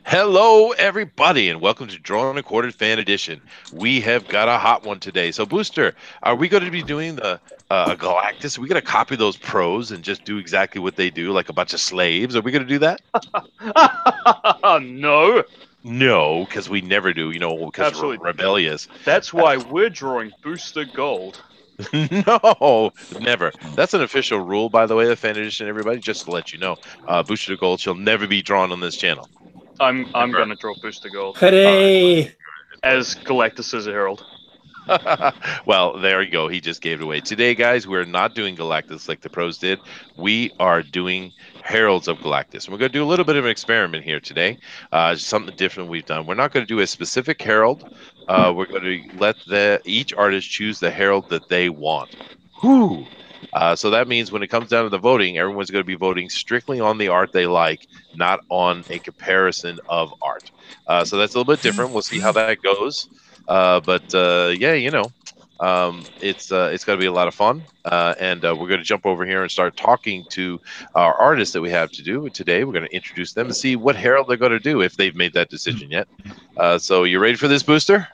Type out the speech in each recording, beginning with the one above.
Hello, everybody, and welcome to Drawn and Quartered Fan Edition. We have got a hot one today. So, Booster, are we going to be doing the Galactus? Are we going to copy those pros and just do exactly what they do, like a bunch of slaves? Are we going to do that? No, No, because we never do. Because we're absolutely. rebellious. That's why we're drawing Booster Gold. No, never. That's an official rule, by the way, of Fan Edition. Everybody, just to let you know, Booster Gold shall never be drawn on this channel. I'm gonna draw Booster Gold Hooray! as Galactus' herald. Well, there you go. He just gave it away. Today, guys, we're not doing Galactus like the pros did. We are doing Heralds of Galactus. And we're going to do a little bit of an experiment here today. Something different we've done. We're not going to do a specific herald. We're going to let each artist choose the herald that they want. Whew. So that means when it comes down to the voting, everyone's going to be voting strictly on the art they like, not on a comparison of art. So that's a little bit different. We'll see how that goes. Yeah, it's going to be a lot of fun. And we're going to jump over here and start talking to our artists that we have to do today. We're going to introduce them and see what herald they're going to do if they've made that decision yet. So you ready for this, Booster?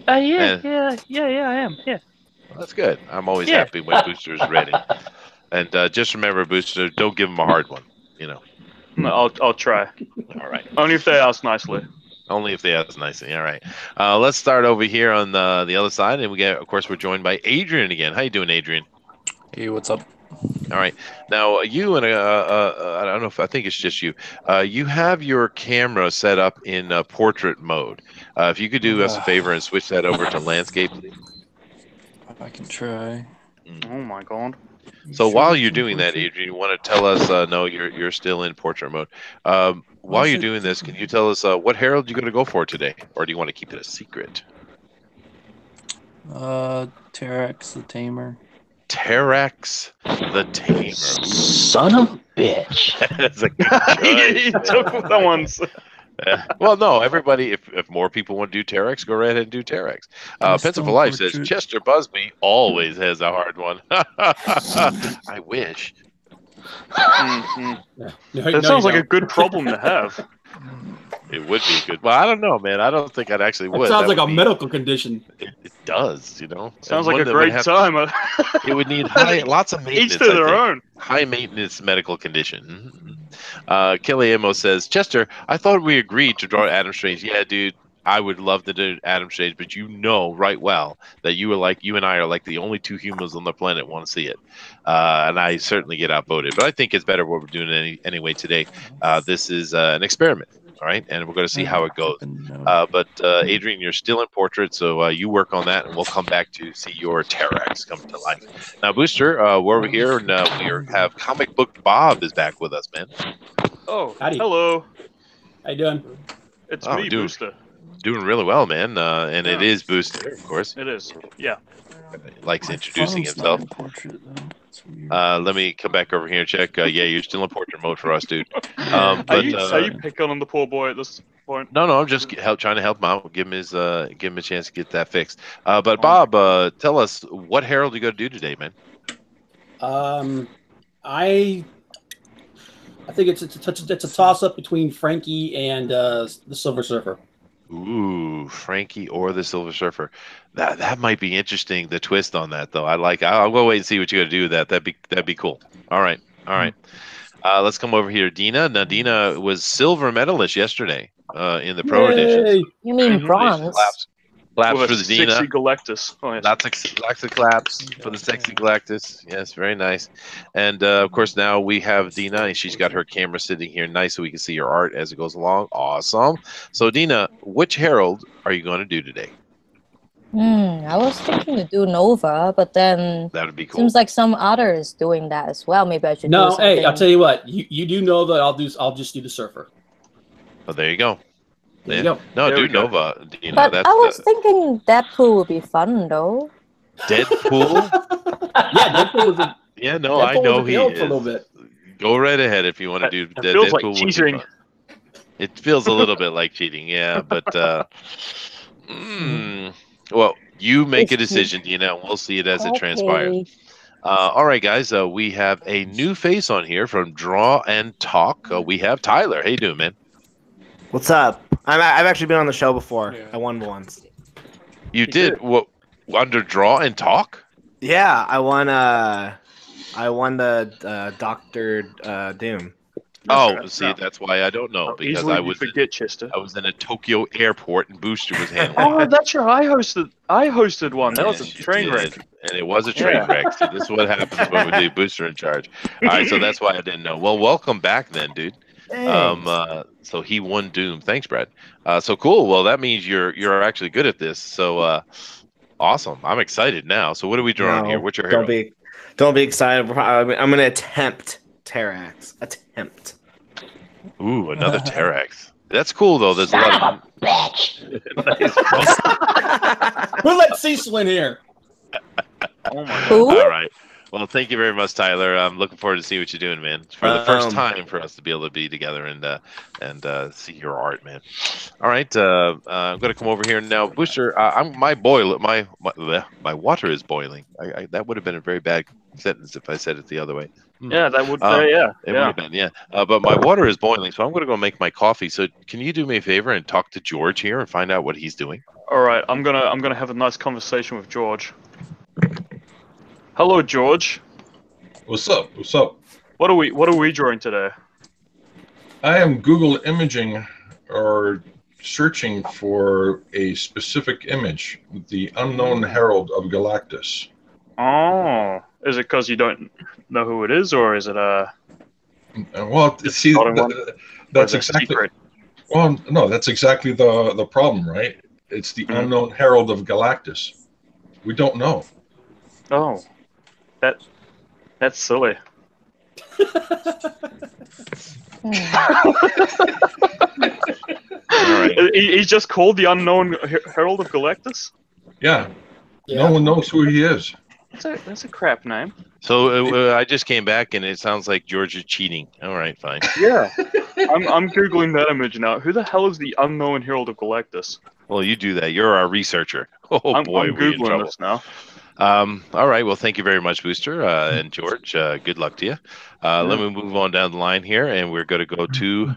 Yeah, I am. Yeah. Well, that's good. I'm always happy when Booster's ready. And just remember, Booster, don't give them a hard one. No, I'll try. All right. Only if they ask nicely. Only if they ask nicely. All right. Let's start over here on the other side, and of course, we're joined by Adrian again. How you doing, Adrian? Hey, what's up? All right. Now, you and I don't know if I think it's just you. You have your camera set up in portrait mode. If you could do us a favor and switch that over to landscape. I can try. Oh my god. So while you're doing that, Adrian, you want to tell us? No, you're still in portrait mode. While you're doing this, can you tell us what herald you're going to go for today, or do you want to keep it a secret? Terex the Tamer. Terex the Tamer. Son of a bitch. That's a good choice. He took someone's. Well, no, everybody, if more people want to do Terex, go right ahead and do Terex. Pencil for Life says, Chester Busby always has a hard one. I wish. That sounds like a good problem to have. It would be good. Well, I don't know, man. I don't think I'd actually would. It sounds like a medical condition. It does, Sounds like a great time. It would need lots of maintenance. Each to their own. High maintenance medical condition. Kelly Amo says, Chester, I thought we agreed to draw Adam Strange. Yeah, dude, I would love to do Adam Strange, but you know right well that you and I are like the only two humans on the planet want to see it. And I certainly get outvoted. But I think it's better what we're doing anyway today. This is an experiment. All right, and we're going to see how it goes. But Adrian, you're still in portrait, so you work on that, and we'll come back to see your Terex come to life. Now, Booster, we're over here, and we have Comic Book Bob is back with us, man. Oh, howdy. Hello. How you doing? It's me, Booster. Doing really well, man. And it is Booster, of course. It is. Yeah. Likes introducing himself. Let me come back over here and check. Yeah, you're still in portrait mode for us, dude. Are you picking on the poor boy at this point? No, I'm just trying to help him out. Give him a chance to get that fixed. But Bob, tell us what herald you got to do today, man. I think it's a toss up between Frankie and the Silver Surfer. Ooh, Frankie or the Silver Surfer. That might be interesting. The twist on that, though, I'll go wait and see what you got to do with that. That'd be cool. All right. Let's come over here, Dina. Now, Dina was silver medalist yesterday in the pro edition. You mean bronze? Claps for the Dina. Sexy Galactus. Oh, yes. Lots of claps for the sexy Galactus. Yes, very nice. And of course, now we have Dina, and she's got her camera sitting here nice so we can see your art as it goes along. Awesome. So, Dina, which herald are you going to do today? I was thinking to do Nova, but then that would be cool. Seems like some others doing that as well. Maybe I should. No, do something. Hey, I'll tell you what. You do know that I'll just do the Surfer. Oh, there you go. There you go. No, there do Nova. But I was thinking Deadpool would be fun, though. Deadpool? Yeah, Deadpool was a... Yeah, no, Deadpool I know he was is. For a little bit. Go right ahead if you want to do It feels like Deadpool. cheating. It feels a little bit like cheating, yeah. But, well, you make a decision, Dina, and we'll see it as it transpires. All right, guys, we have a new face on here from Draw and Talk. We have Tyler. How you doing, man? What's up? I've actually been on the show before. Yeah. I won once. You did what? Under draw and talk? Yeah, I won. I won the Doctor Doom. Oh, Okay, see, no. that's why I don't know How because easily I you was forget, Chester. I was in a Tokyo airport and Booster was handling. Oh, that's right. I hosted one. That was a Yes, you train did. wreck. And it was a train wreck. See, this is what happens when we leave Booster in charge. All right, so that's why I didn't know. Well, welcome back then, dude. So he won Doom. Thanks, Brad. So cool. Well, that means you're actually good at this. So awesome. I'm excited now. So what are we drawing here? What's your hero? Don't be excited. I'm gonna attempt Terrax. Attempt. Ooh, another Terrax. That's cool though. There's a lot of Who let Cecil in here? Oh my god. Who? All right. Well, thank you very much, Tyler. I'm looking forward to see what you're doing, man. It's for the first time for us to be able to be together and see your art, man. All right. I'm going to come over here now, Booster. My water is boiling. That would have been a very bad sentence if I said it the other way. Yeah, that would. It would have been, yeah. But my water is boiling, so I'm going to go make my coffee. So can you do me a favor and talk to George here and find out what he's doing? All right, I'm gonna have a nice conversation with George. Hello, George. What's up? What's up? What are we drawing today? I am Google imaging or searching for a specific image, the unknown herald of Galactus. Oh, is it because you don't know who it is, or is it Well, see, that's exactly. secret? Well, no, that's exactly the problem, right? It's the unknown herald of Galactus. We don't know. Oh, that's silly. He's just called the unknown herald of Galactus. Yeah. No one knows who he is. That's a crap name. So I just came back and it sounds like George is cheating. All right, fine. Yeah, I'm googling that image now. Who the hell is the unknown herald of Galactus? Well, you do that. You're our researcher. Oh boy, I'm we're in googling trouble. this now. All right. Well, thank you very much, Booster and George. Good luck to you. Let me move on down the line here, and we're going to go to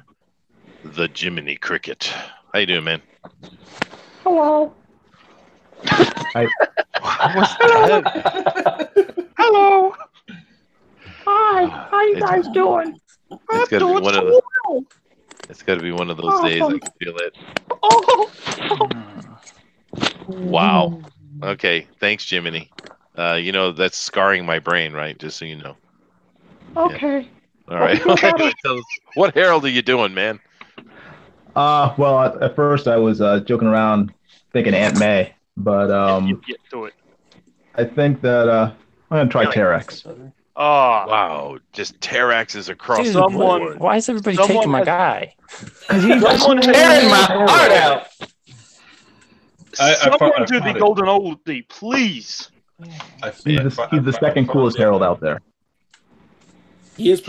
the Jiminy Cricket. How you doing, man? Hello. What was that? Hello. Hi. How you guys doing? It's got to be one of the. It's got to be one of those days. I can feel it. Wow. Okay. Thanks, Jiminy. You know that's scarring my brain, right? Just so you know. Okay. Yeah. All right. What herald are you doing, man? Well, at first I was joking around thinking Aunt May, but do it. I think that I'm gonna try Terrax. Oh, wow! Just Terraxes across Dude, the board. why is everybody taking my guy? Someone tearing my heart out. Someone do the golden oldie, please. He's the second coolest herald out there. He is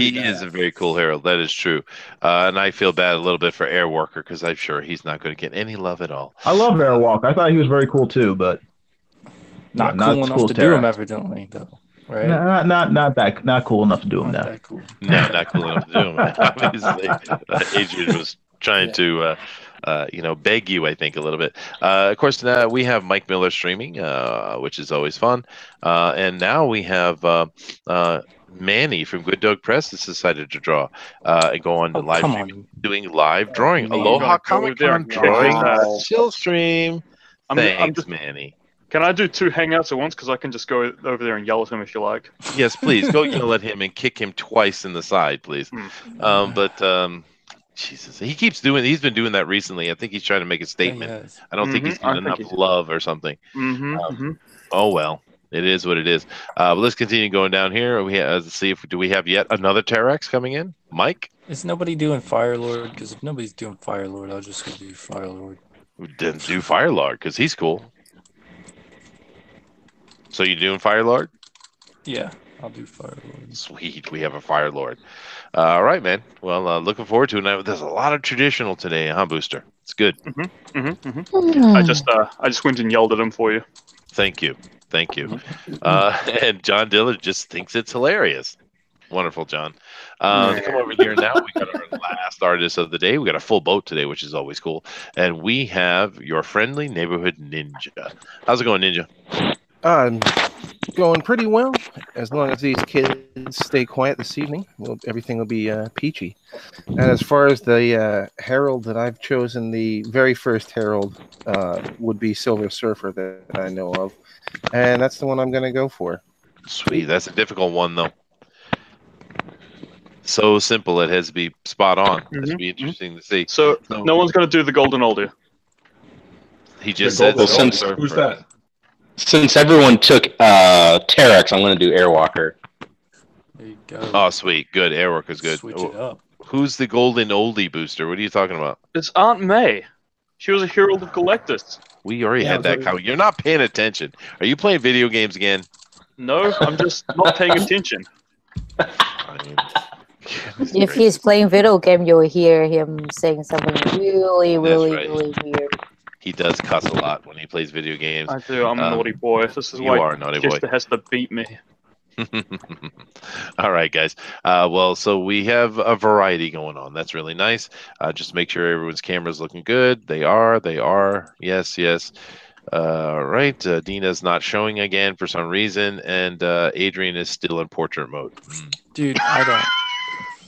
a very cool herald. That is true. And I feel bad a little bit for Airwalker because I'm sure he's not going to get any love at all. I love Airwalk. I thought he was very cool too, but not cool enough to do him, evidently, though. Right? Not cool enough to do him now. Cool. No, not cool enough to do him. Obviously, Adrian was trying to, beg you, I think, a little bit. Of course, now we have Mike Miller streaming, which is always fun. And now we have Manny from Good Dog Press has decided to draw and go on to live streaming, doing live drawing. Aloha Comic Con drawing chill stream. Thanks, Manny. Can I do 2 hangouts at once? Because I can just go over there and yell at him if you like. Yes, please. Go yell at him and kick him twice in the side, please. Jesus, he's been doing that recently. I think he's trying to make a statement. I don't think he's getting enough love or something. Oh, well. It is what it is. But let's continue going down here. Let's see do we have yet another Terrax coming in? Mike? Is nobody doing Fire Lord? Because if nobody's doing Fire Lord, I'll just go do Fire Lord. Then do Fire Lord because he's cool. So you doing Fire Lord? Yeah, I'll do Fire Lord. Sweet, we have a Fire Lord. All right, man. Well, looking forward to it. There's a lot of traditional today, huh, Booster? It's good. I just went and yelled at him for you. Thank you. And John Dillard just thinks it's hilarious. Wonderful, John. To come over here now, we got our last artist of the day. We got a full boat today, which is always cool. And we have your friendly neighborhood ninja. How's it going, Ninja? Going pretty well. As long as these kids stay quiet this evening, everything will be peachy. And as far as the herald that I've chosen, the very first herald would be Silver Surfer that I know of. And that's the one I'm going to go for. Sweet. That's a difficult one, though. So simple, it has to be spot on. It should be interesting to see. So no one's going to do the golden oldie. He just said Well, Silver since- Surfer. Who's that? Since everyone took Terex, I'm going to do Airwalker. There you go. Oh, sweet. Good. Airwork is good. Switch it up. Who's the golden oldie booster? What are you talking about? It's Aunt May. She was a herald of Galactus. We already had that comment. You're not paying attention. Are you playing video games again? No, I'm just not paying attention. I mean, If he's playing video game, you'll hear him saying something really, really, right. really weird. he does cuss a lot when he plays video games. I do. I'm a naughty boy. This is You why are a naughty boy. Chester has to beat me. All right, guys. Well, so we have a variety going on. That's really nice. Just make sure everyone's camera's looking good. They are. They are. Yes, yes. Right. Dina's not showing again for some reason, and Adrian is still in portrait mode. Dude, I don't.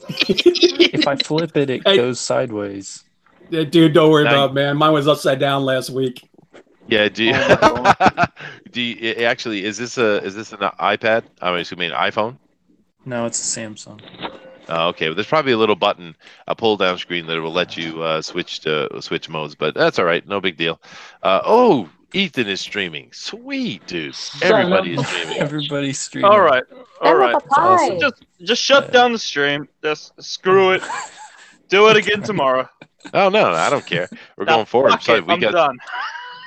If I flip it, it goes sideways. Yeah, dude, don't worry Now about it, man. Mine was upside down last week. Yeah. Do you, do you, actually? Is this an iPad? I'm assuming an iPhone. No, it's a Samsung. Okay, well, there's probably a little button, a pull-down screen that will let you switch modes, but that's all right, no big deal. Oh, Ethan is streaming. Sweet, dude. Everybody is streaming. Everybody's streaming. All right, all right. Awesome. Just shut down the stream. Just screw it. Do it again tomorrow. Oh no, I don't care. We're Now, going forward. fuck So it, I'm done.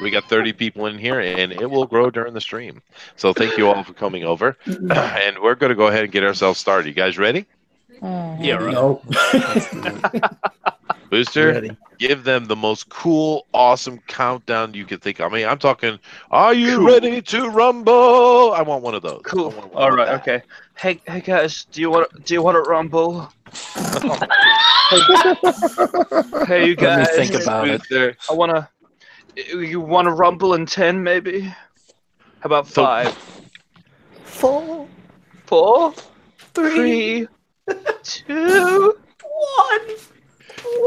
we got 30 people in here, and it will grow during the stream. So thank you all for coming over, and we're going to go ahead and get ourselves started. You guys ready? Yeah, right. No. Booster, Ready. give them the most cool, awesome countdown you could think of. I mean, I'm talking, are you Cool. ready to rumble? I want one of those. Cool. I want one All of right. that. Okay. Hey guys, do you want to rumble? Hey, you Let me guys. think about it. Booster. I wanna. You want to rumble in 10, maybe? How about So- 5? 4, 4, 3, 3, 2. 1.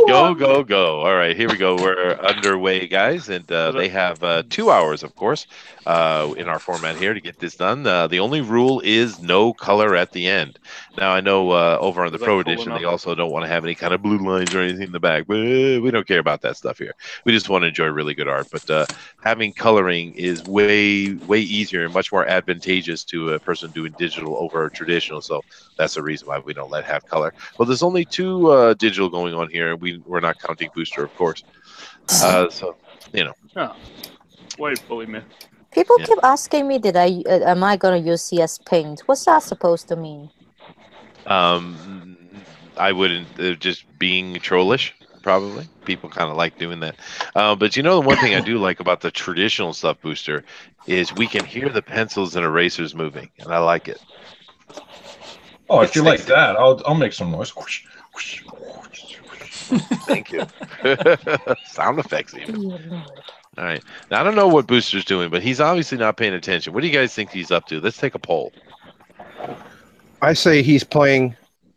Go, go, go. All right, here we go. We're underway, guys, and they have 2 hours, of course, in our format here to get this done. The only rule is no color at the end. Now, I know over on the Is that Pro cool Edition, they enough? also don't want to have any kind of blue lines or anything in the back, but we don't care about that stuff here. We just want to enjoy really good art, but having coloring is way, way easier and much more advantageous to a person doing digital over traditional, so that's the reason why we don't have color. Well, there's only 2 digital going on here, and we're not counting booster, of course. So, you know. Oh. Why bully me? People Yeah. keep asking me, am I gonna use CS Paint? What's that supposed to mean? I wouldn't, just being trollish, probably. People kind of like doing that. But you know, the one thing I do like about the traditional stuff, Booster, is we can hear the pencils and erasers moving, and I like it. Oh, if you like that, I'll make some noise. Whoosh, whoosh, whoosh. Thank you. Sound effects, even. All right. Now, I don't know what Booster's doing, but he's obviously not paying attention. What do you guys think he's up to? Let's take a poll. I say he's playing,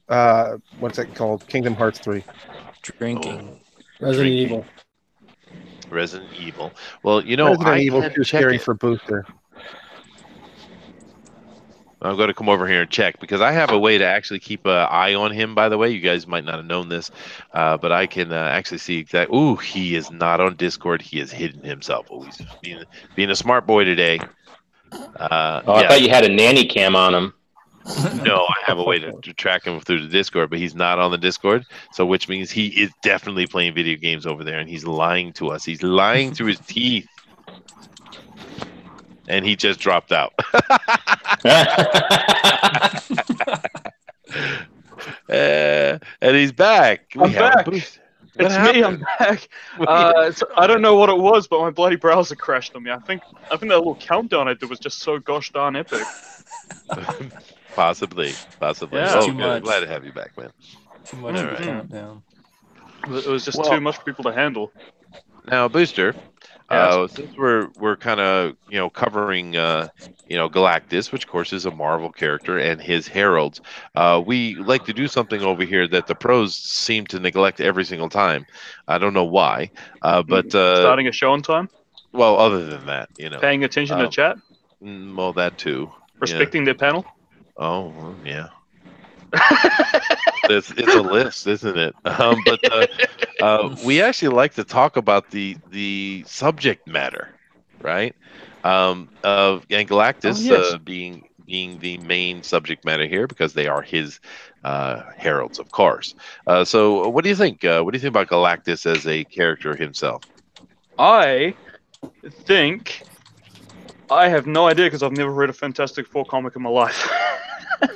what's that called? Kingdom Hearts 3. Drinking. Resident Evil. Resident Evil. Well, you know, Resident I Evil can't too check scary it. for Booster. I'm going to come over here and check because I have a way to actually keep an eye on him, by the way. You guys might not have known this, but I can actually see exactly. Ooh, he is not on Discord. He has hidden himself. Oh, he's being a smart boy today. I thought you had a nanny cam on him. No, I have a way to track him through the Discord, but he's not on the Discord. So, which means he is definitely playing video games over there, and he's lying to us. He's lying through his teeth. And he just dropped out. And he's back. I'm back. What It's happened? me. I'm back. I don't know what it was, but my bloody browser crashed on me. I think that little countdown I did was just so gosh darn epic. Possibly. Yeah. Oh, Too good. much. Glad to have you back, man. Too much of a Alright. countdown. It was just Well- too much for people to handle. Now, Booster, Yes. since we're kind of covering Galactus, which of course is a Marvel character, and his heralds, we like to do something over here that the pros seem to neglect every single time. I don't know why, but Starting a show on time, well, other than that, paying attention to chat, well, that too. respecting their panel. Oh, well, yeah. It's a list, isn't it? But we actually like to talk about the subject matter, right? And Galactus yes. being the main subject matter here because they are his heralds, of course. So, what do you think? What do you think about Galactus as a character himself? I think I have no idea because I've never read a Fantastic Four comic in my life.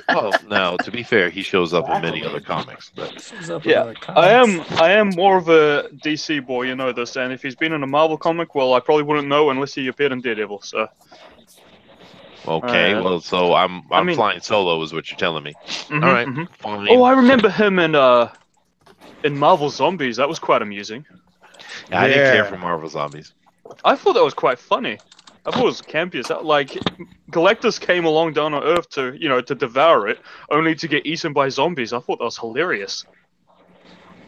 Well, now to be fair, he shows up in many other comics, but Shows up in Yeah, other comics. I am more of a DC boy, you know this. And if he's been in a Marvel comic, well, I probably wouldn't know unless he appeared in Daredevil. So okay. Well, so I'm I mean- flying solo, is what you're telling me. Mhm, All right, mhm. fine. Oh, I remember him in Marvel Zombies. That was quite amusing. I didn't care Yeah. for Marvel Zombies. I thought that was quite funny. I thought it was campy as hell. Like Galactus came along down on Earth to to devour it, only to get eaten by zombies. I thought that was hilarious.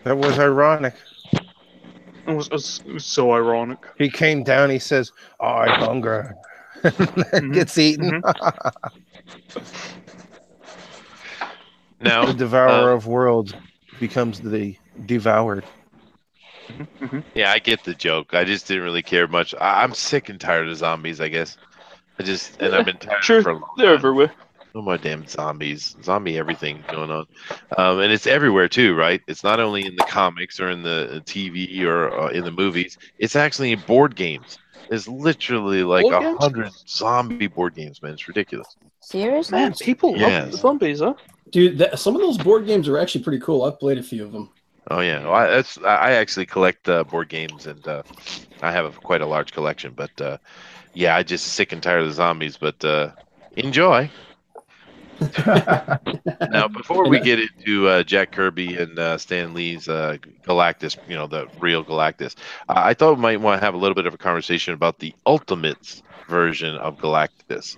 That was ironic. It was so ironic. He came down. He says, "I hunger," and gets eaten. Now, The devourer of worlds becomes the devoured. yeah, I get the joke. I just didn't really care much. I'm sick and tired of zombies, I guess. And I've been tired Sure, for a long they're time. everywhere. Oh my damn zombies, zombie everything going on, and it's everywhere too, right? It's not only in the comics or in the TV or in the movies. It's actually in board games. There's literally like Board games? 100 zombie board games, man. It's ridiculous. Seriously? Man, people Yes. love zombies, huh? Dude, some of those board games are actually pretty cool. I've played a few of them. Oh yeah, well, I actually collect board games, and I have quite a large collection. But yeah, I just sick and tired of the zombies. But enjoy. Now, before we get into Jack Kirby and Stan Lee's Galactus, the real Galactus, I thought we might want to have a little bit of a conversation about the Ultimates version of Galactus. Is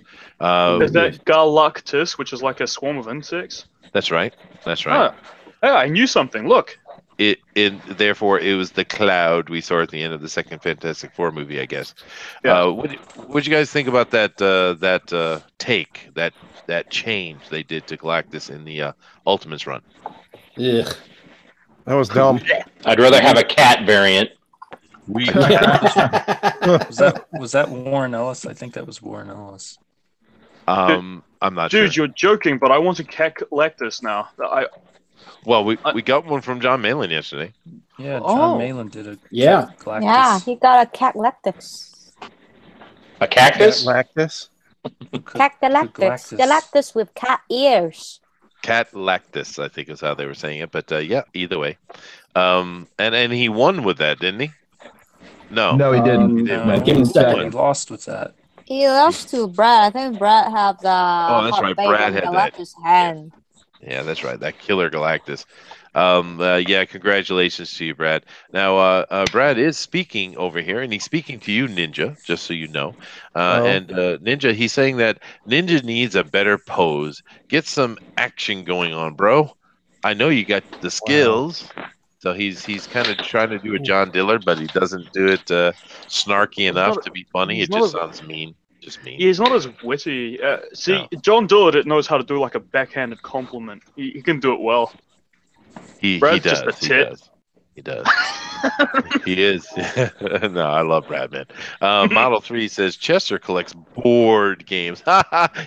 that Galactus, which is like a swarm of insects? That's right. That's right. Oh, I knew something. Look. Therefore, it was the cloud we saw at the end of the second Fantastic Four movie, I guess. Yeah. What'd you guys think about that take, that change they did to Galactus in the Ultimates run? Yeah. That was dumb. I'd rather have a cat variant. We Was that Warren Ellis? I think that was Warren Ellis. I'm not Dude, sure. you're joking, but I want to Galactus now. Well, we got one from John Malin yesterday. Yeah, John Malin did a Yeah. Galactus. Yeah, he got a Galactus. A cactus? Galactus. Galactus. Galactus with cat ears. Cat Lactus, I think is how they were saying it. But yeah, either way. And he won with that, didn't he? No. No, he didn't. He No, didn't. Came in second. he lost with that. He lost to Brad. I think Brad had the that's right. Brad had that. Galactus hand. Yeah, that's right. That killer Galactus. Yeah, congratulations to you, Brad. Now, Brad is speaking over here, and he's speaking to you, Ninja, just so you know. And Ninja, he's saying that Ninja needs a better pose. Get some action going on, bro. I know you got the skills. So he's kind of trying to do a John Dillard, but he doesn't do it snarky enough to be funny. It just sounds mean. Just mean. Yeah, he's not as witty. John Dillard knows how to do like a backhanded compliment. He can do it well. He Brad's does. just a He tit. does. He does. He is. No, I love Brad, man. Model 3 says Chester collects board games.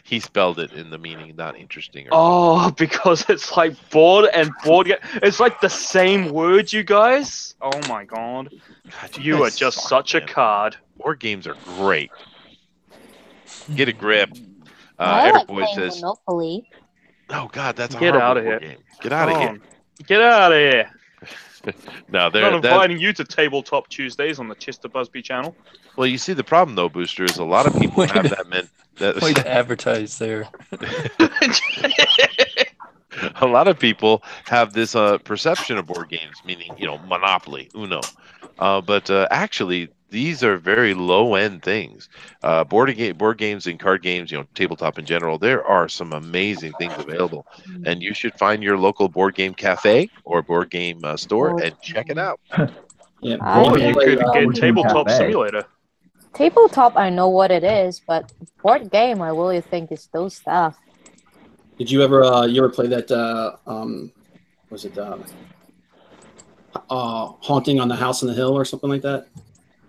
He spelled it in the meaning not interesting. Oh, because it's like board and board game. It's like the same word, you guys. Oh my god. You are just such a card. Board games are great. Get a grip. I Eric like Boy playing says, Monopoly. "Oh God, that's a Get horrible out of board here. game. Get out of here." Get out of here. No, Not inviting you to Tabletop Tuesdays on the Chester Busby channel. Well, you see, the problem though, Booster, is a lot of people have that meant that Way to advertise there. a lot of people have this perception of board games, meaning Monopoly, Uno, but actually these are very low end things. Board games and card games, tabletop in general. There are some amazing things available, and you should find your local board game cafe or board game store and check it out. Yeah. Or you could get Board Game Tabletop Cafe. Simulator. Tabletop, I know what it is, but board game, I really think it's those stuff. Did you ever play that? Was it Haunting on the House on the Hill or something like that?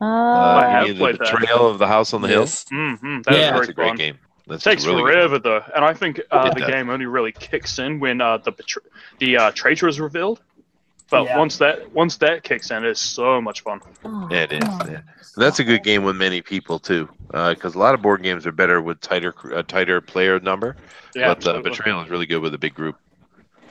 I have The played that. Betrayal of the House on the Hill. That's That's a very great fun. game. That's Takes really forever though, and I think the does. game only really kicks in when the traitor is revealed. But Yeah. once that kicks in, it's so much fun. Yeah, it is. Yeah. That's a good game with many people too, because a lot of board games are better with tighter player number. Yeah, But absolutely. Betrayal is really good with a big group.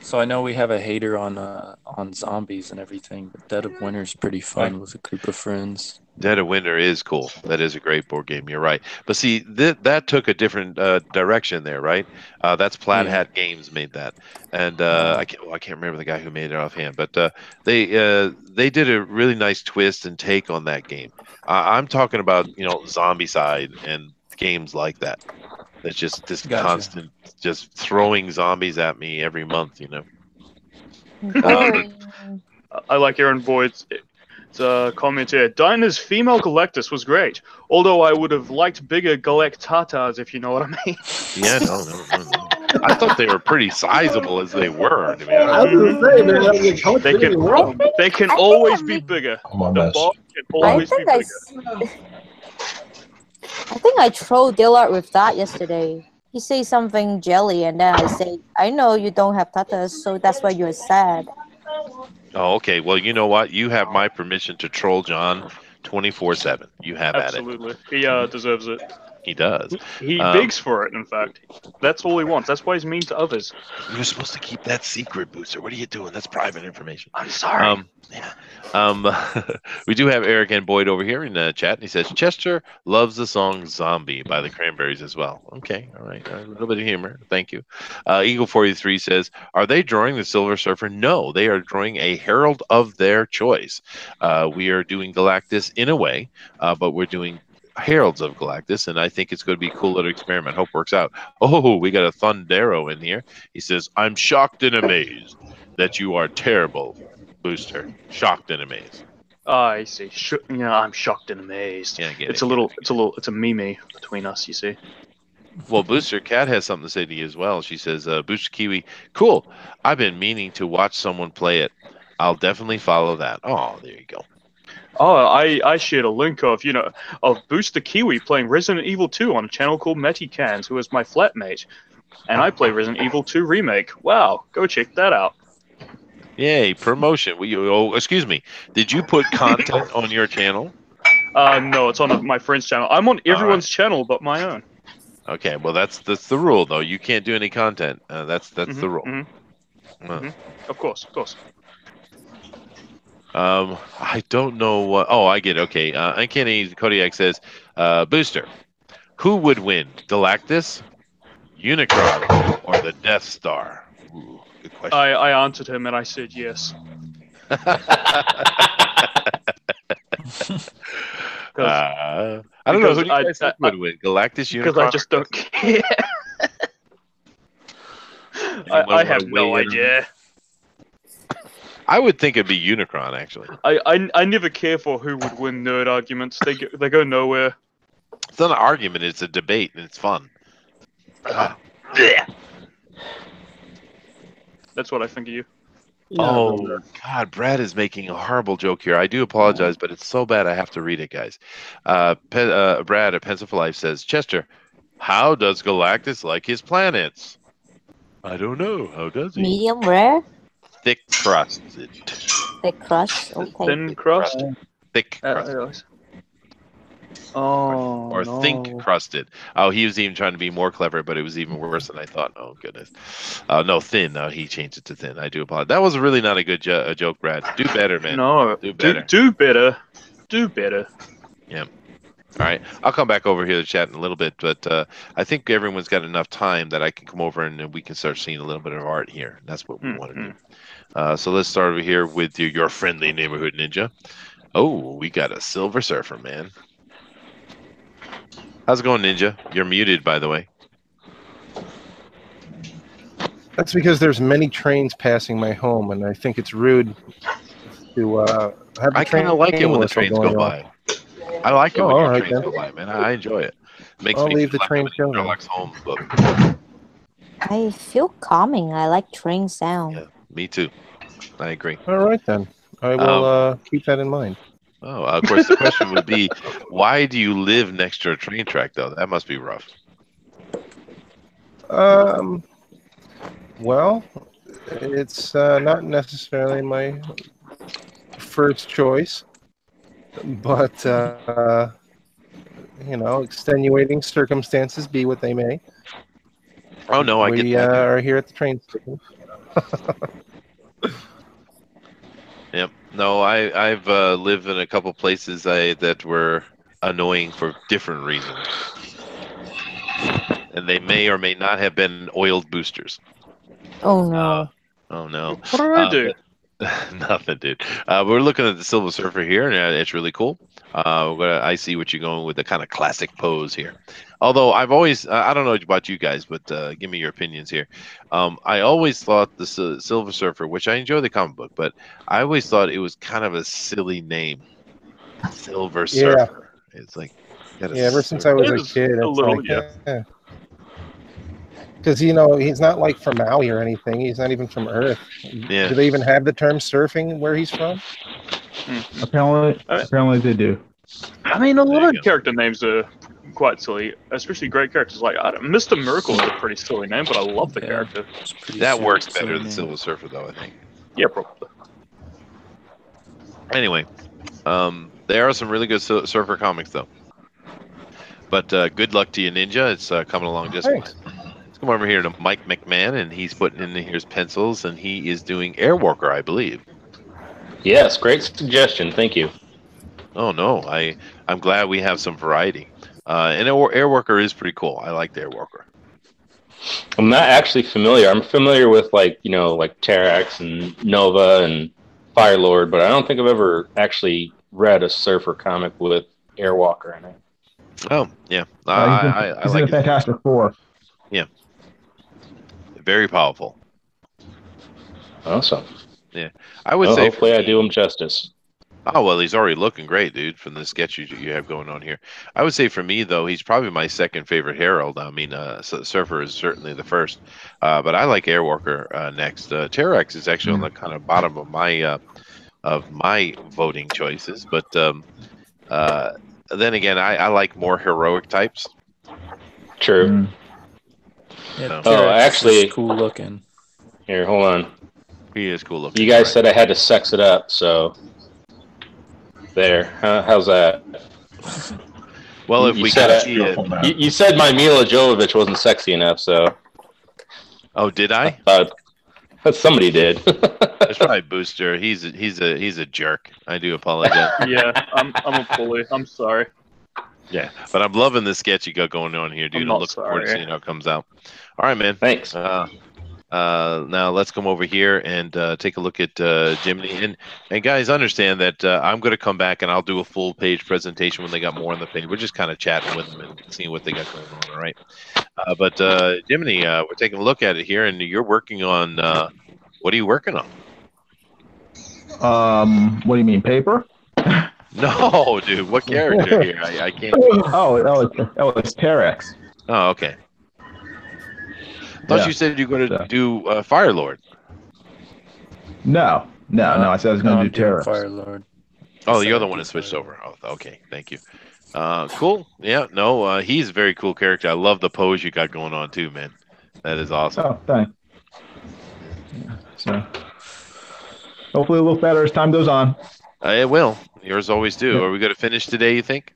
So I know we have a hater on zombies and everything, but Dead of Winter is pretty fun with a group of friends. Dead of Winter is cool. That is a great board game. You're right. But see, that took a different direction there, right? That's Plaid Hat Games made that, and I can't remember the guy who made it offhand, but they did a really nice twist and take on that game. I'm talking about Zombie Side and games like that. That's just this constant, just throwing zombies at me every month. I like Aaron Boyd's comment here. Dinah's female Galactus was great, although I would have liked bigger Galactatas, if you know what I mean. Yeah, no. I thought they were pretty sizable as they were. To be I honest. was gonna say, man, They can always be bigger. The boss can always be bigger. I think I trolled Dillard with that yesterday. He said something jelly, and then I say, I know you don't have tatas, so that's why you're sad. Oh, okay. Well, you know what? You have my permission to troll John 24/7. You have Absolutely. He deserves it. at it. He does. He begs for it, in fact. That's all he wants. That's why he's mean to others. You're supposed to keep that secret, Booster. What are you doing? That's private information. I'm sorry. We do have Eric and Boyd over here in the chat, and he says Chester loves the song "Zombie" by the Cranberries as well. Okay, all right, a little bit of humor. Thank you. Eagle 43 says, "Are they drawing the Silver Surfer?" No, they are drawing a herald of their choice. We are doing Galactus in a way, but we're doing heralds of Galactus, and I think it's going to be a cool little experiment. Hope works out. Oh, we got a Thundero in here. He says, "I'm shocked and amazed that you are terrible, Booster. Shocked and amazed." I see. I'm shocked and amazed. Yeah, I get it's it. It's a meme between us, you see. Well, Booster Cat has something to say to you as well. She says, Booster Kiwi, cool. I've been meaning to watch someone play it. I'll definitely follow that. Oh, there you go. Oh, I shared a link of Booster Kiwi playing Resident Evil 2 on a channel called Matty Cans, who is my flatmate, and I play Resident Evil 2 Remake. Wow, go check that out. Yay, promotion. Excuse me. Did you put content on your channel? No, it's on my friend's channel. I'm on everyone's channel but my own. Okay, well that's the rule though. You can't do any content. That's the rule. Of course. I don't know what. Oh, I get it. Okay. Uncanny Kodiak says, Booster, who would win, Galactus, Unicron, or the Death Star? Ooh, good question. I answered him and I said yes. I don't know who do you guys think would win, Galactus, Unicron? Because I just don't care. I have no idea. I would think it'd be Unicron, actually. I never care for who would win nerd arguments. They go nowhere. It's not an argument, it's a debate, and it's fun. That's what I think of you. Oh, God, Brad is making a horrible joke here. I do apologize, but it's so bad I have to read it, guys. Brad at Pencil for Life says, Chester, how does Galactus like his planets? I don't know. How does he? Medium rare? Thick crusted. Thick crust? Okay. Thin crust? Thick crust. Oh, or no. think crusted. Oh, he was even trying to be more clever, but it was even worse than I thought. Oh goodness. No, thin. He changed it to thin. I do apologize. That was really not a good joke, Brad. Do better, man. No. Do better. Do better. Do better. Yeah. All right. I'll come back over here to chat in a little bit, but I think everyone's got enough time that I can come over and we can start seeing a little bit of art here. That's what we want to do. So let's start over here with your friendly neighborhood ninja. Oh, we got a Silver Surfer, man. How's it going, Ninja? You're muted, by the way. That's because there's many trains passing my home, and I think it's rude to have the I kind of like it when the whistle trains going go off. by. I like it when your alright trains then. go by, man. I enjoy it. Makes I'll me leave feel the like train I'm in go then. Sherlock's Holmes book. I feel calming. I like train sound. Yeah, me too. I agree. All right then. I will keep that in mind. Oh, of course, the question would be, why do you live next to a train track, though? That must be rough. Well, it's not necessarily my first choice, but extenuating circumstances be what they may. Oh no, I get We that. are here at the train station. Yep. No, I've lived in a couple places that were annoying for different reasons, and they may or may not have been oiled boosters. Oh no. Oh no. What do I do? Nothing, dude. We're looking at the Silver Surfer here, and it's really cool. I see what you're going with, the kind of classic pose here. Although I've always, I don't know about you guys, but give me your opinions here. I always thought the Silver Surfer, which I enjoy the comic book, but I always thought it was kind of a silly name, Silver Surfer. It's like, ever since I was a kid, it's like, because he's not like from Maui or anything. He's not even from Earth. Yeah. Do they even have the term surfing where he's from? Apparently they do. I mean, a lot of character names are quite silly, especially great characters like Mr. Miracle is a pretty silly name, but I love the character. That works better than Silver Surfer, though, I think. Yeah, probably. Anyway, there are some really good surfer comics, though. But good luck to you, Ninja. It's coming along just fine. Let's come over here to Mike McMahon, and he's putting in his pencils, and he is doing Airwalker, I believe. Yes, great suggestion. Thank you. Oh no, I'm glad we have some variety. And Airwalker is pretty cool. I like the Airwalker. I'm not actually familiar. I'm familiar with like Terrax and Nova and Firelord, but I don't think I've ever actually read a surfer comic with Airwalker in it. Oh yeah, I like the Fantastic Four. Yeah, very powerful. Awesome. Yeah, I would say. Hopefully, I do him justice. Oh well, he's already looking great, dude. From the sketch you have going on here, I would say for me though, he's probably my second favorite Herald. I mean, Surfer is certainly the first, but I like Airwalker next. Terrax is actually on the kind of bottom of my voting choices, but then again, I like more heroic types. True. Yeah, actually, cool looking. Here, hold on. He is cool looking. You guys said I had to sex it up, so there. How's that? Well, if we can see it. You said my Mila Jovovich wasn't sexy enough, so. Oh, did I? Somebody did. It's probably Booster. He's a jerk. I do apologize. Yeah, I'm a bully. I'm sorry. Yeah, but I'm loving the sketch you got going on here, dude. I'm looking forward to seeing how it comes out. All right, man. Thanks. Now let's come over here and take a look at Jiminy. And guys, understand that I'm going to come back and I'll do a full page presentation when they got more on the page. We're just kind of chatting with them and seeing what they got going on. All right. But Jiminy, we're taking a look at it here, and you're working on. What are you working on? What do you mean, paper? No, dude. What character here? I can't. It's Terrax. Oh, okay. Thought you said you were going to do Firelord. No. I said I was going to do Terrax. Firelord. Oh, you're the one that switched over. Oh, okay. Thank you. Cool. Yeah. No. He's a very cool character. I love the pose you got going on too, man. That is awesome. Oh, thanks. Yeah, so hopefully it'll look better as time goes on. It will. Yours always do. Yep. Are we going to finish today, you think?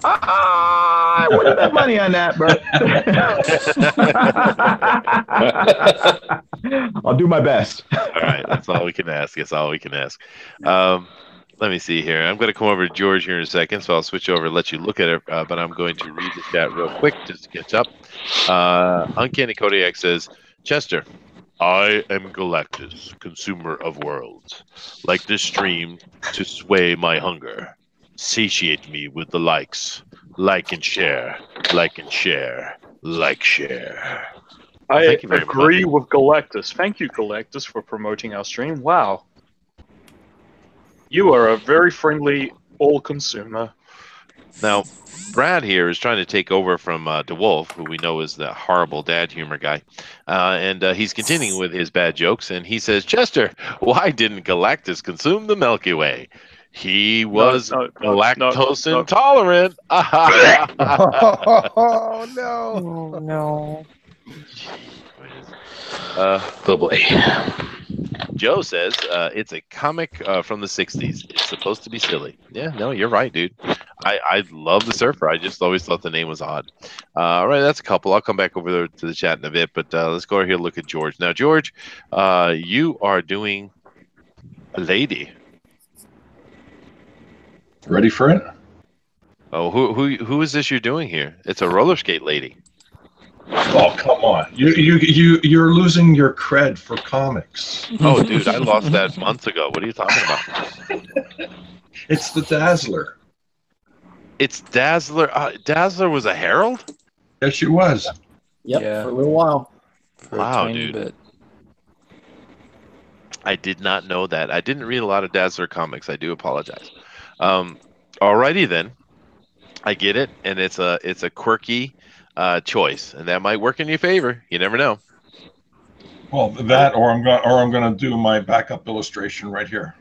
I wouldn't bet money on that, but I'll do my best. All right, that's all we can ask. That's all we can ask. Um, Let me see here. I'm going to come over to George here in a second, so I'll switch over and let you look at it. But I'm going to read the chat real quick just to catch up. Uncanny Kodiak says, Chester, I am Galactus, consumer of worlds. Like this stream to sway my hunger. Satiate me with the likes. Like and share. Like and share. Like share. I Thank you very agree much. with Galactus. Thank you, Galactus, for promoting our stream. Wow. You are a very friendly all consumer. Now, Brad here is trying to take over from DeWolf, who we know is the horrible dad humor guy. And he's continuing with his bad jokes. And he says, Chester, why didn't Galactus consume the Milky Way? He was lactose intolerant. Oh no! Oh no. Oh boy. Joe says it's a comic from the 60s. It's supposed to be silly. Yeah, no, you're right, dude. I love the Surfer. I just always thought the name was odd. All right, that's a couple. I'll come back over there to the chat in a bit, but let's go over here and look at George. Now, George, you are doing a lady. Ready for it? Oh, who is this you're doing here? It's a roller skate lady. Oh, come on. You're losing your cred for comics. Oh, dude, I lost that months ago. What are you talking about? It's the Dazzler. It's Dazzler. Dazzler was a herald? Yes, she was. Yep, Yeah. for a little while. For Wow, a tiny dude. bit. I did not know that. I didn't read a lot of Dazzler comics. I do apologize. Alrighty then. I get it, and it's a quirky choice, and that might work in your favor. You never know. Well, that or I'm gonna do my backup illustration right here.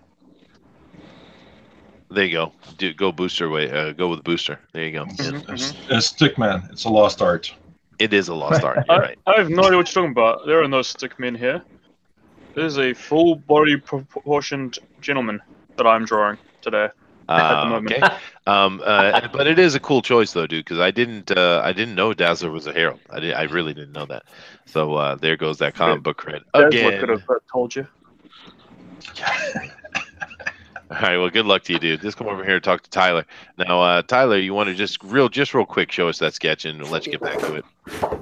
There you go. Go booster way. Go with booster. There you go. Yeah. It's Stickman. It's a lost art. It is a lost art. You're right. I have no idea what you're talking about. There are no stickmen here. This is a full body proportioned gentleman that I'm drawing today. At the moment. Okay. But it is a cool choice though, dude, because I didn't know Dazzler was a herald. I really didn't know that. So there goes that comic book cred Dazzler again. could have told you. All right. Well, good luck to you, dude. Just come over here and talk to Tyler. Now, Tyler, you want to just real quick show us that sketch and we'll let you get back to it.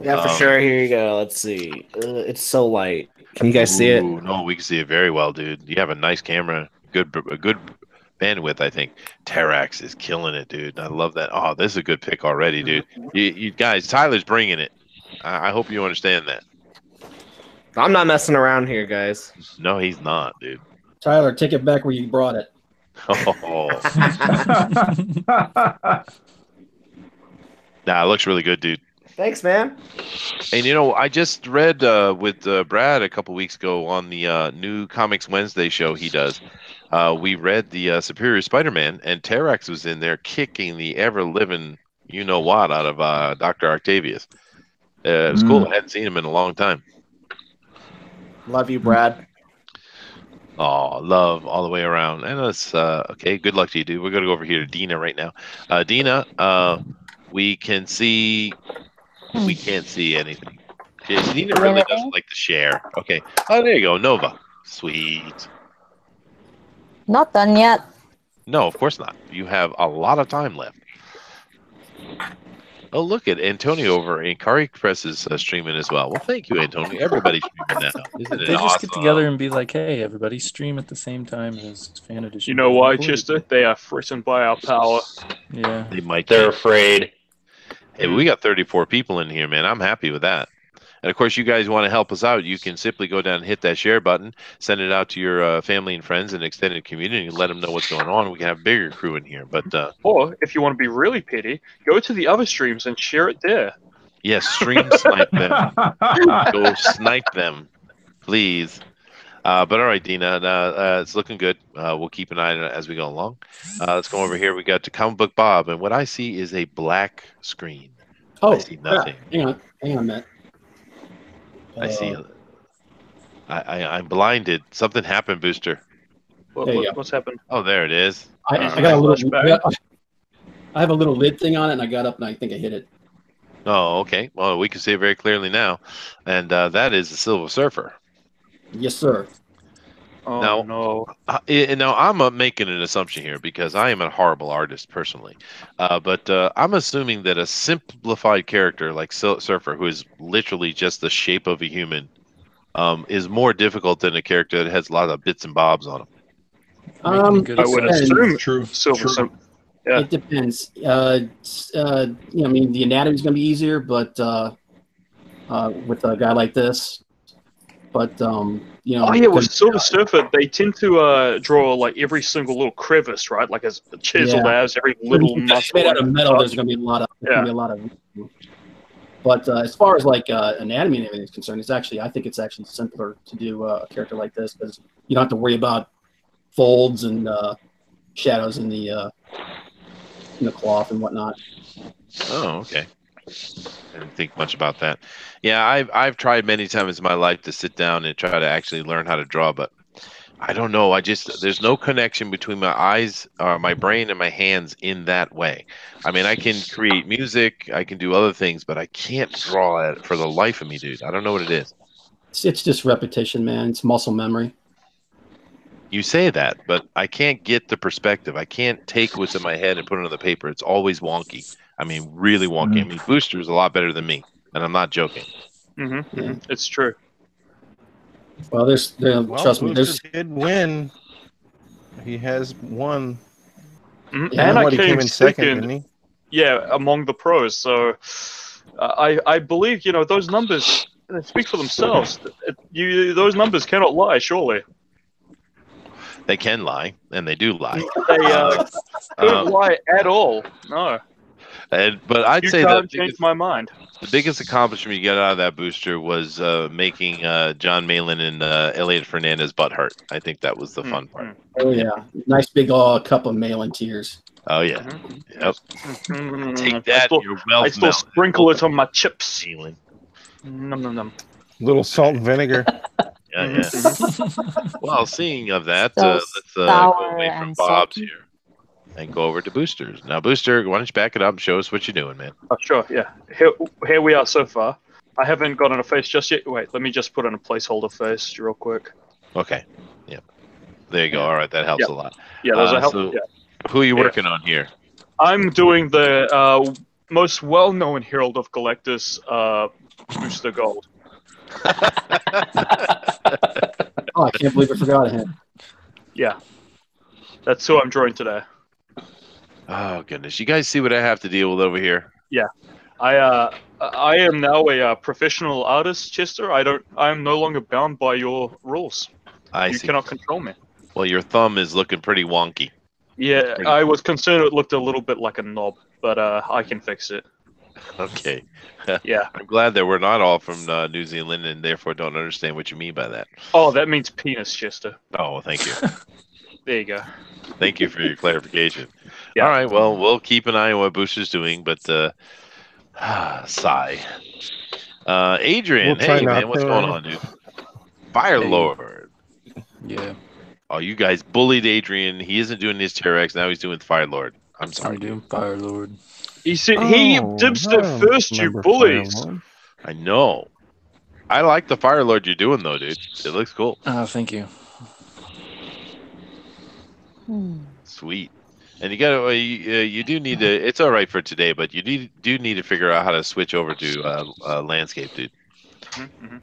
Yeah, for sure. Here you go. Let's see. It's so light. Can you guys see it? No, we can see it very well, dude. You have a nice camera. A good bandwidth, I think. Terax is killing it, dude. I love that. Oh, this is a good pick already, dude. You guys, Tyler's bringing it. I hope you understand that. I'm not messing around here, guys. No, he's not, dude. Tyler, take it back where you brought it. Oh. Nah, it looks really good, dude. Thanks, man. And I just read with Brad a couple weeks ago on the new Comics Wednesday show he does. We read the Superior Spider-Man, and Terax was in there kicking the ever-living you-know-what out of Dr. Octavius. It was cool. I hadn't seen him in a long time. Love you, Brad. Oh, love all the way around. And it's okay. Good luck to you, dude. We're going to go over here to Dina right now. Dina, we can't see anything. Dina really doesn't like to share. Okay. Oh, there you go. Nova. Sweet. Not done yet. No, of course not. You have a lot of time left. Oh, look at Antonio over in Kari Press is streaming as well. Well, thank you, Antonio. Everybody's streaming now. Isn't it They just awesome? get together and be like, hey, everybody stream at the same time as fan edition. You know why, Chester? They are threatened by our power. Yeah. They might. They're afraid. Hey, we got 34 people in here, man. I'm happy with that. And of course, you guys want to help us out, you can simply go down and hit that share button, send it out to your family and friends and extended community, and let them know what's going on. We can have a bigger crew in here. But Or, if you want to be really petty, go to the other streams and share it there. yes, stream snipe them. Go snipe them, please. But all right, Dina, it's looking good. We'll keep an eye on it as we go along. Let's go over here. We got to Comic Book Bob, and what I see is a black screen. Oh, I see nothing. Hang on a minute. I see. I'm blinded. Something happened, Booster. What's happened? Oh, there it is. I got a little. I have a little lid thing on it, and I got up and I think I hit it. Oh, okay. Well, we can see it very clearly now, and that is the Silver Surfer. Yes, sir. Oh Now, no. now I'm making an assumption here because I am a horrible artist personally, but I'm assuming that a simplified character like Surfer, who is literally just the shape of a human, is more difficult than a character that has a lot of bits and bobs on him. Making a good I would assumption. assume True. Silver True. Surfer. Yeah. It depends. I mean, the anatomy's going to be easier, but with a guy like this, but Oh yeah, with because- Silver Surfer, they tend to draw like every single little crevice, right? Like as chiseled Yeah. abs, every little It's muscle. made out of metal. There's going to be a lot of. Gonna be a lot of. But as far as like anatomy and everything is concerned, I think it's actually simpler to do a character like this because you don't have to worry about folds and shadows in the cloth and whatnot. Oh, okay. I didn't think much about that. Yeah, I've tried many times in my life to sit down and try to actually learn how to draw, but I don't know. There's no connection between my eyes, my brain, and my hands in that way. I mean, I can create music, I can do other things, but I can't draw it for the life of me, dude. I don't know what it is. It's just repetition, man. It's muscle memory. You say that, but I can't get the perspective. I can't take what's in my head and put it on the paper. It's always wonky. I mean, really wonky. I mean, Booster's a lot better than me, and I'm not joking. It's true. Well, trust me, Booster did win. He has won. And I I he came in second, second, didn't he? yeah, among the pros. So I believe those numbers they speak for themselves. Those numbers cannot lie, surely. They can lie, and they do lie. They don't lie at all. No. But I'd say you that can't change my mind. the biggest accomplishment you got out of that Booster was making John Malin and Elliot Fernandez butt hurt. I think that was the fun part. Oh yeah, nice big cup of Malin tears. Oh yeah. Yep. Take that. I still sprinkle it on my chips. Nom, nom, nom. Little salt and vinegar. Yeah. Well, seeing of that, So let's go sour away from and Bob's salty. here and go over to Boosters. Now, Booster, why don't you back it up and show us what you're doing, man? Oh, sure, yeah. Here we are so far. I haven't gotten a face just yet. Wait, let me just put in a placeholder face real quick. Okay. Yep. There you go. All right, that helps a lot. Yeah, those are So who are you working on here? I'm doing the most well-known Herald of Galactus, Booster Gold. Oh, I can't believe I forgot him. Yeah. That's who I'm drawing today. Oh, goodness. You guys see what I have to deal with over here? Yeah. I am now a professional artist, Chester. I am no longer bound by your rules. You see. Cannot control me. Well, your thumb is looking pretty wonky. Yeah, I was concerned it looked a little bit like a knob, but I can fix it. Okay. Yeah. I'm glad that we're not all from New Zealand and therefore don't understand what you mean by that. Oh, that means penis, Chester. Oh, thank you. There you go. Thank you for your clarification. Yeah. All right, well, we'll keep an eye on what Booster's doing, but sigh. Adrian, We'll try hey, not man, what's to. going on, dude? Fire Lord. Yeah. Oh, you guys bullied Adrian. He isn't doing his T-Rex. Now he's doing Fire Lord. I'm sorry. I'm doing Fire Lord. He said he dibs it first, you bullies. I know. I like the Fire Lord you're doing, though, dude. It looks cool. Thank you. Sweet. And you got to, you do need to, it's all right for today, but you do need to figure out how to switch over to landscape, dude.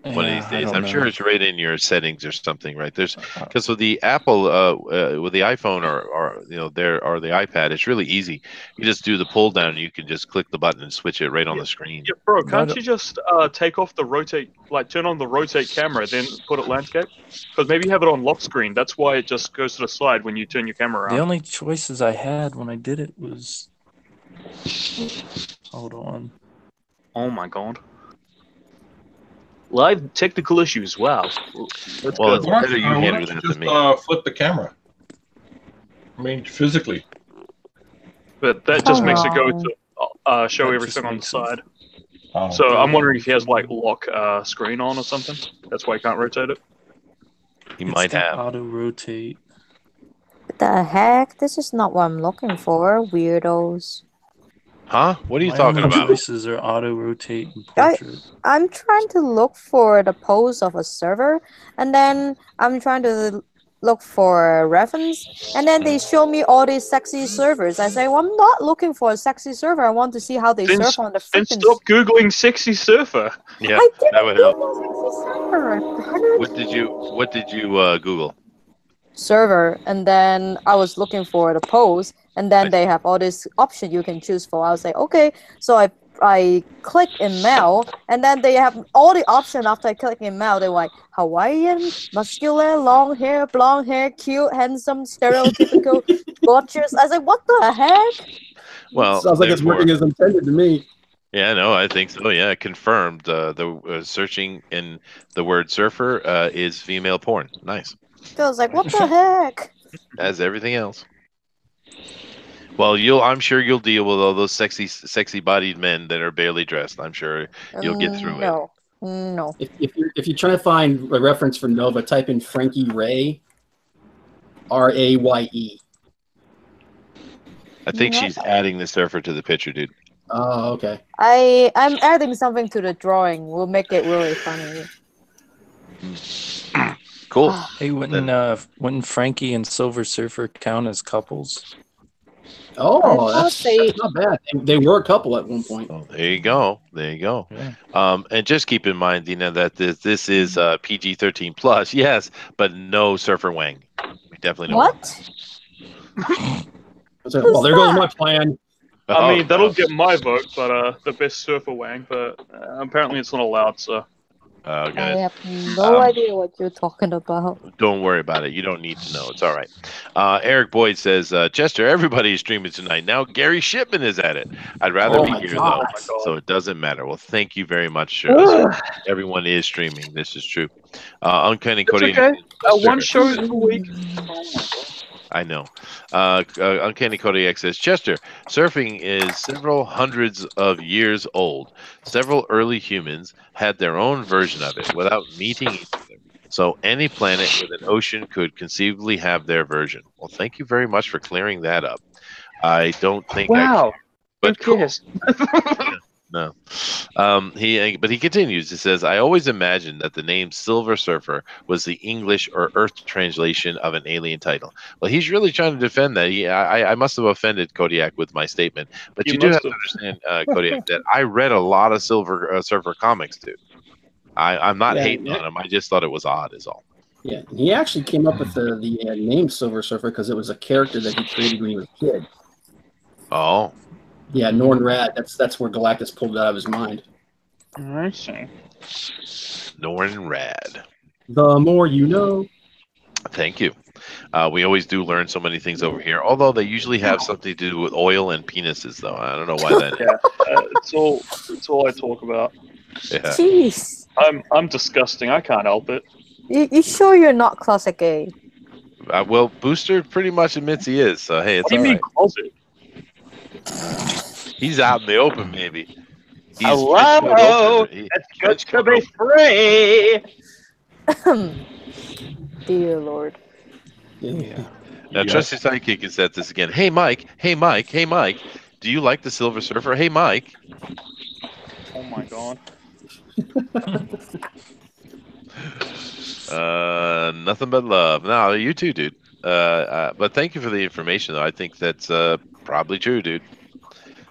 One of these days. I'm sure it's right in your settings or something, right? There's because with the Apple, with the iPhone or the iPad, it's really easy. You just do the pull down, and you can just click the button and switch it right on the screen. Yeah, bro, can't you just take off the rotate, like turn on the rotate camera, then put it landscape? Because maybe you have it on lock screen. That's why it just goes to the side when you turn your camera around. The only choices I had when I did it was. Hold on. Oh my god. Live technical issues. Wow. That's Well, good. it's better you Why handle don't that you than me. just flip the camera? I mean, physically. But that just makes it go to show everything on the side. Oh. So I'm wondering if he has like lock screen on or something. That's why he can't rotate it. He might have. Auto rotate. The heck? This is not what I'm looking for, weirdos. Huh? What are you My talking only about? choices are auto rotate and portrait. I'm trying to look for the pose of a server, and then I'm trying to look for a reference, and then they show me all these sexy servers. I say, well, I'm not looking for a sexy server. I want to see how they Then, surf on the then freaking. stop googling sexy surfer. Yeah, I that didn't would help. Google sexy server. Bernard. What did you Google? Server, and then I was looking for the pose, and then they have all this option you can choose for. I was like, okay, so I click in mail, and then they have all the option after I click in mail. They're like Hawaiian, muscular, long hair, blonde hair, cute, handsome, stereotypical, gorgeous. I was like, what the heck? Well, Sounds like it's therefore- working as intended to me. Yeah, no, I think so. Yeah, confirmed. The searching in the word surfer is female porn. Nice, I was like, what the heck? as everything else. Well, I'm sure you'll deal with all those sexy bodied men that are barely dressed. I'm sure you'll get through it. No. If you're trying to find a reference for Nova, type in Frankie Ray, Raye. I think she's adding the surfer to the picture, dude. Oh, okay. I'm adding something to the drawing. We'll make it really funny. Cool. Hey, wouldn't Frankie and Silver Surfer count as couples? Oh, that's not bad. They were a couple at one point. Oh, there you go. There you go. Yeah. And just keep in mind, Dina, that this is PG-13 plus, yes, but no Surfer Wang. We definitely don't. What? Well, there goes my plan. I mean, that'll get my vote, but the best surfer wang. But apparently, it's not allowed. So. I have no idea what you're talking about. Don't worry about it. You don't need to know. It's all right. Eric Boyd says, Chester, everybody is streaming tonight. Now Gary Shipman is at it. I'd rather be here, though, so it doesn't matter. Well, thank you very much. Everyone is streaming. This is true. Uncanny Cody. Okay. One show a week. I know. Uncanny Kodiak says, Chester, surfing is several hundreds of years old. Several early humans had their own version of it without meeting each other. So any planet with an ocean could conceivably have their version. Well, thank you very much for clearing that up. I don't think Wow. But who cares? No. But he continues. He says, I always imagined that the name Silver Surfer was the English or Earth translation of an alien title. Well, he's really trying to defend that. I must have offended Kodiak with my statement. But you do have to understand, Kodiak, that I read a lot of Silver Surfer comics, dude. I'm not hating on him. I just thought it was odd, is all. Yeah, he actually came up with the name Silver Surfer because it was a character that he created when he was a kid. Oh. Yeah, Norn Rad. That's where Galactus pulled it out of his mind. I see. Norn Rad. The more you know. Thank you. We always do learn so many things over here, although they usually have something to do with oil and penises, though. I don't know why that is. It's all I talk about. Yeah. Jeez. I'm disgusting. I can't help it. You sure you're not closet gay? Well, Booster pretty much admits he is, so hey, it's What do you mean closet? He's out in the open, baby. Hello, it's good to be free. Dear Lord. Yeah. Now, Trusty Sidekick is at this again. Hey, Mike. Hey, Mike. Hey, Mike. Do you like the Silver Surfer? Hey, Mike. Oh my God. Nothing but love. No, you too, dude. But thank you for the information, though. I think that's probably true, dude.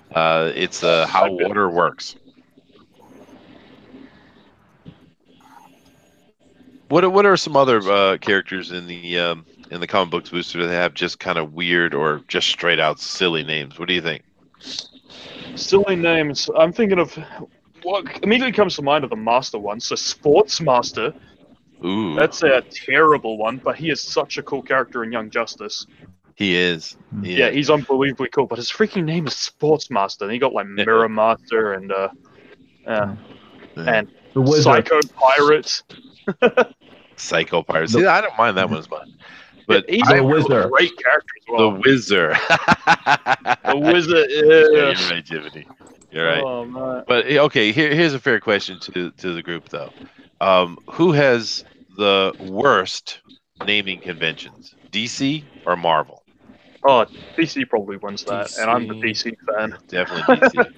It's how water works. What are some other characters in the comic books, Booster, that have just kind of weird or just straight out silly names? What do you think? Silly names. I'm thinking of what immediately comes to mind are the Master ones. So Sports Master. Ooh. That's a terrible one, but he is such a cool character in Young Justice. He is. Yeah, he's unbelievably cool. But his freaking name is Sports Master, and he got like Mirror Master and Psycho Pirate. Psycho Pirate. See, I don't mind that one as much. But he's a great character as well. The Wizard. The Wizard. Yeah, you're right, Jiminy. You're right. Oh, man. But okay, here's a fair question to the group, though. Who has the worst naming conventions, DC or Marvel? Oh, DC probably wins that, and I'm the DC fan. Definitely DC.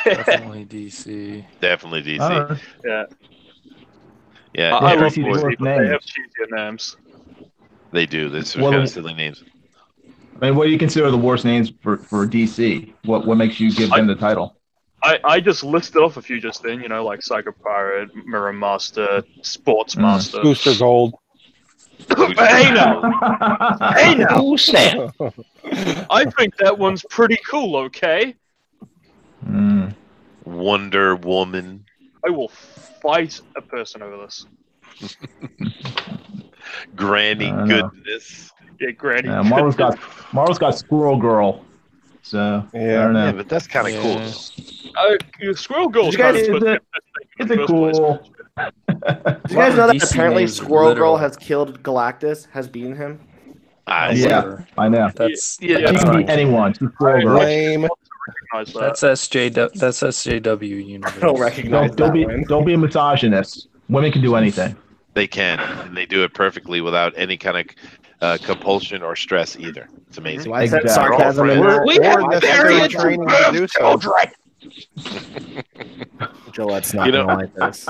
Definitely DC. Definitely DC. Yeah. Yeah, I love DC's DC, worst but they have names. cheesier names. They do. There's some Well, kind of silly names. I mean, what do you consider the worst names for DC? What makes you give them the title? I just listed off a few just then, like Psycho Pirate, Mirror Master, Sports Master. Booster Gold. Hey now! Hey now! Oh, snap. I think that one's pretty cool, okay? Wonder Woman. I will fight a person over this. Granny Goodness. Yeah, Granny Marvel's got Squirrel Girl. So I don't know. Yeah, but that's kind of cool. Squirrel Girl's Did you guys- kind of It's a cool. Do you guys know that DC apparently names are Squirrel literal. Girl has killed Galactus, has beaten him? Yeah, I know. That's She can beat anyone. She's Squirrel Girl. Lame. that's SJW universe. I don't recognize that one. Don't be a misogynist. Women can do anything. They can, and they do it perfectly without any kind of compulsion or stress either. It's amazing. I said Exactly. sarcasm in that. We have necessary training to do so. Gillette's not You know- gonna like this.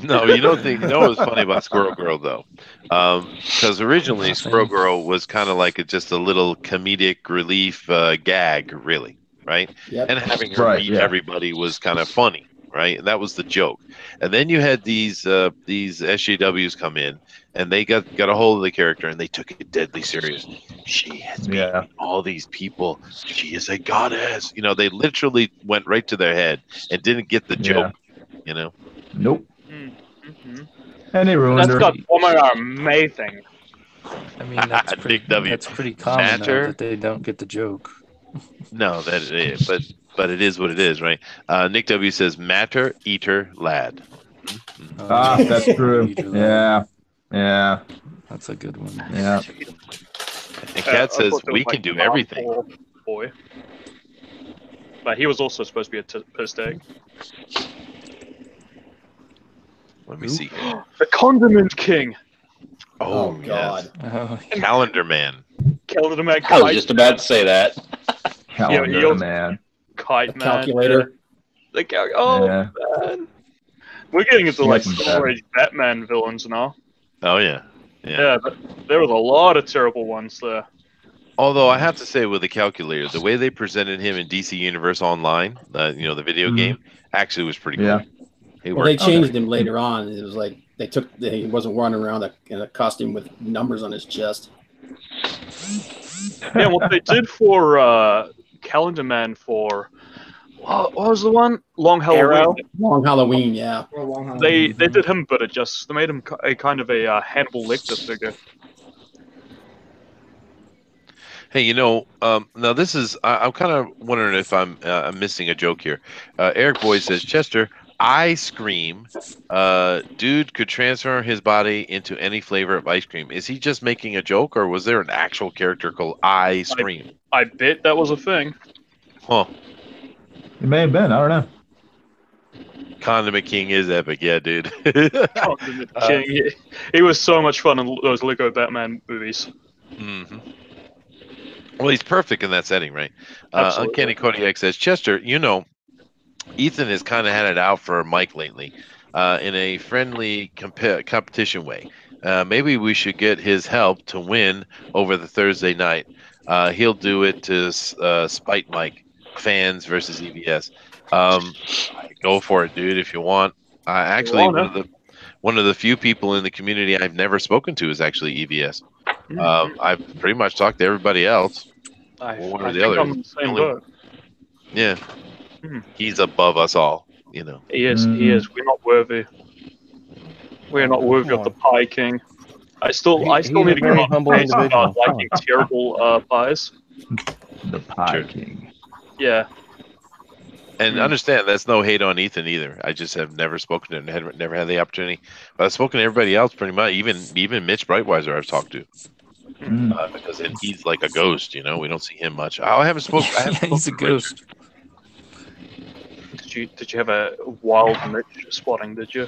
No, you don't think. You know what's funny about Squirrel Girl though? Because originally Squirrel Girl was kind of like just a little comedic relief gag, really, right? Yep. And having her beat everybody was kind of funny, right? And that was the joke. And then you had these SJWs come in, and they got a hold of the character, and they took it deadly serious. She has beaten all these people. She is a goddess. They literally went right to their head and didn't get the joke. Nope. And they ruined That's her. got women are amazing. I mean, that's pretty common Matter. though, that they don't get the joke. No, but it is what it is, right? Nick W says matter eater lad. That's true. Yeah. That's a good one. Yeah. And Kat says we can do everything. Boy. But he was also supposed to be a piss egg. Let me see here. The Condiment King. Oh, God. Yes. Calendar Man. Calendar Man. I was just about to say that. Calendar Man. Kite Man. Calculator. Man. We're getting into like storage Batman villains now. Oh yeah. Yeah, but there was a lot of terrible ones there. Although I have to say, with the Calculator, the way they presented him in DC Universe Online, the video game, actually was pretty cool. Well, they changed him later on. It was like he wasn't running around in a costume with numbers on his chest. Yeah, what they did for Calendar Man for what was the one? Long Halloween. Long Halloween, yeah. They did him, but they made him a kind of a Hannibal Lecter figure. Hey, now this is I'm kind of wondering if I'm missing a joke here. Eric Boyd says, Chester, I Scream, dude could transform his body into any flavor of ice cream. Is he just making a joke, or was there an actual character called I Scream? I bet that was a thing. Huh. It may have been. I don't know. Condiment King is epic, yeah, dude. Condiment King. He was so much fun in those Lego Batman movies. Mm-hmm. Well, he's perfect in that setting, right? Uncanny Kodiak says, Chester, Ethan has kind of had it out for Mike lately in a friendly competition way. Maybe we should get his help to win over the Thursday night. He'll do it to spite Mike. Fans versus EVS. Go for it, dude, if you want. Actually, one of the few people in the community I've never spoken to is actually EVS. I've pretty much talked to everybody else. One or the other. I'm in the same boat. Yeah. He's above us all, He is. He is. We're not worthy. We're not worthy of the Pie King. I still need to get on humble pace individual. about liking terrible pies. The Pie King. Yeah. And understand, that's no hate on Ethan either. I just have never spoken to him, never had the opportunity. But I've spoken to everybody else pretty much, even Mitch Brightweiser I've talked to. Because he's like a ghost, we don't see him much. I haven't spoken. He's a ghost. Did you have a wild Mitch spotting? Did you?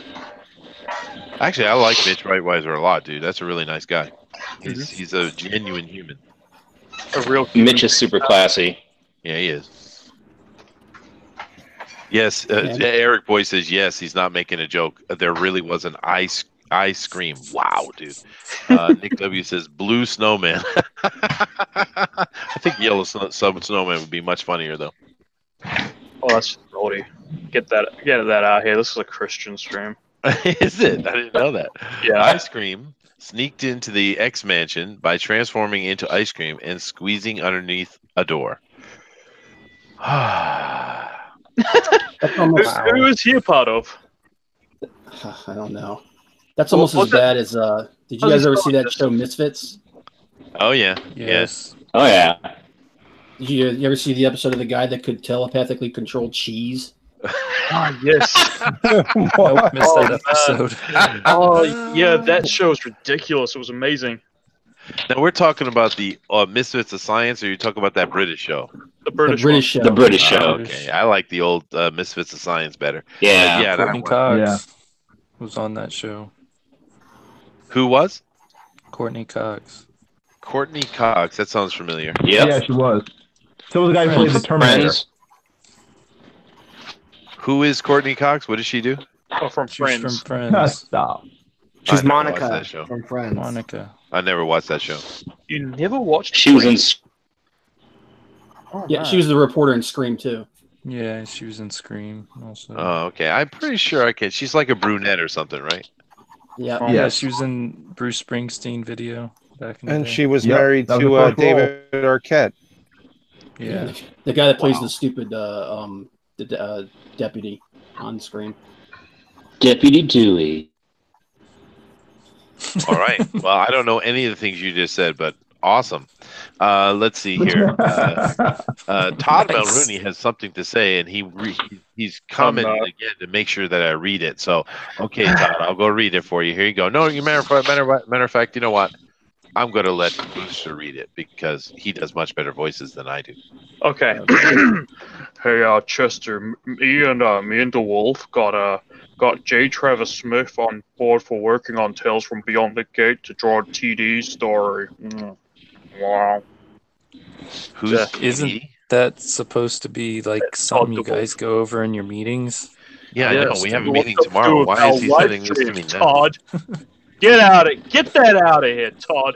Actually, I like Mitch Brightweiser a lot, dude. That's a really nice guy. He's a genuine human. A real Mitch is super classy. Yeah, he is. Yes, Eric Boy says yes. He's not making a joke. There really was an ice cream. Wow, dude. Nick W says blue snowman. I think yellow snowman would be much funnier though. Oh, that's roadie. Get that out here. This is a Christian stream. Is it? I didn't know that. Yeah. Ice cream sneaked into the X mansion by transforming into ice cream and squeezing underneath a door. Who is he a part of? I don't know. That's almost as bad as. Did you guys ever see that show Misfits? Oh yeah. Yes. Oh yeah. Did you ever see the episode of the guy that could telepathically control cheese? Ah, yes. Nope, missed that episode. Oh yeah, that show is ridiculous. It was amazing. Now we're talking about the Misfits of Science, or you talking about that British show? The British show. The British show. Okay, I like the old Misfits of Science better. Yeah. Yeah. Courtney Cox was on that show. Who was? Courtney Cox. Courtney Cox. That sounds familiar. Yep. Yeah, she was. So was the guy who played the Terminator. Friends. Who is Courtney Cox? What does she do? Oh, from She's Friends. from Friends. Stop. She's I never watched Monica that show. from Friends. Monica. I never watched that show. You never watched? She was in. Oh, Yeah, man. she was the reporter in Scream too. Yeah, she was in Scream also. Oh, okay. I'm pretty sure I can. She's like a brunette or something, right? Yeah. Yeah, she was in Bruce Springsteen video back in the And day. she was Yep, married that was to her first David Arquette. Yeah. The guy that plays the stupid deputy on Scream. Deputy Dewey. All right. Well, I don't know any of the things you just said, but awesome. Let's see here. Todd Mulrooney has something to say, and he's commenting again to make sure that I read it. So, okay, Todd, I'll go read it for you. Here you go. No, matter of fact, you know what? I'm going to let Booster read it because he does much better voices than I do. Okay. Hey, Chester, me and the Wolf got J. Travis Smith on board for working on Tales from Beyond the Gate to draw a TD story. Wow. Who's Isn't that supposed to be like something you guys go over in your meetings? Yeah, I know. We have a meeting What to tomorrow. do Why is with he our sending live this to me streams, now? Todd. Get that out of here, Todd.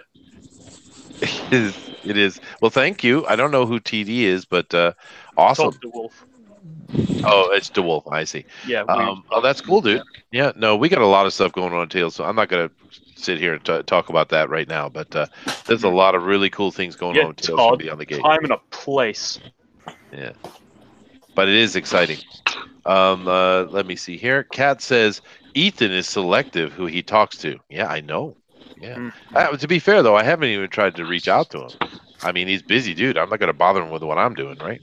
It is. Well, thank you. I don't know who TD is, but awesome. Todd DeWolf. Oh, it's DeWolf. I see. Yeah. Oh, that's cool, dude. Yeah, no, we got a lot of stuff going on, Tales, so I'm not going to sit here and talk about that right now, but there's a lot of really cool things going on with Tales from Todd, Beyond the Gate. time and a place. Yeah. But it is exciting. Let me see here. Kat says Ethan is selective who he talks to. Yeah, I know. Yeah. To be fair, though, I haven't even tried to reach out to him. I mean, he's busy, dude. I'm not going to bother him with what I'm doing, right?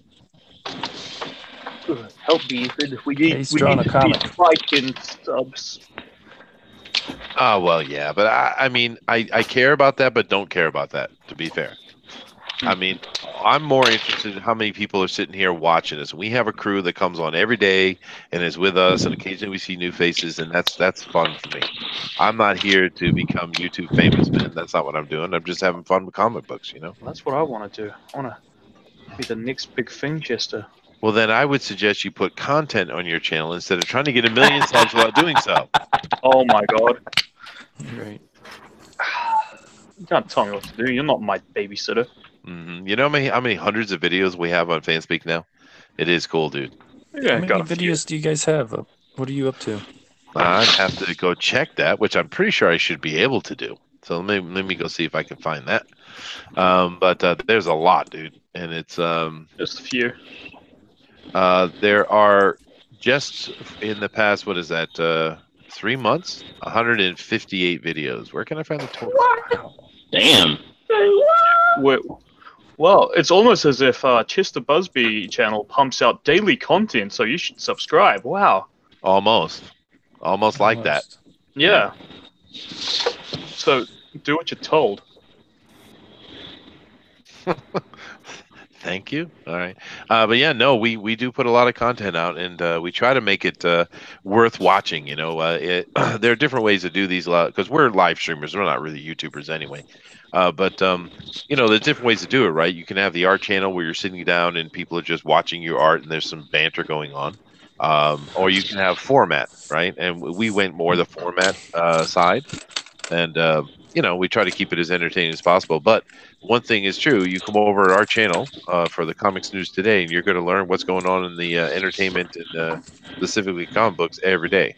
Help me, Ethan. We need He's drawing a comic. Viking subs. Oh, well, yeah. But I mean, I care about that, but don't care about that, to be fair. I mean, I'm more interested in how many people are sitting here watching us. We have a crew that comes on every day and is with us, and occasionally we see new faces, and that's fun for me. I'm not here to become YouTube famous, man. That's not what I'm doing. I'm just having fun with comic books, you know? That's what I want to do. I want to be the next big thing, Chester. Well, then I would suggest you put content on your channel instead of trying to get 1 million subs without doing so. Oh, my God. Right. You can't tell me what to do. You're not my babysitter. Mm-hmm. You know how many hundreds of videos we have on Fanspeak now? It is cool, dude. Yeah, How many videos do you guys have? What are you up to? I'd have to go check that, which I'm pretty sure I should be able to do. So let me go see if I can find that. But there's a lot, dude, and it's just a few. There are just in the past, what is that? 3 months, 158 videos. Where can I find the total? Damn. Well, it's almost as if Chester Busby channel pumps out daily content, so you should subscribe. Wow. Almost like that. Yeah. So do what you're told. Thank you. All right. But yeah, no, we do put a lot of content out, and we try to make it worth watching. There are different ways to do these because we're live streamers. We're not really YouTubers anyway. But there's different ways to do it, right? You can have the art channel where you're sitting down and people are just watching your art and there's some banter going on. Or you can have format, right? And we went more the format side. And we try to keep it as entertaining as possible. But one thing is true: you come over to our channel for the Comics News Today, and you're going to learn what's going on in the entertainment and specifically comic books every day.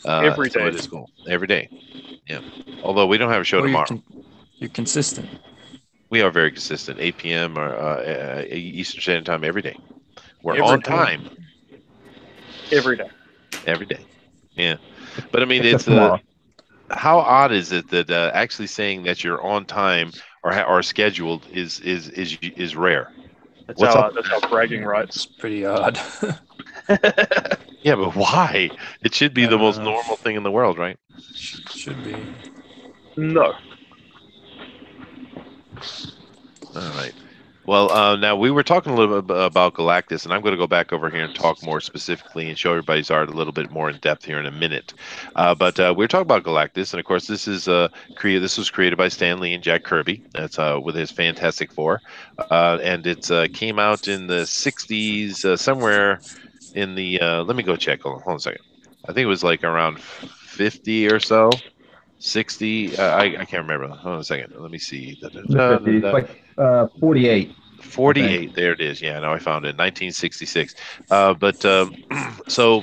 Every So day. it is cool every day. Yeah. Although we don't have a show tomorrow. You're consistent. We are very consistent. 8 p.m. or Eastern Standard Time every day. We're Every on day. time Every day. every day. Yeah. But I mean, Except it's tomorrow. how odd is it that actually saying that you're on time or scheduled is rare? That's What's how up? that's how bragging rights. It's pretty odd. Yeah, but why? It should be the most normal thing in the world, right? Should be. No. All right. Well, now we were talking a little bit about Galactus, and I'm going to go back over here and talk more specifically and show everybody's art a little bit more in depth here in a minute. But we're talking about Galactus, and of course, this is This was created by Stan Lee and Jack Kirby. That's with his Fantastic Four, and it came out in the '60s, somewhere in the. Let me go check. Hold on a second. I think it was like around 50 or so. 60. I can't remember. Hold on a second. Let me see. It's like 48. 48. There it is. Yeah, now I found it. 1966. So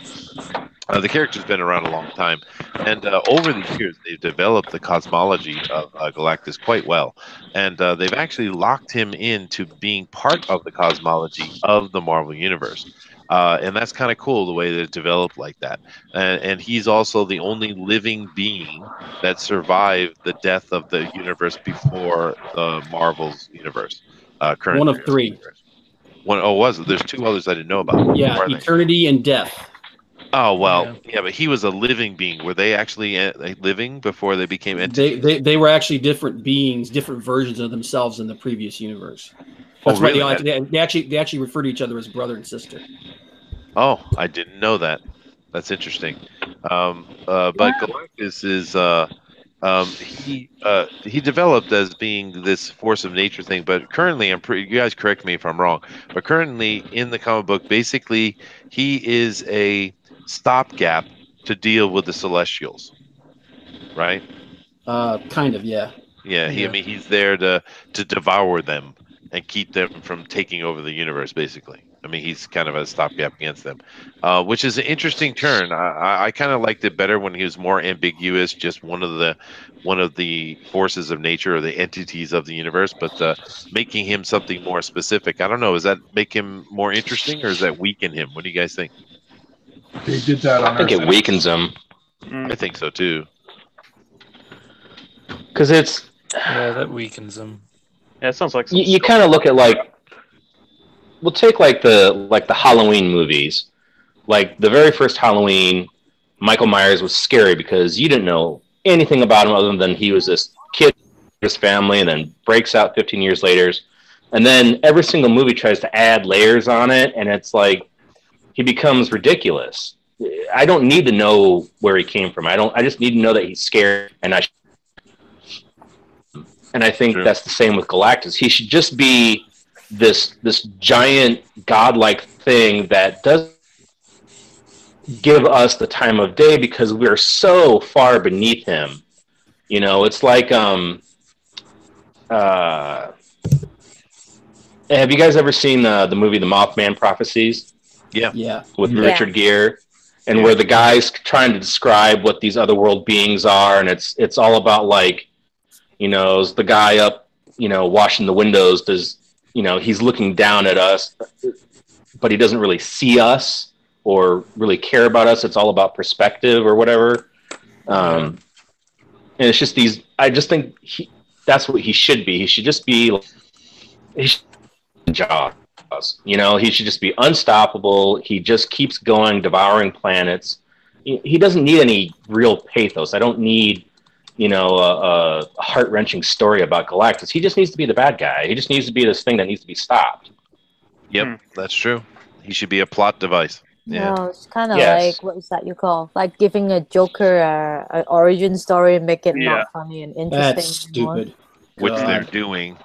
the character's been around a long time, and over the years they've developed the cosmology of Galactus quite well, and they've actually locked him into being part of the cosmology of the Marvel Universe. And that's kind of cool the way that it developed like that. And he's also the only living being that survived the death of the universe before the Marvel's universe. Current One of three. universe. Was it? There's two others I didn't know about. Yeah, Where are they? eternity and death. Oh well, yeah, but he was a living being. Were they actually living before they became entities? They were actually different beings, different versions of themselves in the previous universe. That's really? why they actually refer to each other as brother and sister. Oh, I didn't know that. That's interesting. But Galactus is he developed as being this force of nature thing, but currently you guys correct me if I'm wrong, but currently in the comic book, basically he is a stopgap to deal with the Celestials, right? Kind of, yeah. Yeah, I mean, he's there to devour them and keep them from taking over the universe, basically. I mean, he's kind of a stopgap against them, which is an interesting turn. I kind of liked it better when he was more ambiguous, just one of the forces of nature or the entities of the universe. But making him something more specific, I don't know. Does that make him more interesting, or does that weaken him? What do you guys think? They did that on I think it weakens him. I think so too. Because it's that weakens him. Yeah, it sounds like you kind of look at we'll take the Halloween movies. Like the very first Halloween, Michael Myers was scary because you didn't know anything about him other than he was this kid, his family, and then breaks out 15 years later. And then every single movie tries to add layers on it, and it's like he becomes ridiculous. I don't need to know where he came from. I just need to know that he's scared, and I think that's the same with Galactus. He should just be this giant godlike thing that does give us the time of day because we're so far beneath him. You know, it's like have you guys ever seen the movie The Mothman Prophecies? Yeah. With Richard Gere, and where the guy's trying to describe what these otherworld beings are, and it's all about is the guy up, washing the windows, he's looking down at us, but he doesn't really see us or really care about us. It's all about perspective or whatever. And it's just I just think that's what he should be. He should just be Jaws. He should just be unstoppable. He just keeps going, devouring planets. He doesn't need any real pathos. I don't need a heart-wrenching story about Galactus. He just needs to be the bad guy. He just needs to be this thing that needs to be stopped. Yep, that's true. He should be a plot device. Yeah. No, it's kind of Yes. like what is that you call like giving a Joker an origin story and make it Yeah. not funny and interesting. That's anymore. stupid. Which they're God. doing.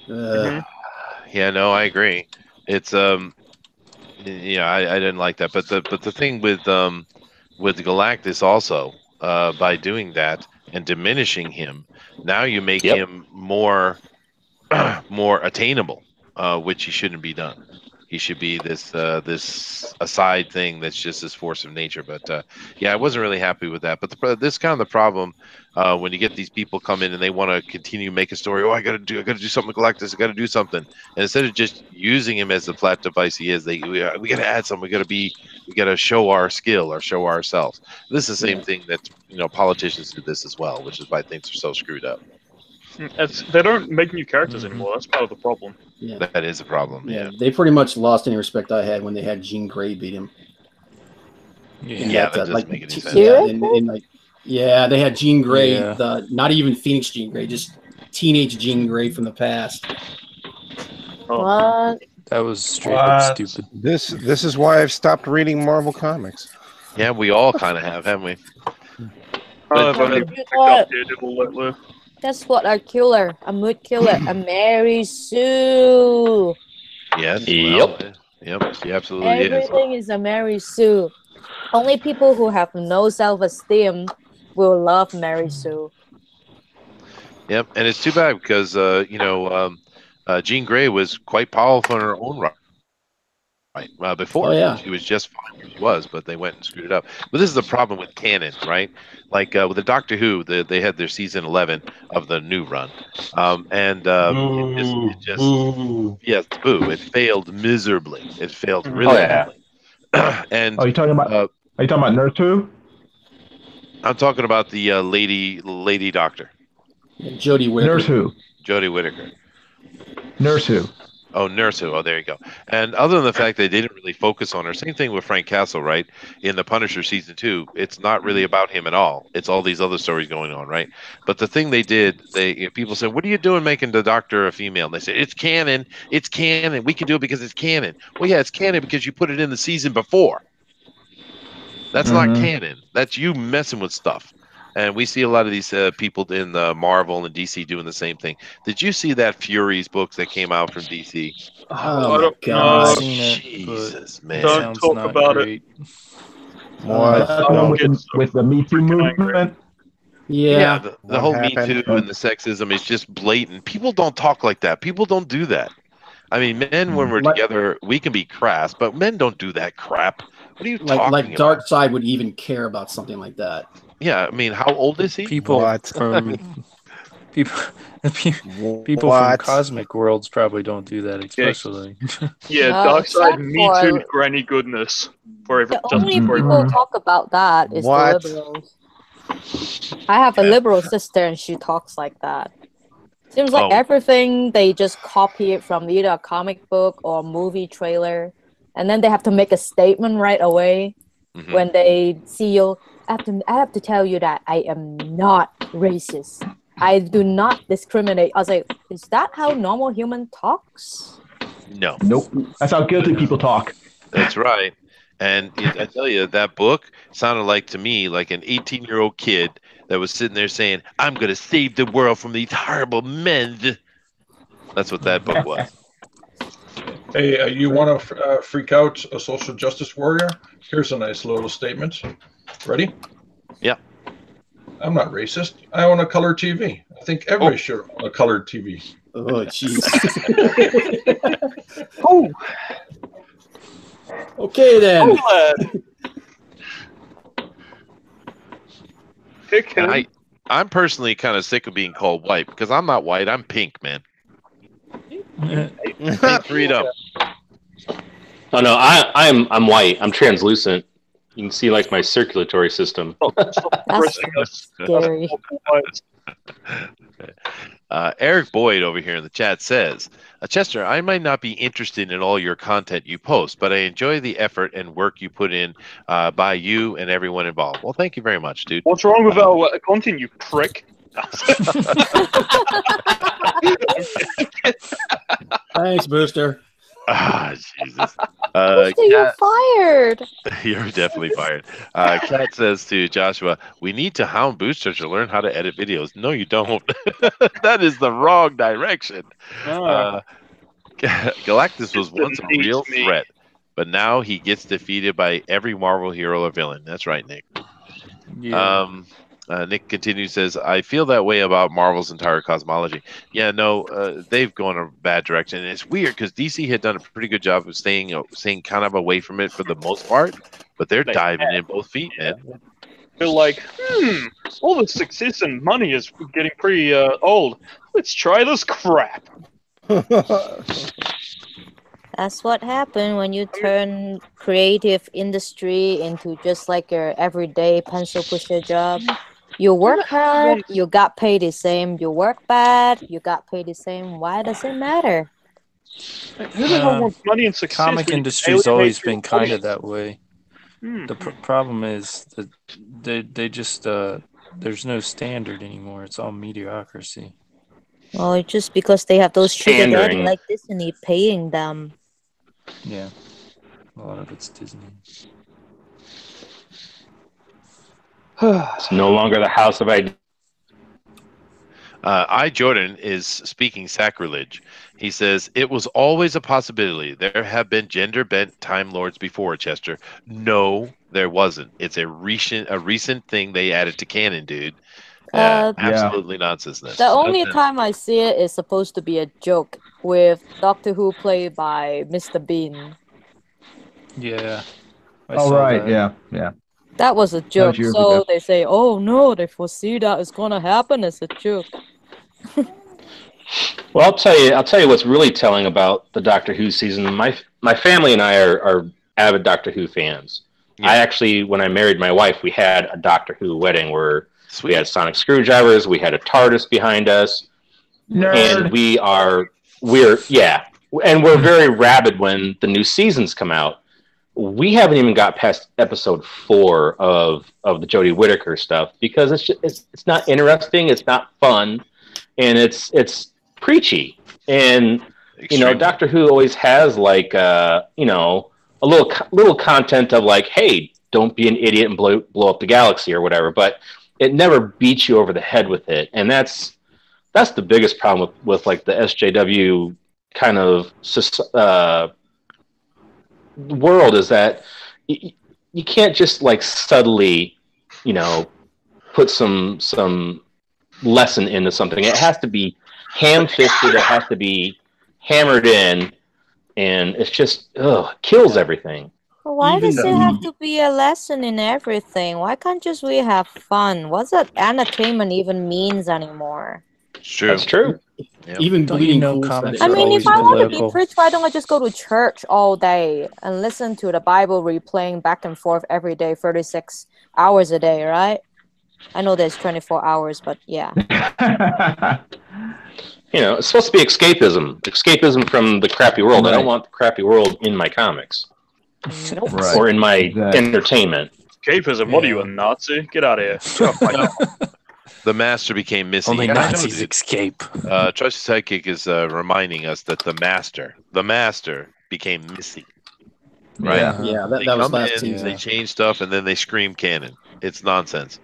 Mhm. Yeah, no, I agree. It's yeah, I didn't like that. But the thing with Galactus also, by doing that and diminishing him, now you make Yep. him more more attainable, which he shouldn't be done. He should be this aside thing that's just this force of nature. But yeah, I wasn't really happy with that. But this kind of the problem when you get these people come in and they want to continue make a story. Oh, I got to do something with Galactus. I got to do something. And instead of just using him as the flat device he is, we got to add something. We got to show our skill or show ourselves. This is the same thing that politicians do this as well, which is why things are so screwed up. They don't make new characters anymore. That's part of the problem. Yeah. That is a problem. Yeah, they pretty much lost any respect I had when they had Jean Grey beat him. Yeah, that doesn't make any sense. Yeah, they had Jean Grey, Yeah. not even Phoenix Jean Grey, just teenage Jean Grey from the past. What? That was straight up stupid. This is why I've stopped reading Marvel comics. Yeah, we all kind of have, haven't we? I've only You picked thought- up Daredevil lately. That's what a killer, a mood killer, a Mary Sue. Yes. Yep. Well, yep. She absolutely is. Everything is a Mary Sue. Only people who have no self-esteem will love Mary Sue. Yep. And it's too bad because Jean Grey was quite powerful in her own right. Before she was just fine where she was, but they went and screwed it up. But this is the problem with canon, right? Like with the Doctor Who, they had their season 11 of the new run, yes, boo! It failed miserably. It failed really badly. And Are you talking about Nurse Who? I'm talking about the lady doctor, Jodie Whittaker. Nurse Who? Jodie Whittaker. Nurse Who? Oh, Nurse Who. Oh, there you go. And other than the fact they didn't really focus on her, same thing with Frank Castle, right? In The Punisher season 2, it's not really about him at all. It's all these other stories going on, right? But the thing they did, people said, "What are you doing making the Doctor a female?" And they said, "It's canon. It's canon. We can do it because it's canon." Well, yeah, it's canon because you put it in the season before. That's not canon. That's you messing with stuff. And we see a lot of these people in Marvel and DC doing the same thing. Did you see that Furies books that came out from DC? Oh, my God. Jesus, man. Don't talk about it. With the Me Too movement? Yeah, the whole Me Too and the sexism is just blatant. People don't talk like that. People don't do that. I mean, men, when we're together, we can be crass, but men don't do that crap. What are you talking about? Like Darkseid would even care about something like that. Yeah, I mean, how old is he? People from cosmic worlds probably don't do that, especially. Yeah, Darkseid, Me Too, granny goodness. The only people talk about that is the liberals. I have a liberal sister and she talks like that. Seems like everything they just copy it from either a comic book or a movie trailer, and then they have to make a statement right away when they see you. I have to tell you that I am not racist. I do not discriminate. I was like, is that how normal human talks? No. Nope. That's how guilty people talk. That's right. And I tell you, that book sounded like to me like an 18-year-old kid that was sitting there saying, "I'm going to save the world from these horrible men." That's what that book was. Hey, you want to freak out a social justice warrior? Here's a nice little statement. Ready? Yeah. I'm not racist. I own a color TV. I think everybody should own a colored TV. Oh, jeez. Okay, then. I'm personally kind of sick of being called white because I'm not white. I'm pink, man. Pink freedom. Oh no, I'm white. I'm translucent. You can see like my circulatory system. That's scary. Eric Boyd over here in the chat says, Chester, I might not be interested in all your content you post, but I enjoy the effort and work you put in by you and everyone involved. Well, thank you very much, dude. What's wrong with our content, you prick? Thanks, Booster. Ah, Jesus. Booster, you're Cat, fired. you're definitely fired. Cat says to Joshua, "We need to hound Booster to learn how to edit videos." No, you don't. That is the wrong direction. Ah, Uh, Galactus was it once a needs real me. threat, but now he gets defeated by every Marvel hero or villain. That's right, Nick. Yeah. Um, Nick continues, says, I feel that way about Marvel's entire cosmology. Yeah, no, they've gone a bad direction. And it's weird because DC had done a pretty good job of staying kind of away from it for the most part, but they're They diving in have, both feet, yeah. man. They're like, all the success and money is getting pretty old. Let's try this crap. That's what happened when you turn creative industry into just like your everyday pencil pusher job. You work hard, you got paid the same. You work bad, you got paid the same. Why does it matter? Who the hell wants money and success Comic when you can industry's alienate always your been kind of audience? that way. The problem is that they just there's no standard anymore. It's all mediocrity. Well, it's just because they have those sugar daddy Pandering. like Disney paying them. Yeah, a lot of it's Disney. It's no longer the house of ideas. Jordan is speaking sacrilege. He says, it was always a possibility. There have been gender-bent Time Lords before, Chester. No, there wasn't. It's a recent thing they added to canon, dude. Absolutely nonsense. The only time I see it is supposed to be a joke with Doctor Who played by Mr. Bean. Yeah. Right. Yeah. Yeah. That was a joke. years So ago. they say, oh no, they foresee that it's gonna happen as a joke. Well, I'll tell you what's really telling about the Doctor Who season. My family and I are avid Doctor Who fans. I actually, when I married my wife, we had a Doctor Who wedding where we had sonic screwdrivers, we had a TARDIS behind us, Nerd. and we're very rabid when the new seasons come out. We haven't even got past episode 4 of the Jodie Whittaker stuff because it's not interesting, it's not fun, and it's preachy. And Doctor Who always has like a little content of like, hey, don't be an idiot and blow up the galaxy or whatever, but it never beats you over the head with it. And that's the biggest problem with like the SJW kind of world, is that you can't just like subtly, put some lesson into something. It has to be ham-fisted. It has to be hammered in, and it's just kills everything. Why does it have to be a lesson in everything? Why can't just we have fun? What's that entertainment even means anymore? True. That's true. Even Don't you know comics I are mean, always if I want to be political? preached, why don't I just go to church all day and listen to the Bible replaying back and forth every day, 36 hours a day, right? I know there's 24 hours, but yeah. It's supposed to be escapism from the crappy world. I don't want the crappy world in my comics. Right. Or in my entertainment. Escapism? What are you, a Nazi? Get out of here. The Master became Missy. Only And I know Nazis that, escape. Trusty Sidekick is reminding us that the Master became Missy. Right? Yeah, They that was come last in, season. they change stuff, and then they scream canon. It's nonsense.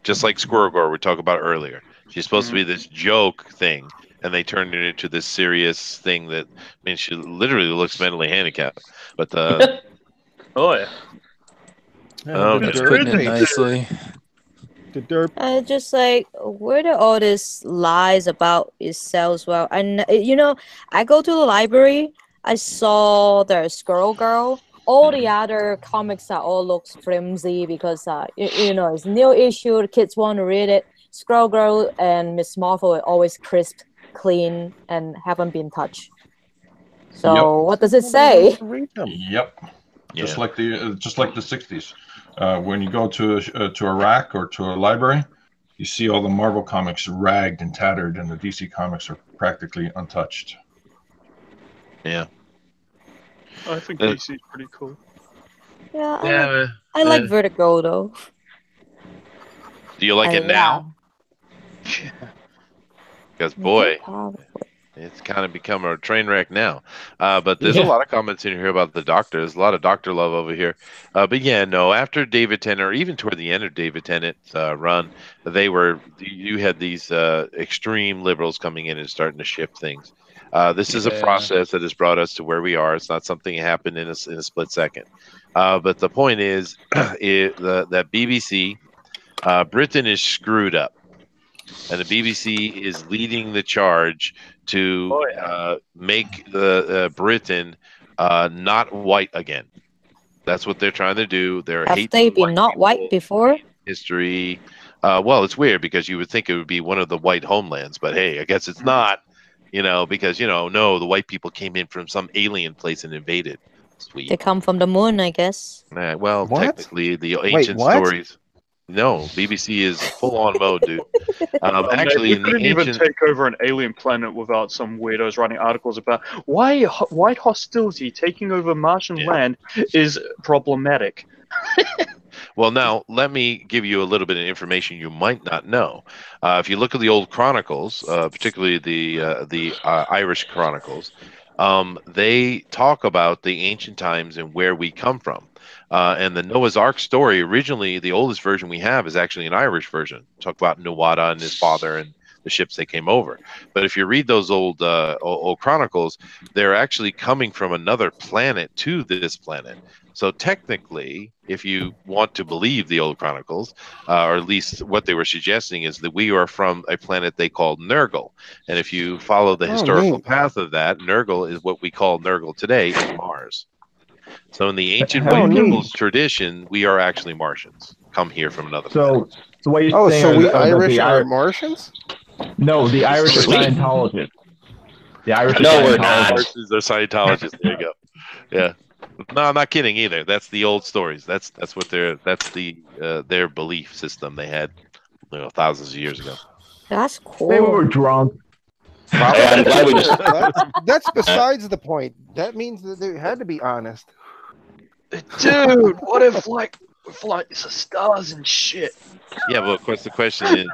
Just like Squirrel Girl we talked about earlier. She's supposed to be this joke thing, and they turned it into this serious thing that, she literally looks mentally handicapped. But oh yeah. That's putting it nicely. The derp. Just like, where do all these lies about itself? Well, I go to the library. I saw the Squirrel Girl. All the other comics are all looks flimsy because it's new issue. The kids want to read it. Squirrel Girl and Miss Marvel are always crisp, clean, and haven't been touched. So what does it say? Yep. Just like the 60s. When you go to a rack or to a library, you see all the Marvel comics ragged and tattered, and the DC comics are practically untouched. Yeah. I think DC is pretty cool. Yeah, I like Vertigo though. Do you like it now? Because boy, It's kind of become a train wreck now. But there's a lot of comments in here about the Doctor. There's a lot of Doctor love over here. But yeah, no, after David Tennant, or even toward the end of David Tennant's run, you had these extreme liberals coming in and starting to shift things. This is a process that has brought us to where we are. It's not something that happened in a split second. But the point is, that BBC, Britain is screwed up. And the BBC is leading the charge to make the Britain not white again. That's what they're trying to do. Have they been not white before? History. Well, it's weird because you would think it would be one of the white homelands, but hey, I guess it's not. Because no, the white people came in from some alien place and invaded. Sweet. They come from the moon, I guess. Well, technically, the ancient stories. No, BBC is full on mode, dude. Actually, you couldn't even take over an alien planet without some weirdos writing articles about why white hostility taking over Martian land is problematic. Well, now let me give you a little bit of information you might not know. If you look at the old chronicles, particularly the Irish chronicles, they talk about the ancient times and where we come from. And the Noah's Ark story, originally, the oldest version we have is actually an Irish version. Talk about Nuada and his father and the ships they came over. But if you read those old chronicles, they're actually coming from another planet to this planet. So technically, if you want to believe the old chronicles, or at least what they were suggesting, is that we are from a planet they called Nurgle. And if you follow the historical path of that, Nurgle is what we call Nurgle today in Mars. So in the ancient white people's tradition, we are actually Martians. Come here from another planet. So what you're saying? So we Irish are Martians? No, the Irish are Scientologists. The Irish are no, we're not. Martians are Scientologists. There you go. Yeah. No, I'm not kidding either. That's the old stories. That's what their belief system they had, thousands of years ago. That's cool. They were drunk. That's besides the point. That means that they had to be honest. Dude, what if it's the stars and shit? Yeah, but of course the question is,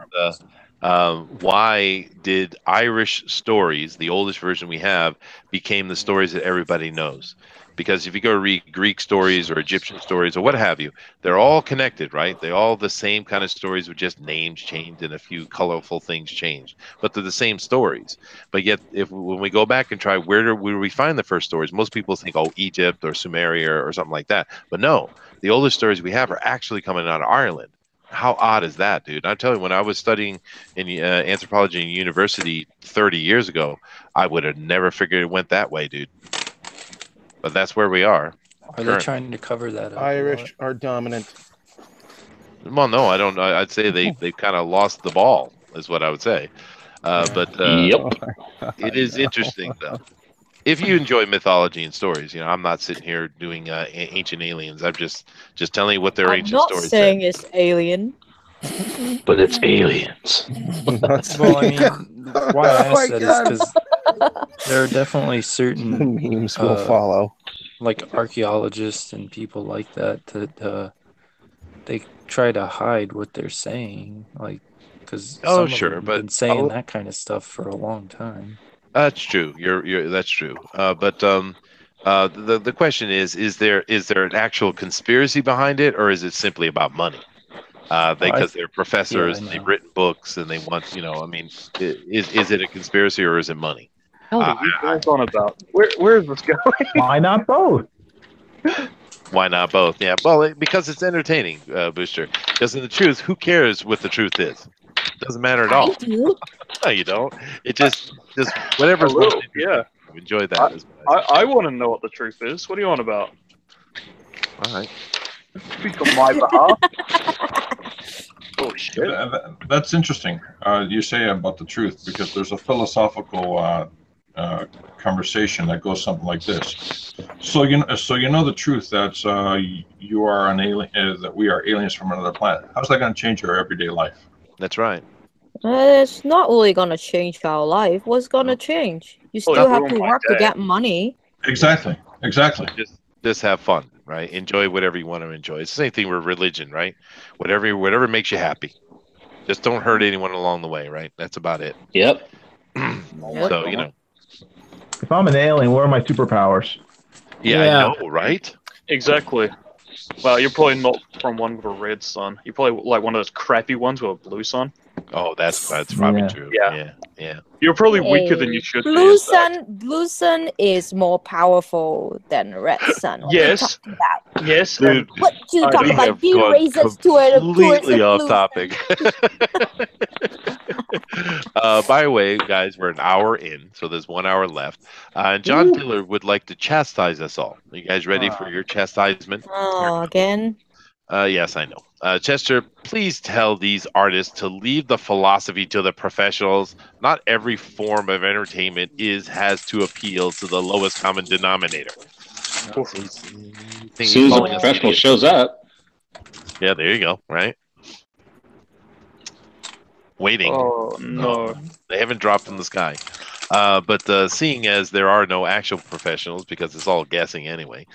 why did Irish stories, the oldest version we have, became the stories that everybody knows? Because if you go read Greek stories or Egyptian stories or what have you, they're all connected, right? They're all the same kind of stories with just names changed and a few colorful things changed. But they're the same stories. But yet, when we go back and try, where do we find the first stories? Most people think, Egypt or Sumeria or something like that. But no, the oldest stories we have are actually coming out of Ireland. How odd is that, dude? I tell you, when I was studying in anthropology in university 30 years ago, I would have never figured it went that way, dude. But that's where we are. Are they trying to cover that up? Irish are dominant. Well, no, I don't. I'd say they've kind of lost the ball, is what I would say. It is interesting, though. If you enjoy mythology and stories, I'm not sitting here doing ancient aliens. I'm just telling you what their ancient stories I'm not saying it's alien. But it's aliens. Well, I mean, why I ask that is because there are definitely certain memes will follow, like archaeologists and people like that they try to hide what they're saying, like because but been saying that kind of stuff for a long time. That's true. That's true. But the question is there an actual conspiracy behind it, or is it simply about money? Because they're professors and they've written books and they want, is it a conspiracy or is it money? What are you guys on about? Where is this going? Why not both? Why not both? Yeah, well, because it's entertaining, Booster. Because in the truth, who cares what the truth is? It doesn't matter at all. I do. No, you don't. It just whatever's most interesting. Yeah. Enjoy that. I want to know what the truth is. What are you on about? All right. Speak on my behalf. Oh shit. That's interesting. You say about the truth because there's a philosophical conversation that goes something like this. So you know the truth that you are an alien, that we are aliens from another planet. How's that going to change your everyday life? That's right. It's not really gonna change our life. What's gonna change? You still have to work to get money. Exactly. Just have fun, right? Enjoy whatever you want to enjoy. It's the same thing with religion, right? Whatever makes you happy. Just don't hurt anyone along the way, right? That's about it. Yep. So If I'm an alien, what are my superpowers? Yeah, I know, right? Exactly. Well, you're probably not from one with a red sun. You're probably like one of those crappy ones with a blue sun. Oh, that's probably true. Yeah. You're probably weaker than you should be. Blue sun is more powerful than red sun. What Yes. are you talking about? Yes. Dude, What you talking about? You raise us to a completely off topic. By the way, guys, we're an hour in, so there's 1 hour left. And John Diller would like to chastise us all. Are you guys ready for your chastisement? Oh, again? Yes, I know. Chester, please tell these artists to leave the philosophy to the professionals. Not every form of entertainment has to appeal to the lowest common denominator. As soon as a professional shows up. Yeah, there you go. Right. Waiting. Oh no, they haven't dropped from the sky. But seeing as there are no actual professionals, because it's all guessing anyway,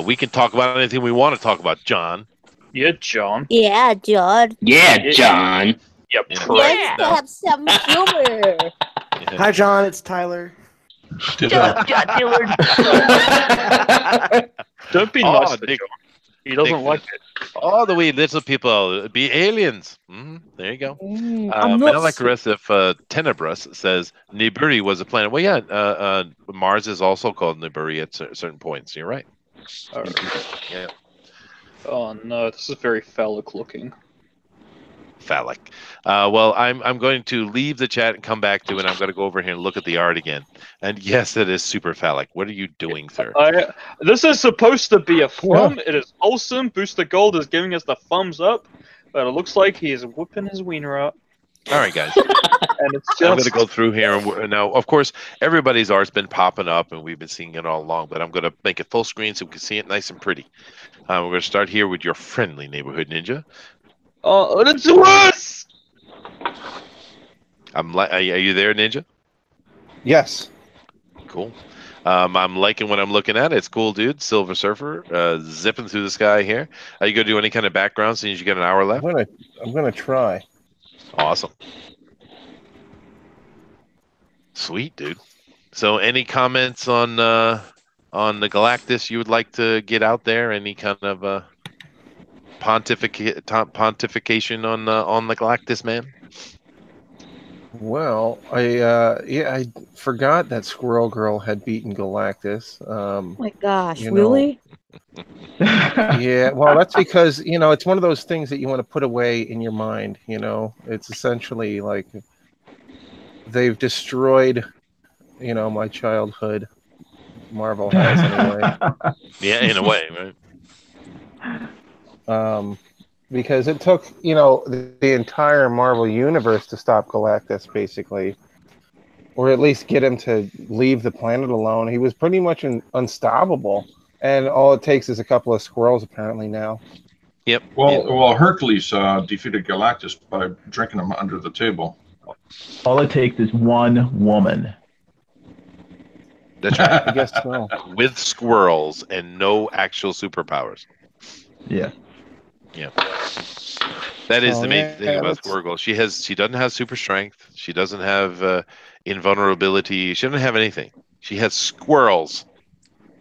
we can talk about anything we want to talk about. John. Yeah, John. Yeah, John. Yeah, John. Yep. Let's have some humor. Hi, John. It's Tyler. John Dillard. Don't be nice to John. He doesn't like it. All the wee little people be aliens. There you go. And like the rest of Tenebris says, Nibiru was a planet. Well, yeah, Mars is also called Nibiru at certain points. You're right. Yeah. Oh no, this is very phallic looking. Phallic. Well, I'm going to leave the chat and come back to it. I'm going to go over here and look at the art again. And yes, it is super phallic. What are you doing, sir? This is supposed to be a thumb. It is awesome. Booster Gold is giving us the thumbs up, but it looks like he is whipping his wiener up. All right, guys. And it's just... I'm going to go through here. And now, of course, everybody's art's been popping up, and we've been seeing it all along. But I'm going to make it full screen so we can see it nice and pretty. We're going to start here with your friendly neighborhood ninja. Oh, it's worse! Are you there, Ninja? Yes. Cool. I'm liking what I'm looking at. It's cool, dude. Silver Surfer, zipping through the sky here. Are you going to do any kind of background since you got an hour left? I'm gonna try. Awesome. Sweet, dude. So, any comments on the Galactus you would like to get out there? Any kind of pontification on the Galactus, man? Well, I forgot that Squirrel Girl had beaten Galactus. Oh my gosh, really? Yeah, well, that's because, it's one of those things that you want to put away in your mind, It's essentially like they've destroyed, my childhood. Marvel has, anyway. Yeah, in a way, right? Because it took, the entire Marvel universe to stop Galactus, basically. Or at least get him to leave the planet alone. He was pretty much unstoppable. And all it takes is a couple of squirrels, apparently, now. Yep. Well, Hercules defeated Galactus by drinking him under the table. All it takes is one woman. That's right. I guess so. With squirrels and no actual superpowers. Yeah. Yeah. That is the main thing about Squirrel. She doesn't have super strength. She doesn't have invulnerability. She doesn't have anything. She has squirrels.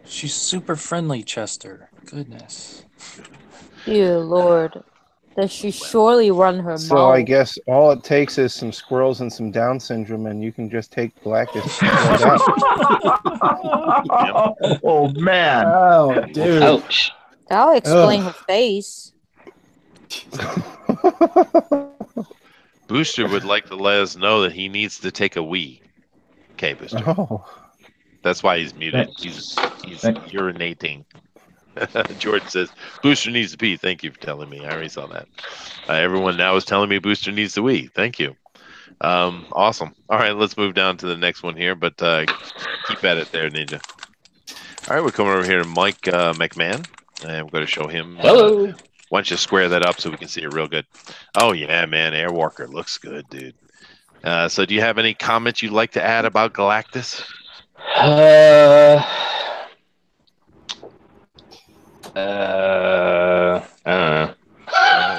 She's super friendly, Chester. Goodness. Dear Lord. Does she surely run her mouth? So I guess all it takes is some squirrels and some Down syndrome, and you can just take Galactus right out. Oh, man. Oh, dude. Ouch. That'll explain her face. Booster would like to let us know that he needs to take a wee. Okay, Booster. Oh. That's why he's muted. He's urinating. George says, Booster needs to pee. Thank you for telling me. I already saw that. Everyone now is telling me Booster needs to wee. Thank you. Awesome. All right, let's move down to the next one here, but keep at it there, Ninja. All right, we're coming over here to Mike McMahon, and we're going to show him. Hello. Why don't you square that up so we can see it real good? Oh, yeah, man. Airwalker looks good, dude. So do you have any comments you'd like to add about Galactus? I don't know.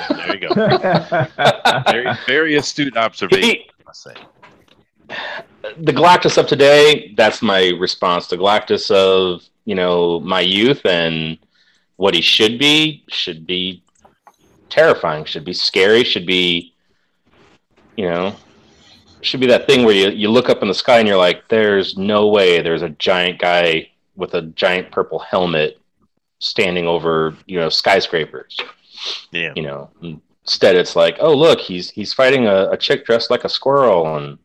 There you go. Very, very astute observation, I must say. the Galactus of today, that's my response. The Galactus of, my youth and what he should be terrifying, should be scary, should be that thing where you look up in the sky and you're like, there's no way there's a giant guy with a giant purple helmet standing over, skyscrapers. Yeah. Instead it's like, oh look, he's fighting a chick dressed like a squirrel, and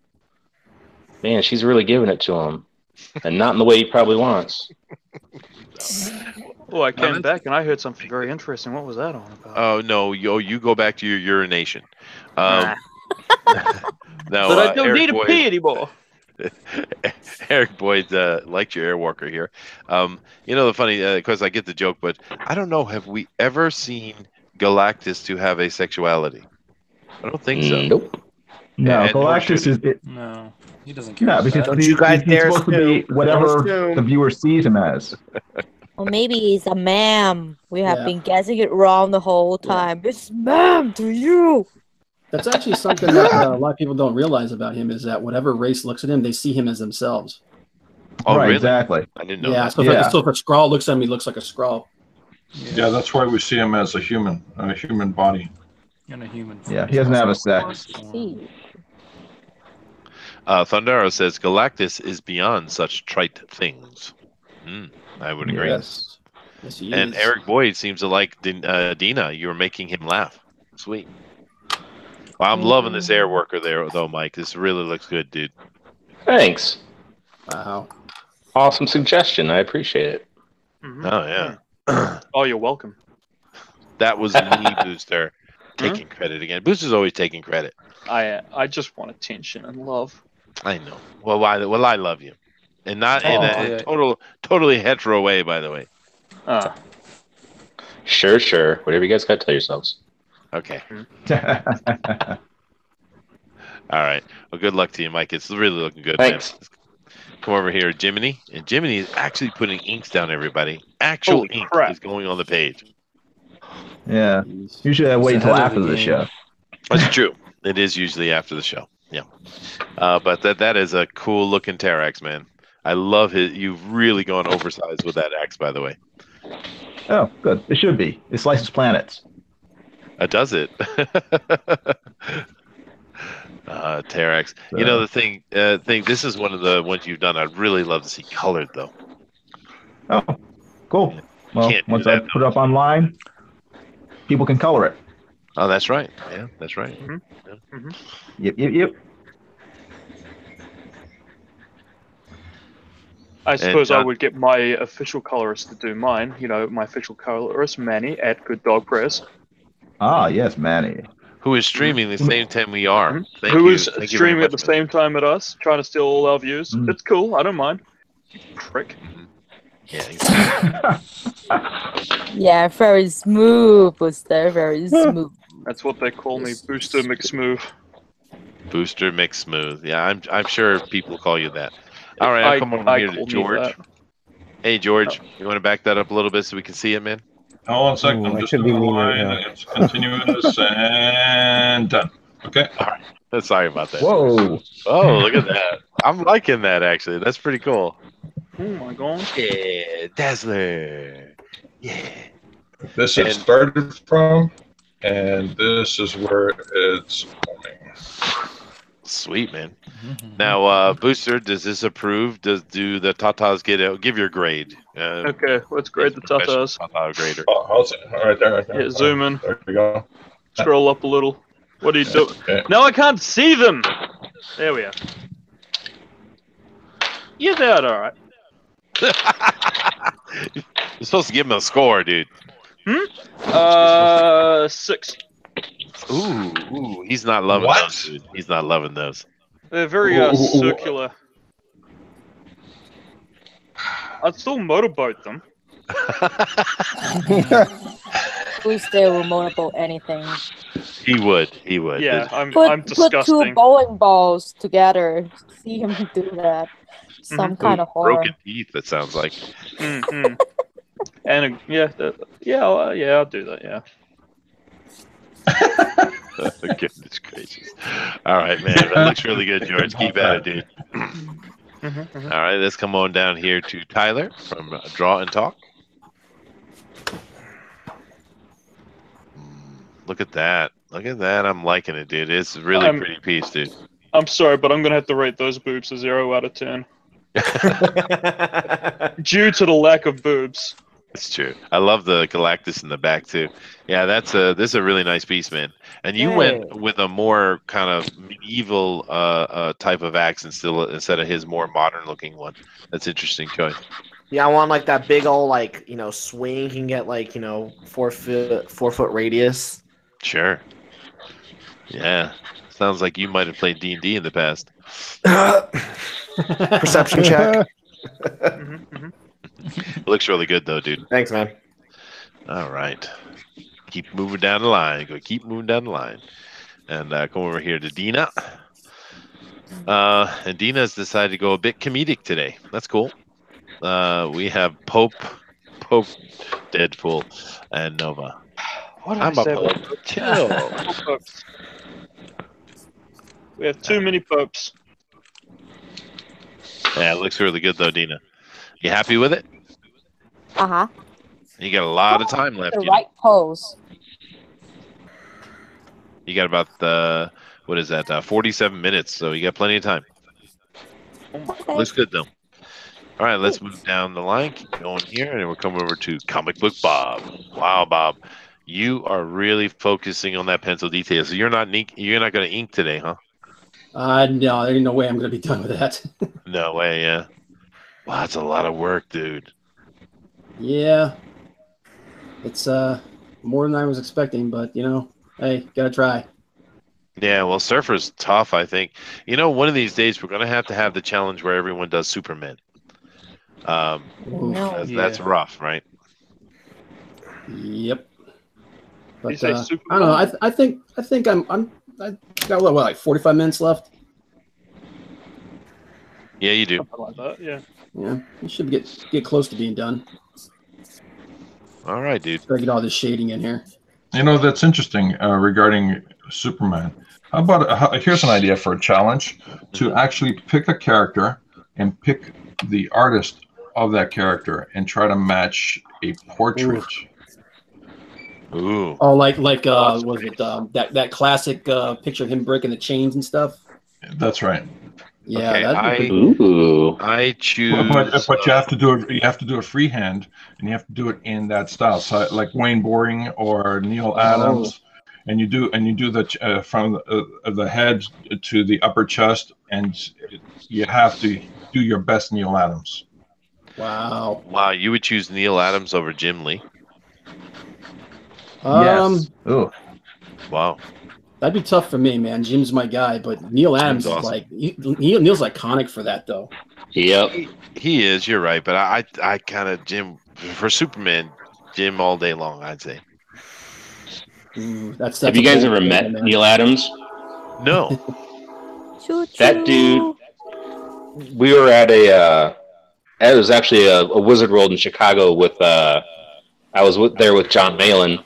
man, she's really giving it to him, and not in the way he probably wants. Oh, I came back and I heard something very interesting. What was that on about? Oh no, you go back to your urination. Now, but I don't need to pee anymore. Eric Boyd liked your Airwalker here. The funny, because I get the joke, but I don't know. Have we ever seen Galactus to have asexuality? I don't think so. Nope. No, Galactus is it. No, he doesn't care. No, because don't you guys he's dare supposed to be whatever the viewer sees him as. Or maybe he's a ma'am. We have been guessing it wrong the whole time. It's ma'am to you. That's actually something that a lot of people don't realize about him, is that whatever race looks at him, they see him as themselves. Oh, right, really? Exactly. I didn't know. Yeah, That. so if a Skrull looks at him, he looks like a Skrull. Yeah, that's why we see him as a human body. And a human. Yeah, he doesn't have a sex. Thundaro says Galactus is beyond such trite things. I would agree. Yes he And is. Eric Boyd seems to like Dina. You were making him laugh. Sweet. Well, I'm loving this Airworker there, though, Mike. This really looks good, dude. Thanks. Wow. Awesome suggestion. I appreciate it. Mm-hmm. Oh, yeah. Oh, you're welcome. That was me, Booster, taking credit again. Booster's always taking credit. I just want attention and love. I know. Well, I love you. And not in a totally hetero way, by the way. Sure. Whatever you guys got to tell yourselves. Okay. All right. Well, good luck to you, Mike. It's really looking good, Thanks. man. Come over here, Jiminy. And Jiminy is actually putting inks down, everybody. Actual Holy ink crap. is going on the page. Yeah. Usually I wait until after the show. That's true. It is usually after the show. Yeah. But that is a cool looking Terax, man. I love it. You've really gone oversized with that axe, by the way. Oh, good. It should be. It slices planets. Does it? Terax. The thing. This is one of the ones you've done. I'd really love to see colored, though. Oh, cool. Well, once I put it up online, people can color it. Oh, that's right. Yeah, that's right. Mm-hmm. Yeah. Mm-hmm. Yep. I suppose I would get my official colorist to do mine. My official colorist, Manny, at Good Dog Press. Ah, yes, Manny. Who is streaming the same time we are. Who is streaming at the same time at us, trying to steal all our views. It's cool. I don't mind. Prick. Yeah. Yeah, very smooth was there. Very smooth. That's what they call me, Booster McSmooth. Booster McSmooth. Yeah, I'm sure people call you that. All right, I'll come over here to George. Hey, George, you want to back that up a little bit so we can see it, man? Oh, 1 second. I'm just doing the line. It's continuous and done. Okay. All right. Sorry about that. Whoa. Oh, look at that. I'm liking that, actually. That's pretty cool. Oh, my God. Yeah, Dazzler. Yeah. This it started from, and this is where it's going. Sweet, man. Now, Booster, does this approve? Do the Tatas give your grade? Okay, let's grade the Tatas. Tata grader. Oh, right there. Yeah, zoom in. There we go. Scroll up a little. What are you doing? Okay. No, I can't see them! There we are. You did all right. You're supposed to give him a score, dude. 6. Ooh, he's not loving those, dude. He's not loving those. They're very circular. I'd still motorboat them. Booster will motorboat anything. He would. Yeah, I'm Put disgusting. 2 bowling balls together. See him do that. Some kind of horror. Broken teeth, that sounds like. Mm-hmm. And I'll do that. Yeah. Goodness gracious. All right, man. That looks really good, George. Keep at it, dude. All right, let's come on down here to Tyler from Draw and Talk. Look at that. Look at that. I'm liking it, dude. It's a really pretty piece, dude. I'm sorry, but I'm going to have to rate those boobs a 0 out of 10. Due to the lack of boobs. It's true. I love the Galactus in the back, too. Yeah, this is a really nice piece, man. And you went with a more kind of medieval type of axe instead of his more modern-looking one. That's interesting choice. Yeah, I want like that big old swing. You can get 4 foot radius. Sure. Yeah. Sounds like you might have played D&D in the past. Perception check. It looks really good, though, dude. Thanks, man. All right. Keep moving down the line. Keep moving down the line. And come over here to Dina. And Dina's decided to go a bit comedic today. That's cool. We have Pope, Deadpool, and Nova. What I'm a Pope. Chill. We have too many popes. Yeah, it looks really good, though, Dina. You happy with it? Uh-huh. You got a lot of time left. The right pose. You got about, 47 minutes, so you got plenty of time. Okay. Looks good, though. All right, let's move down the line. Keep going here, and we'll come over to Comic Book Bob. Wow, Bob. You are really focusing on that pencil detail. So you're not going to ink today, huh? No, there's no way I'm going to be done with that. No way, yeah. Wow, that's a lot of work, dude. Yeah. It's more than I was expecting, but, hey, got to try. Yeah, well, Surfer's tough, I think. One of these days we're going to have the challenge where everyone does Superman. That's rough, right? Yep. But I don't know. I think I got like 45 minutes left. Yeah, you do. Something like that, yeah. Yeah, you should get close to being done. All right, dude. Gotta get all this shading in here. That's interesting regarding Superman. How about here's an idea for a challenge: to actually pick a character and pick the artist of that character and try to match a portrait. Ooh. Oh, was it that classic picture of him breaking the chains and stuff? That's right. Yeah, okay, I choose. But you have to do it. You have to do it freehand, and you have to do it in that style. So, like Wayne Boring or Neil Adams, and you do the from the head to the upper chest, and you have to do your best Neil Adams. Wow. Wow, you would choose Neil Adams over Jim Lee? Yes. Ooh. Wow. That'd be tough for me, man. Jim's my guy, but Neil Adams is awesome. Neil's iconic for that, though. Yep. He is. You're right, but I kind of Jim for Superman, Jim all day long. I'd say. That's Have you guys ever met Neil Adams? No. That dude. We were at it was actually a Wizard World in Chicago with. I was there with John Malin,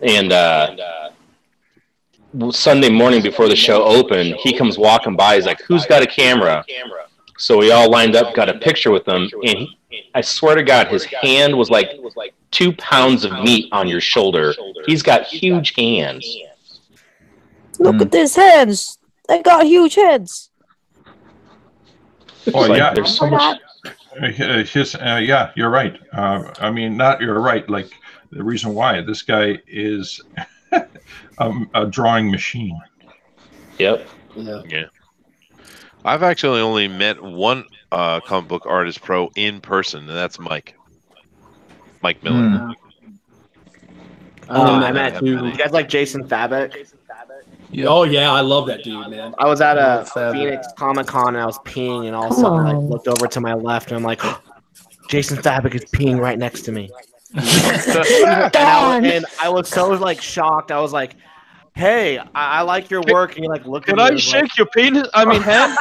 and Sunday morning before the show opened, he comes walking by. He's like, "Who's got a camera?" So we all lined up, got a picture with him, and I swear to God, his hand was like 2 pounds of meat on your shoulder. He's got huge hands. Look at these hands. They got huge heads. Oh yeah, there's so much. Yeah, you're right. I mean, not you're right. Like the reason why this guy is a drawing machine. Yep. Yeah. I've actually only met one comic book artist pro in person, and that's Mike Miller. I met you. You guys like Jason Fabek? Yeah. Oh yeah, I love that dude, man. I was at a Phoenix Comic Con and I was peeing, and all of a sudden I looked over to my left and I'm like, Jason Fabek is peeing right next to me. and I was so shocked. I was like, hey, I like your work, and you like look at Can me. I and it's like, shake your penis? I mean, hand?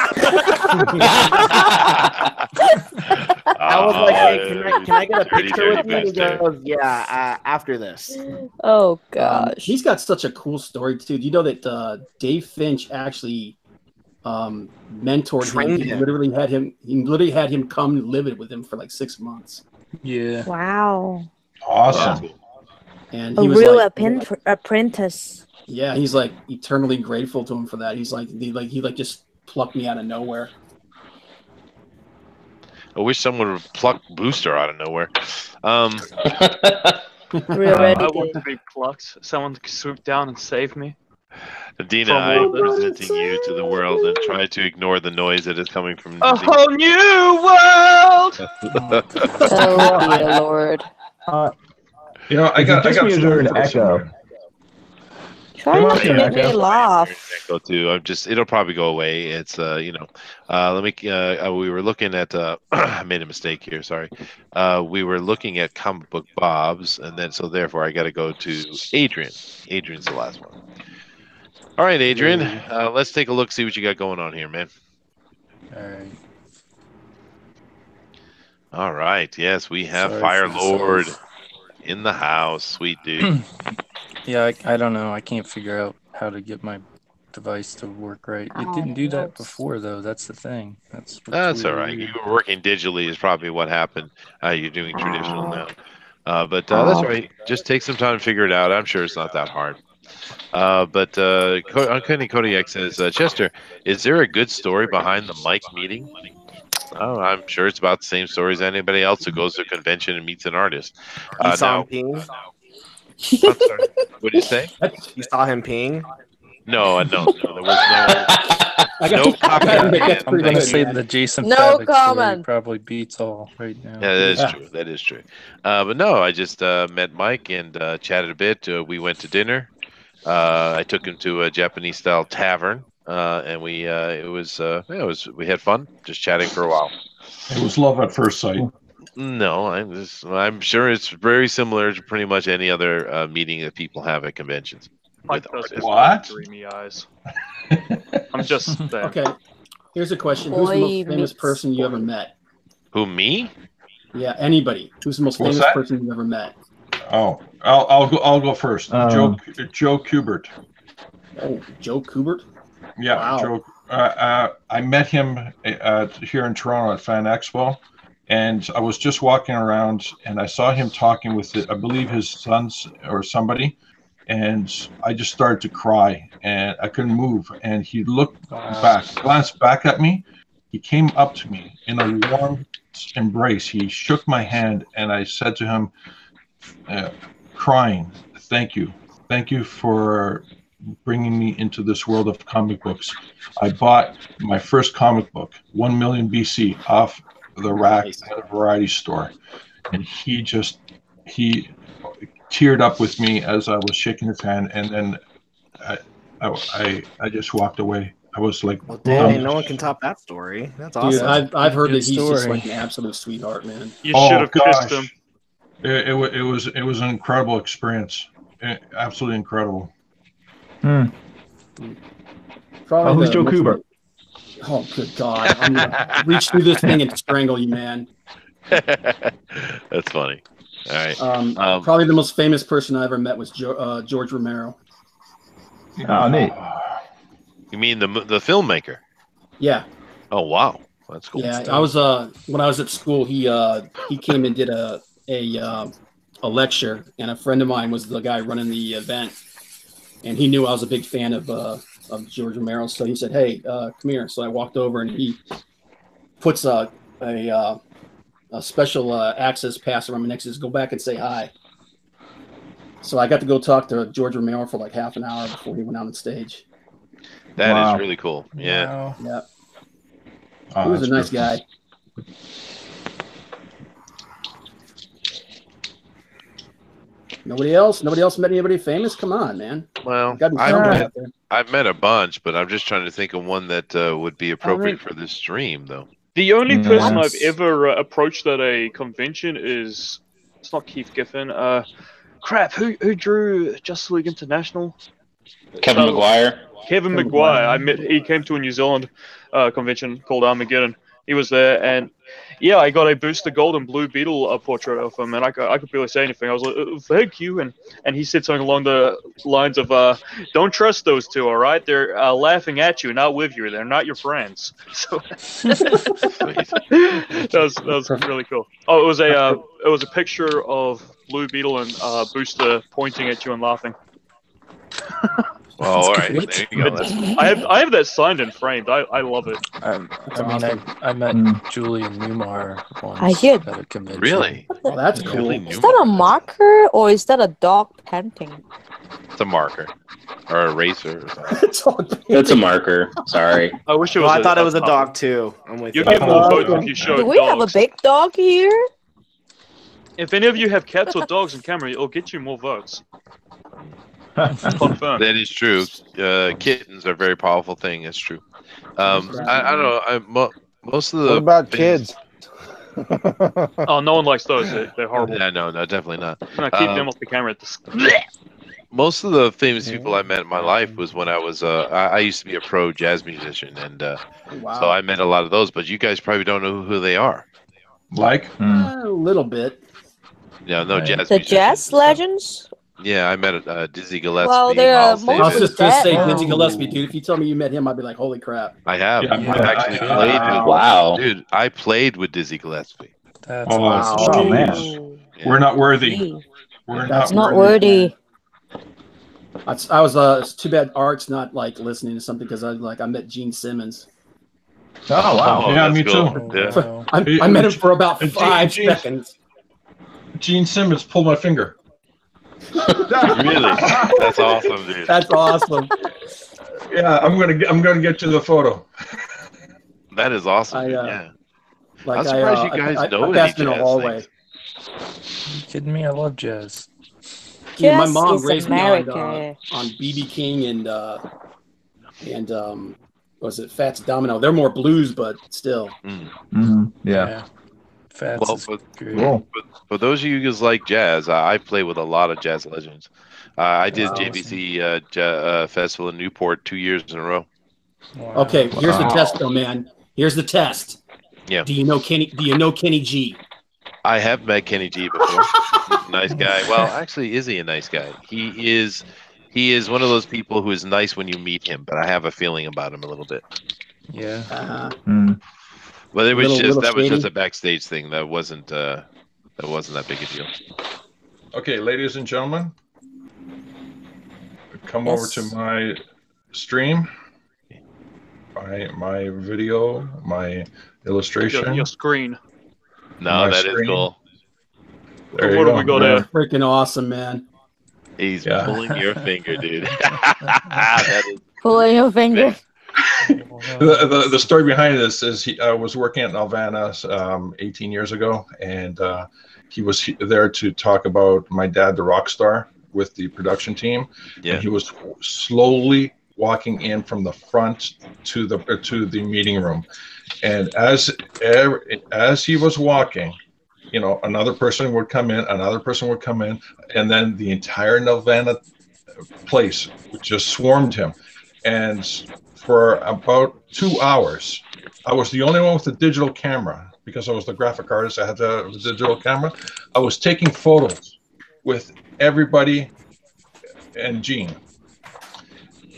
I was like, hey, can I get a dirty, picture with dirty you? And he booster. goes, yeah, after this. Oh gosh. He's got such a cool story too. Do you know that Dave Finch actually mentored Trained him? him. He literally had him come live it with him for like 6 months. Yeah. Wow. Awesome. Yeah. And A he was real like, apprentice. yeah, he's like eternally grateful to him for that. He's like, he just plucked me out of nowhere. I wish someone would pluck Booster out of nowhere. Really I want to be plucked. Someone to swoop down and save me. Dina, From I'm all this. presenting you to the world and try to ignore the noise that is coming from A Dina. whole new world! Oh dear lord. You know, I got me two an reports in echo. there. Try not to Yeah, make me okay. laugh. Echo too. It'll probably go away. It's let me. We were looking at. I made a mistake here. Sorry. We were looking at comic book Bob's, and then so therefore I got to go to Adrian. Adrian's the last one. All right, Adrian. Let's take a look. See what you got going on here, man. All right. All right. Yes, we have Sorry Fire for the Lord self. in the house. Sweet dude. Yeah, I don't know. I can't figure out how to get my device to work right. It didn't do that before, though. That's the thing. That's That's all really right. weird. You were working digitally is probably what happened. You're doing traditional now. But that's all right. Just take some time to figure it out. I'm sure it's not that hard. But Uncanny Kodiak says, Chester, is there a good story behind the Mike meeting? Oh, I'm sure it's about the same story as anybody else who goes to a convention and meets an artist. You saw him peeing? I'm sorry. What did you say? You saw him peeing? No, there was no comment. I'm going to say the Jason No Fabik story comment. probably beats all right now. Yeah, that is true. That is true. But no, I just met Mike and chatted a bit. We went to dinner. I took him to a Japanese style tavern, and we we had fun just chatting for a while. It was love at first sight. No, I'm sure it's very similar to pretty much any other meeting that people have at conventions. Mike does have What? dreamy eyes. I'm just saying. Okay, here's a question: Who's the most famous person you ever met? Who, me? Yeah, anybody. Who's the most What's famous that? person you've ever met? Oh, I'll go first. Joe Kubert. Oh, Joe Kubert. Yeah, Wow. Joe. I met him here in Toronto at Fan Expo, and I was just walking around, and I saw him talking with, I believe, his sons or somebody, and I just started to cry, and I couldn't move. And he glanced back at me. He came up to me in a warm embrace. He shook my hand, and I said to him, crying, "Thank you for bringing me into this world of comic books. I bought my first comic book, 1 million BC, off the rack at a variety store." And he teared up with me as I was shaking his hand, and then I just walked away. I was like, Hey, no one can top that story. That's Dude, awesome. I've heard Good that he's just story. like an absolute sweetheart, man. You should have kissed him. It was an incredible experience. Absolutely incredible. Probably who's Joe Kubert? Oh, good God. I'm going to reach through this thing and strangle you, man. That's funny. All right. Probably the most famous person I ever met was George Romero. Oh, neat. You mean the filmmaker? Yeah. Oh, wow. That's cool. Yeah, I was when I was at school, he came and did a lecture, and a friend of mine was the guy running the event, and he knew I was a big fan of George Romero, so he said, "Hey, come here." So I walked over, and he puts a special access pass around my neck, says, "Go back and say hi." So I got to go talk to George Romero for like half an hour before he went out on stage. That is really cool. Yeah. Wow. Yeah. Oh, He was a that's nice guy. Nobody else met anybody famous? Come on, man. Well, Gotta be somebody out there. I've met a bunch, but I'm just trying to think of one that would be appropriate for this stream, though. The only person I've ever approached at a convention is, it's not Keith Giffen. Crap, who drew Justice League International? Kevin McGuire. Kevin McGuire. He came to a New Zealand convention called Armageddon. He was there, and yeah, I got a Booster Gold and Blue Beetle portrait of him, and I could barely say anything. I was like, thank you, and he said something along the lines of, don't trust those two, all right? They're laughing at you, not with you. They're not your friends. So that was really cool. Oh, it was a picture of Blue Beetle and Booster pointing at you and laughing. Well, all right. There you go. I have that signed and framed. I love it. I met Julian Newmar once at a convention. Really? Oh, that's cool. Is that a marker or is that a dog panting? It's a marker or a eraser or something. It's a marker. Sorry. I wish it was. I thought it was a dog too. I'm with you. You get more votes if you show. Do we have a big dog here? If any of you have cats or dogs in camera, it'll get you more votes. Confirmed. That is true. Kittens are a very powerful thing. That's true. I don't know. Most of the. What about kids? Oh, no one likes those. They're horrible. Yeah, no, definitely not. No, keep them off the camera. Most of the famous people I met in my life was when I was I used to be a pro jazz musician, and so I met a lot of those. But you guys probably don't know who they are. Like a little bit. Yeah, no jazz. The jazz legends. Yeah, I met Dizzy Gillespie. Well, they're I was just dead. say Dizzy Gillespie, dude. If you tell me you met him, I'd be like, holy crap. I have. Yeah, I've actually played with. Wow. Dude, I played with Dizzy Gillespie. That's oh man, Yeah. we're not worthy. We're That's not worthy. I was it's too bad Art's not like listening to something because I met Gene Simmons. Oh wow. Yeah, me cool. too. Yeah. I met him for about 5 seconds. Gene Simmons pulled my finger. Really? That's awesome, dude. That's awesome. Yeah, I'm gonna get you the photo. That is awesome. Yeah. Like I'm surprised you guys know I passed in a hallway. Are you kidding me? I love jazz. Yeah, my mom is raised me America. on BB King and was it Fats Domino? They're more blues, but still. Yeah. Fats Well, is great. for those of you guys like jazz, I play with a lot of jazz legends. I did JVC Festival in Newport 2 years in a row. Wow. Okay, here's the test, though, man. Here's the test. Yeah. Do you know Kenny G? I have met Kenny G before. Nice guy. Well, actually, is he a nice guy? He is one of those people who is nice when you meet him, but I have a feeling about him a little bit. Yeah. But it was just a backstage thing. That wasn't that big a deal. Okay, ladies and gentlemen, come over to my stream, my video, my illustration. Your screen. No, that is cool. There you What do go. we got there? Freaking awesome, man. He's pulling your finger, dude. That is Pulling your finger. The story behind this is I was working at Nelvana 18 years ago, and he was there to talk about my dad, the rock star, with the production team. Yeah. And he was slowly walking in from the front to the meeting room, and as he was walking, another person would come in, and then the entire Nelvana place just swarmed him. And for about 2 hours, I was the only one with a digital camera because I was the graphic artist. I had the digital camera. I was taking photos with everybody and Gene.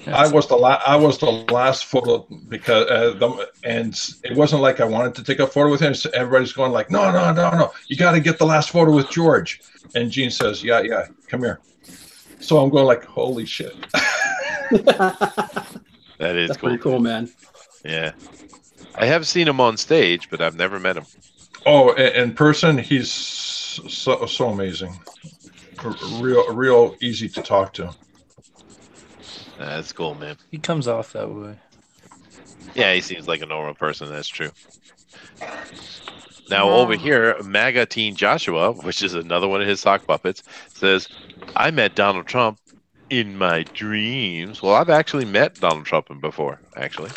I was the last photo because and it wasn't like I wanted to take a photo with him. So everybody's going like, no, you got to get the last photo with George. And Gene says, yeah, come here. So I'm going like, holy shit. That is That's cool. pretty cool, man. Yeah. I have seen him on stage, but I've never met him. Oh, in person, he's so amazing. Real easy to talk to. That's cool, man. He comes off that way. Yeah, he seems like a normal person. That's true. Now, over here, MAGA Teen Joshua, which is another one of his sock puppets, says, I met Donald Trump in my dreams. Well, I've actually met Donald Trump before, actually.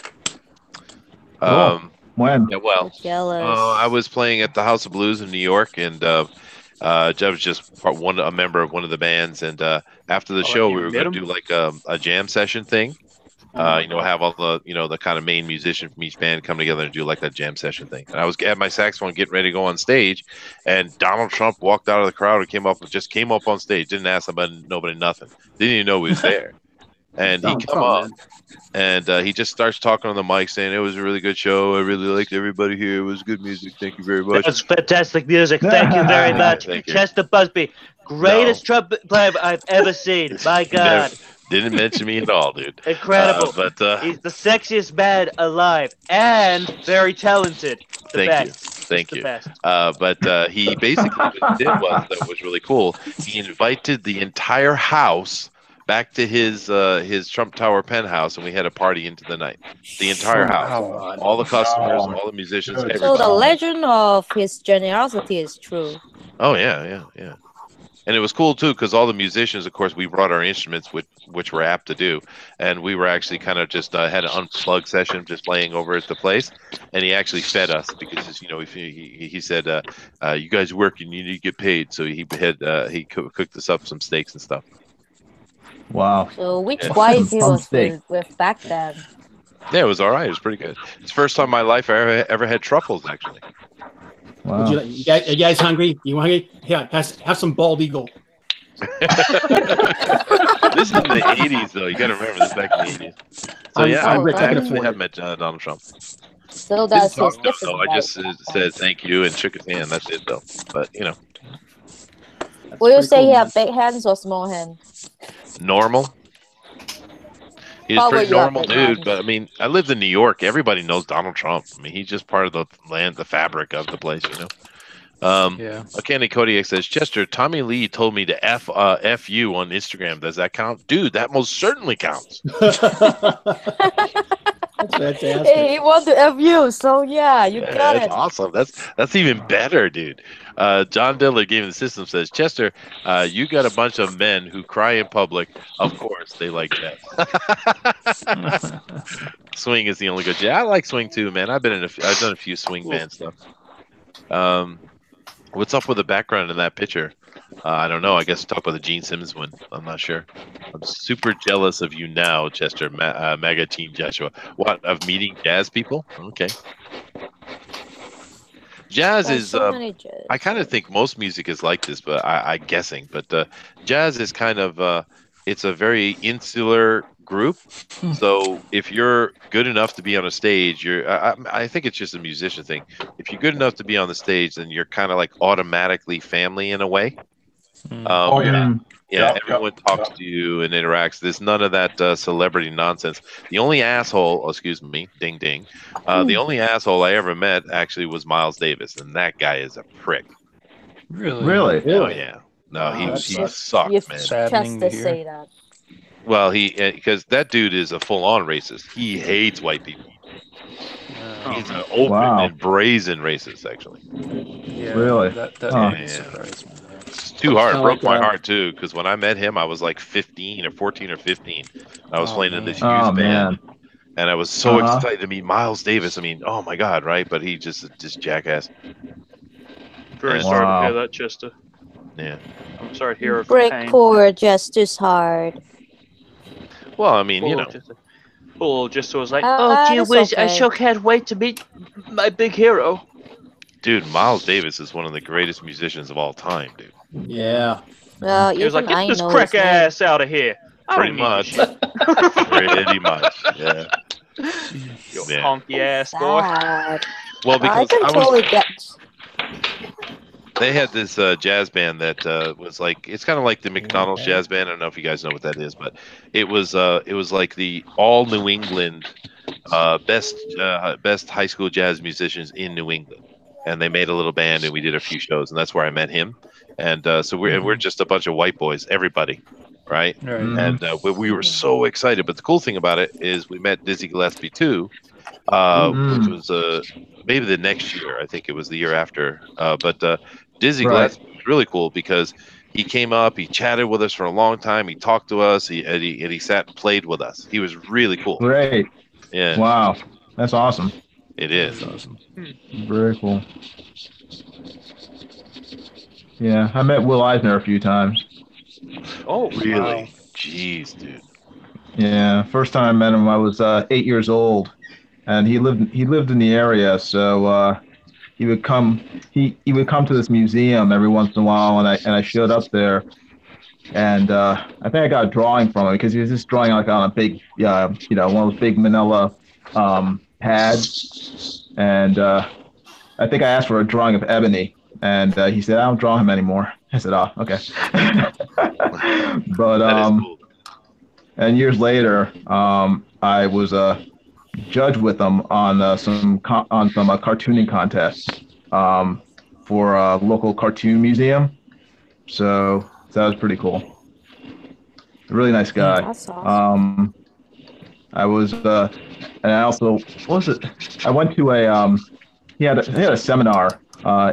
When? Yeah, well, I was playing at the House of Blues in New York, and Jeff was just a member of one of the bands, and after the show, we were going to do like a jam session thing. Have all the the kind of main musician from each band come together and do like a jam session thing. And I was at my saxophone getting ready to go on stage, and Donald Trump walked out of the crowd and came up on stage. Didn't ask nobody nothing. Didn't even know he was there. And he come up, and he just starts talking on the mic, saying it was a really good show. I really liked everybody here. It was good music. Thank you very much. That's fantastic music. Thank you very much, Chester Busby, greatest trumpet player I've ever seen. My God. Didn't mention me at all, dude. Incredible. But he's the sexiest man alive and very talented. Thank you. But he basically what he did that was really cool. He invited the entire house back to his Trump Tower penthouse, and we had a party into the night. The entire house, all the customers, all the musicians. Everybody. So the legend of his generosity is true. Oh yeah. And it was cool too, because all the musicians, of course, we brought our instruments, which we're apt to do, and we were actually kind of just had an unplugged session, just playing over at the place. And he actually fed us because he said, "You guys work and you need to get paid." So he cooked us up some steaks and stuff. Wow. So which wife he was with back then? Yeah, it was all right. It was pretty good. It's the first time in my life I ever had truffles, actually. Wow. You guys hungry? You hungry? Yeah, have some bald eagle. This is in the 80s, though. You got to remember this back in the 80s. So, I actually have met Donald Trump. So that's his No, I just said thank you and shook his hand. That's it, though. But, Will you say he have big hands or small hands? Normal. He's a pretty normal dude, but I mean, I lived in New York. Everybody knows Donald Trump. I mean, he's just part of the fabric of the place, Candy Kodiak says, Chester, Tommy Lee told me to F you on Instagram. Does that count? Dude, that most certainly counts. That's fantastic. Hey, he wants to F you, so yeah, you got it. That's awesome. That's even better, dude. John Diller, Game of the System, says, Chester, you got a bunch of men who cry in public. Of course, they like that. Swing is the only good. Yeah, I like swing too, man. I've done a few swing band stuff. What's up with the background in that picture? I don't know. I guess talk about the Gene Simmons one. I'm not sure. I'm super jealous of you now, Chester. Mega Teen Joshua. What, of meeting jazz people? Okay. Jazz is. I kind of think most music is like this, but I'm guessing. But jazz is kind of. It's a very insular group. So if you're good enough to be on a stage, I think it's just a musician thing. If you're good enough to be on the stage, then you're kind of like automatically family in a way. Everyone talks to you and interacts. There's none of that celebrity nonsense. The only asshole, ding ding, the only asshole I ever met actually was Miles Davis, and that guy is a prick. Really? Oh yeah. No, he sucked, man. Saddening to say that. Well, because that dude is a full-on racist. He hates white people. He's an open and brazen racist, actually. Yeah, really? That surprised me. It's too hard. It broke my heart too, because when I met him, I was like 14 or 15. I was playing in this youth band, and I was so excited to meet Miles Davis. I mean, oh my God, right? But he just jackass. Very sorry to hear that, Chester. Yeah. I'm sorry to hear of break pain. poor Jester's heart. Well, I mean, Chester was like, oh, gee whiz, I sure can't wait to meet my big hero. Dude, Miles Davis is one of the greatest musicians of all time, dude. Yeah. He was like, get this crack ass out of here. Pretty much. Pretty much, yeah. You honky ass boy. Well, because I can totally get. They had this jazz band that was like, it's kind of like the McDonald's jazz band. I don't know if you guys know what that is, but it was like the all New England best high school jazz musicians in New England, and they made a little band and we did a few shows, and that's where I met him. And so we're just a bunch of white boys, everybody, right? And we were so excited. But the cool thing about it is we met Dizzy Gillespie too, which was maybe the next year. I think it was the year after. But Dizzy Gillespie was really cool because he came up, he chatted with us for a long time, he talked to us, he sat and played with us. He was really cool. Great. Yeah. Wow. That's awesome. It is. That's awesome. Very cool. Yeah, I met Will Eisner a few times. Oh, really? Wow. Jeez, dude. Yeah, first time I met him, I was 8 years old, and he lived in the area, so he would come he would come to this museum every once in a while, and I showed up there, and I think I got a drawing from him because he was just drawing like on a big one of those big Manila pads, and I think I asked for a drawing of Ebony, and he said I don't draw him anymore. I said, oh, okay. But That is cool. and years later, I was a judge with him on some cartooning contests for a local cartoon museum. So that was pretty cool. A really nice guy. That's awesome. I was, and I also what was it? I went to he had a seminar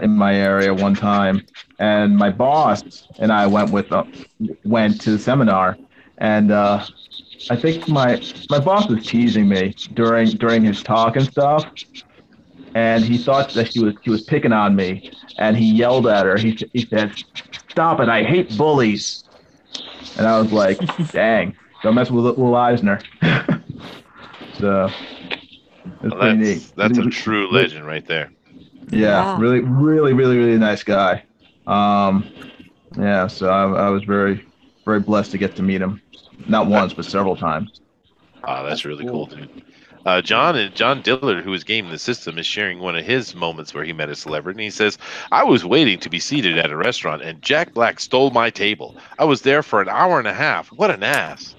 in my area one time, and my boss and I went to the seminar, and I think my boss was teasing me during his talk and stuff, and he thought that she was picking on me, and he yelled at her. He said, "Stop it! I hate bullies." And I was like, "Dang, don't mess with Will Eisner." So it's pretty neat. That's a true legend right there. Yeah, really, really, really, really nice guy. Yeah, so I was very, very blessed to get to meet him, not once but several times. Oh, that's really cool, dude. John Dillard, who is gaming the system, is sharing one of his moments where he met a celebrity. And he says, "I was waiting to be seated at a restaurant, and Jack Black stole my table. I was there for an hour and a half. What an ass!"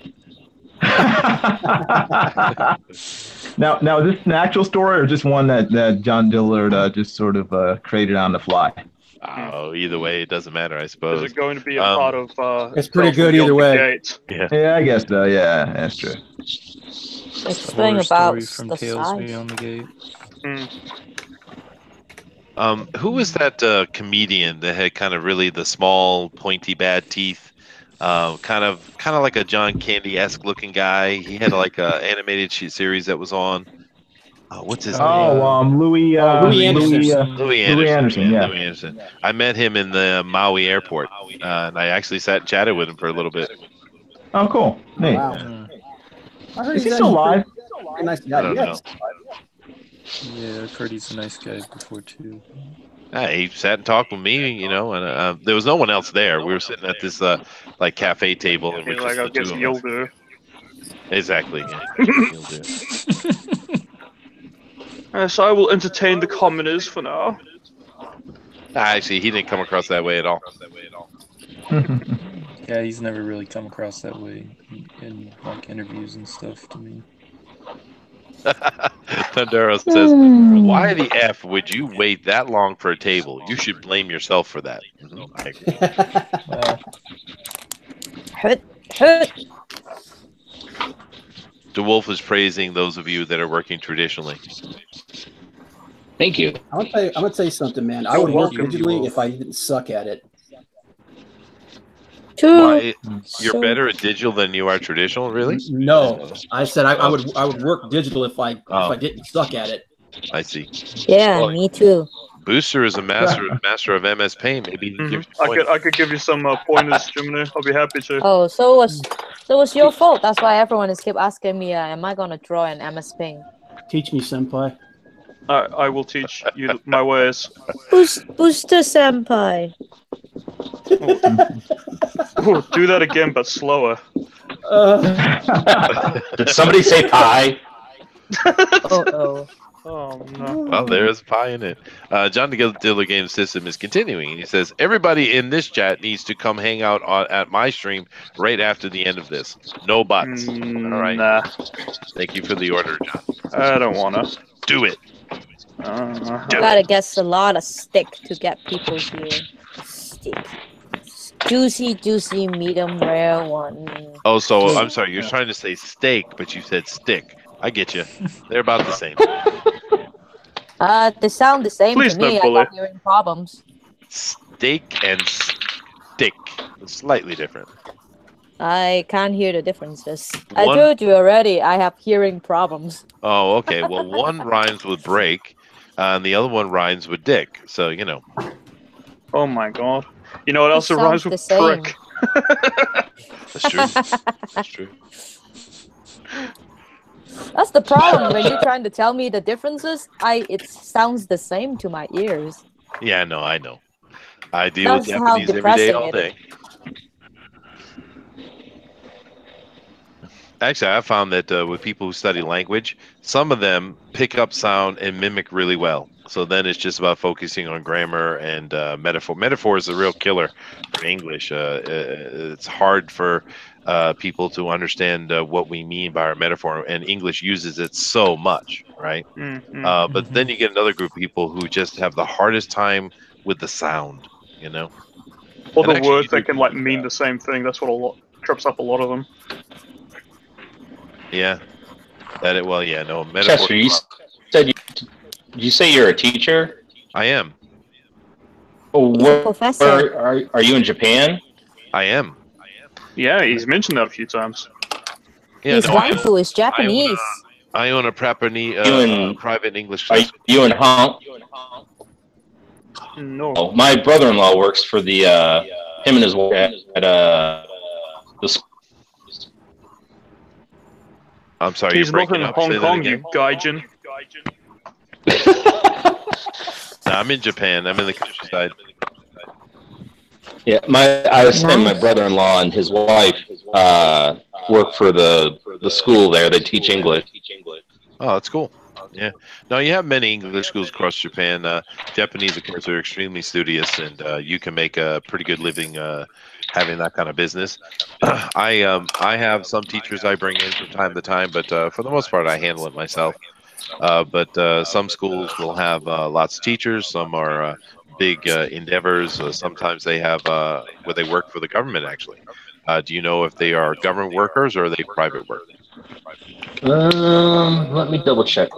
Now, is this an actual story or just one that John Dillard just sort of created on the fly? Oh, either way, it doesn't matter, I suppose. Is it going to be a part of? It's pretty good either way. Yeah, I guess so. Yeah, that's true. Explain about from the Tales size. Beyond the Gate. Who was that comedian that had kind of really the small, pointy, bad teeth? Kind of like a John Candy-esque looking guy. He had like a animated series that was on. What's his name? Louis Anderson. Louis Anderson. Yeah, Louis Anderson. I met him in the Maui airport, and I actually sat and chatted with him for a little bit. Oh, cool. Neat. Wow. I heard Is he still alive? Nice guy. I don't know. Yeah, I've heard he's a nice guy before too. He sat and talked with me, and there was no one else there. We were sitting at this like cafe table, and we're just the two of us. Exactly. Yeah. So I will entertain the commoners for now. Actually, he didn't come across that way at all. Yeah, he's never really come across that way in like interviews and stuff to me. Thundero says, "Why the F would you wait that long for a table? You should blame yourself for that." I agree. Hurt. DeWolf is praising those of you that are working traditionally. Thank you. I'm gonna tell you something, man. I would work digitally if I didn't suck at it. Why, you're better at digital than you are traditional, really? No, I said I would work digital if I didn't suck at it. I see. Yeah, me too. Booster is a master of MS Paint. Maybe I could give you some pointers, Jiminy. I'll be happy to. Oh, so it was your fault. That's why everyone is keep asking me, am I gonna draw an MS Paint? Teach me, senpai. I will teach you my ways. Booster senpai. Ooh, do that again, but slower. Did somebody say pie? Oh no. Well, there's pie in it. John Diller Game System is continuing. He says, "Everybody in this chat needs to come hang out at my stream right after the end of this. No buts." All right. Nah. Thank you for the order, John. I don't wanna. Do it. Gotta get a lot of stick to get people here. Stick. Juicy, medium rare one. Oh, so I'm sorry. You're trying to say steak, but you said stick. I get you. They're about the same. They sound the same Please to me. don't I got hearing problems. Steak and stick. Slightly different. I can't hear the differences. I told you already. I have hearing problems. Oh, okay. Well, one rhymes with break, and the other one rhymes with dick. So Oh my god. You know what else it rhymes with? Prick. That's true. That's true. That's the problem when you're trying to tell me the differences. It sounds the same to my ears. Yeah, no, I know. I deal with That's how Japanese every day, depressing all it day. Actually, I found that with people who study language, some of them pick up sound and mimic really well. So then it's just about focusing on grammar and metaphor. Metaphor is the real killer for English. It's hard for people to understand what we mean by our metaphor, and English uses it so much, right? But then you get another group of people who just have the hardest time with the sound, you know? Or the words that can like mean the same thing. That's what trips up a lot of them. Yeah. Well, yeah, no. Chester, you said did you say you're a teacher? I am. Oh, He's a professor. Are you in Japan? I am. Yeah, he's mentioned that a few times. Yeah, his waifu is Japanese. I own a private English class. Are you in Hong? No. Oh, my brother-in-law works for the him and his wife at the school. I'm sorry, he's you're not breaking in up. Hong Kong, you gaijin. No, I'm in Japan. I'm in the countryside. Yeah, I was saying my brother-in-law and his wife work for the school there. They teach English. Oh, that's cool. Yeah. No, you have many English schools across Japan. Japanese, of course, are extremely studious, and you can make a pretty good living having that kind of business. I have some teachers I bring in from time to time, but for the most part, I handle it myself. But some schools will have lots of teachers. Some are big endeavors. Sometimes they have where they work for the government, actually. Do you know if they are government workers or are they private workers? Let me double check.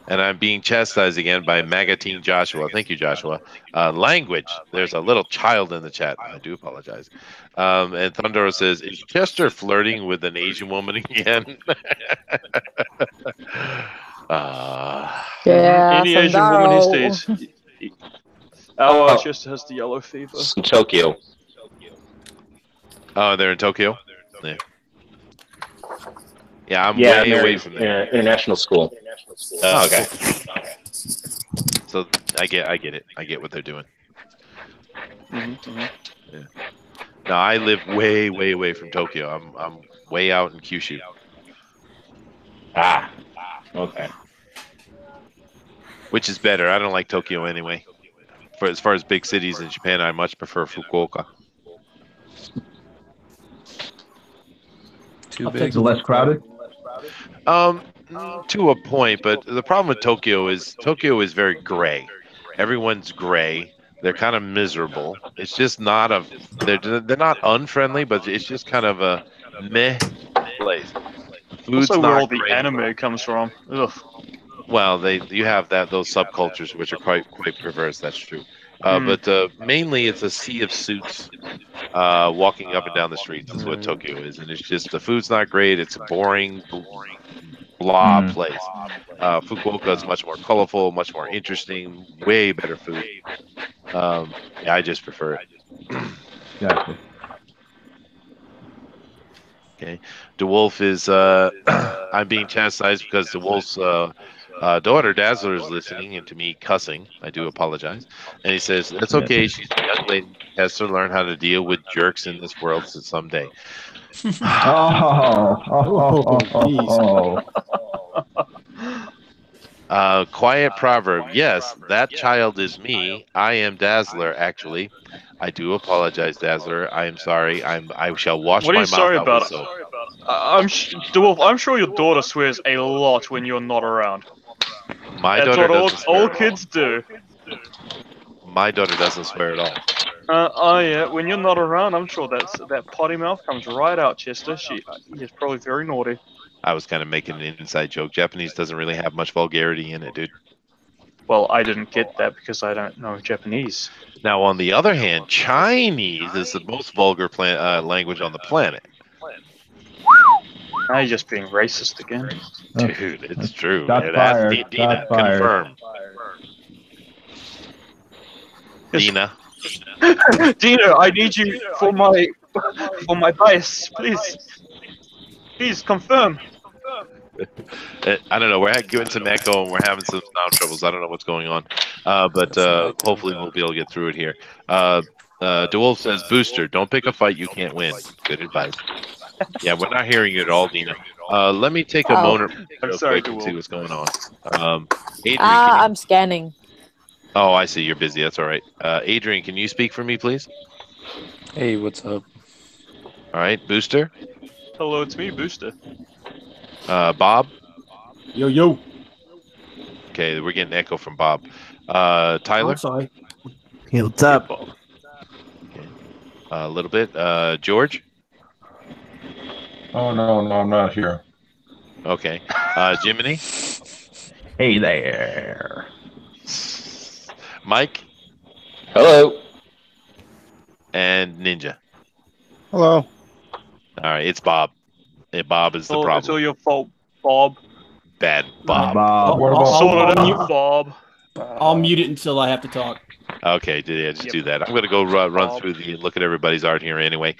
And I'm being chastised again by Magatine Joshua. Thank you, Joshua. Language. There's a little child in the chat. I do apologize. And Thundoro says, is Chester flirting with an Asian woman again? Yeah, any Asian woman these days. Chester has the yellow fever. In Tokyo. Oh, they're in Tokyo? Yeah. Yeah, I'm way away from there. International school. Okay. So I get it. I get what they're doing. Yeah. No, I live way, way away from Tokyo. I'm way out in Kyushu. Okay. Which is better. I don't like Tokyo anyway. As far as big cities in Japan, I much prefer Fukuoka. Too big. Less crowded. To a point, but the problem with Tokyo is very gray. Everyone's gray. They're kind of miserable. It's just not they're not unfriendly, but it's just kind of a meh place. Food's also not where all the great. anime comes from. Ugh. Well, you have those subcultures which are quite perverse. That's true. But mainly it's a sea of suits walking up and down the streets is what Tokyo is, and it's just the food's not great. It's a boring, blah place. Fukuoka is much more colorful, much more interesting, way better food. Yeah, I just prefer it. Gotcha. Okay, DeWolf is I'm being chastised because DeWolf's daughter Dazzler is listening and to me cussing. I do apologize. And he says it's okay. She's a young lady. Has to learn how to deal with jerks in this world someday. Quiet proverb. Yes, that child is me. I am Dazzler. Actually, I do apologize, Dazzler. I am sorry. I shall wash my mouth out with soap. DeWolf, I'm sure your daughter swears a lot when you're not around. My daughter doesn't swear. All kids do. My daughter doesn't swear at all. Yeah. When you're not around, I'm sure that potty mouth comes right out, Chester. She is probably very naughty. I was kind of making an inside joke. Japanese doesn't really have much vulgarity in it, dude. Well, I didn't get that because I don't know Japanese. Now, on the other hand, Chinese is the most vulgar language on the planet. Now you're just being racist again. Dude, it's true. Confirmed. Dina. Dina, I need you for my bias, please. Please confirm. I don't know. We're getting some echo and we're having some sound troubles. I don't know what's going on, but hopefully we'll be able to get through it here. DeWolf says, "Booster, don't pick a fight you can't win." Good advice. Yeah, we're not hearing you at all, Dina. Let me take a moment real quick and see what's going on. Adrian, I'm scanning. Oh, I see. You're busy. That's all right. Adrian, can you speak for me, please? Hey, what's up? All right, Booster. Hello, it's me, Booster. Bob. Yo, yo. Okay, we're getting echo from Bob. Tyler. I'm sorry. Hey, what's up? Okay. A little bit. George. Oh no, I'm not here. Okay. Jiminy. Hey there. Mike. Hello. And Ninja. Hello. All right, it's Bob. Yeah, Bob is the problem. It's all your fault, Bob. Bad Bob. Bob. I'll mute it until I have to talk. Okay, just do that. I'm going to go run through look at everybody's art here anyway.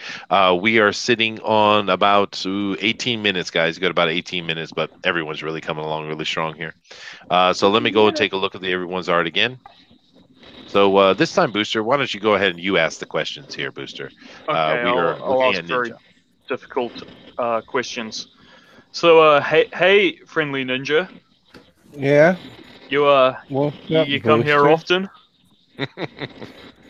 We are sitting on about 18 minutes, guys. You got about 18 minutes, but everyone's really coming along really strong here. So let me go and take a look at everyone's art again. So this time, Booster, why don't you go ahead and you ask the questions here, Booster? Okay, I'll ask very difficult questions. So, hey, friendly ninja. Yeah. You you come here often?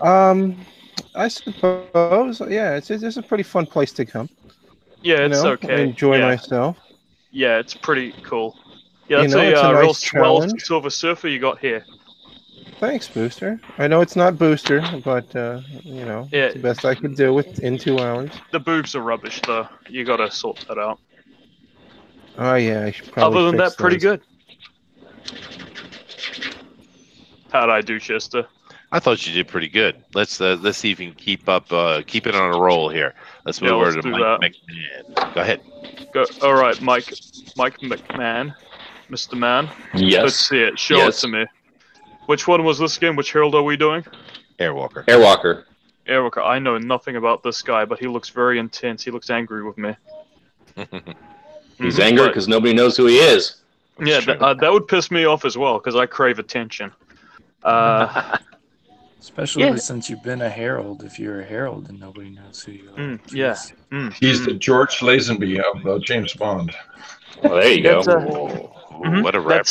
I suppose. Yeah, it's a pretty fun place to come. Yeah, it's okay. I enjoy myself. Yeah, it's pretty cool. Yeah, that's it's a a real nice swell challenge. Silver Surfer you got here. Thanks, Booster. I know it's not Booster, but it's the best I could do in 2 hours. The boobs are rubbish, though. You gotta sort that out. Oh yeah, I should probably. Other than fix that, pretty those. good. How'd I do, Chester? I thought you did pretty good. Let's see if you can keep it on a roll here. Let's move over to Mike McMahon. Go ahead. All right, Mike McMahon, Mr. Man. Yes. Let's see it. Show it to me. Which one was this game? Which herald are we doing? Airwalker. Airwalker. I know nothing about this guy, but he looks very intense. He looks angry with me. He's angry because nobody knows who he is. Yeah, that would piss me off as well because I crave attention. Especially since you've been a herald. If you're a herald and nobody knows who you are. He's the George Lazenby of James Bond. Well, there you go. What a reference.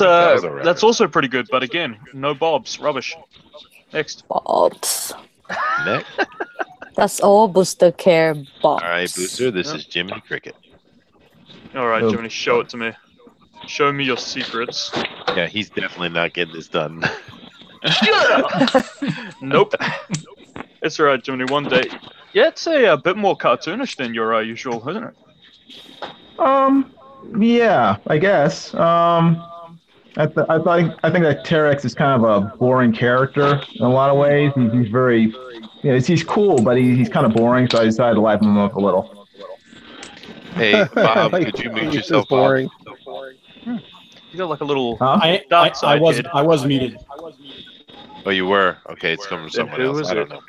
That's also pretty good, but again, no bobs. Rubbish. Next. Bobs. Next. That's all Booster care, Bobs. All right, Booster, this is Jiminy Cricket. All right, Jiminy, show it to me. Show me your secrets. Yeah, he's definitely not getting this done. Nope. It's all right, Jiminy. One day. Yeah, it's a bit more cartoonish than your usual, isn't it? Yeah, I guess. I think that Terex is kind of a boring character in a lot of ways. He's very, he's cool, but he's kind of boring. So I decided to liven him up a little. Hey, Bob, could you mute yourself? Boring. You got like a little. I was muted. Oh, you were? Okay, it's coming from someone else. I don't know.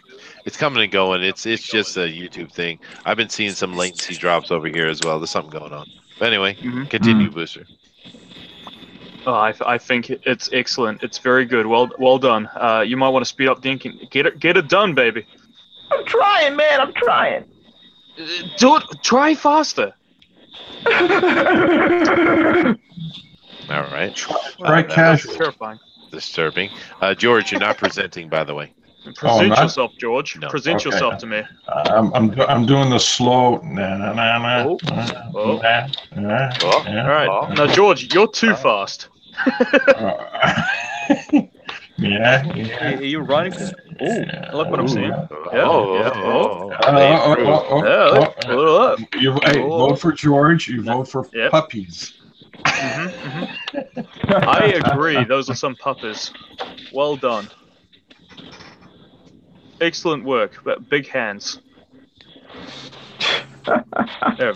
It's coming and going. It's just a YouTube thing. I've been seeing some latency drops over here as well. There's something going on. But anyway, continue, Booster. Oh, I think it's excellent. It's very good. Well done. You might want to speed up the ink and get it done, baby. I'm trying, man. I'm trying. Do it. Try faster. All right. Right, casual. Terrifying. Disturbing. George, you're not presenting, by the way. Present yourself, George. No. Present yourself to me. I'm doing the slow. All right. Now, George, you're too fast. Yeah. Are you writing? Oh, look what I'm seeing. You vote for George. You vote for puppies. I agree. Those are some puppies. Well done. Excellent work. Big hands. They're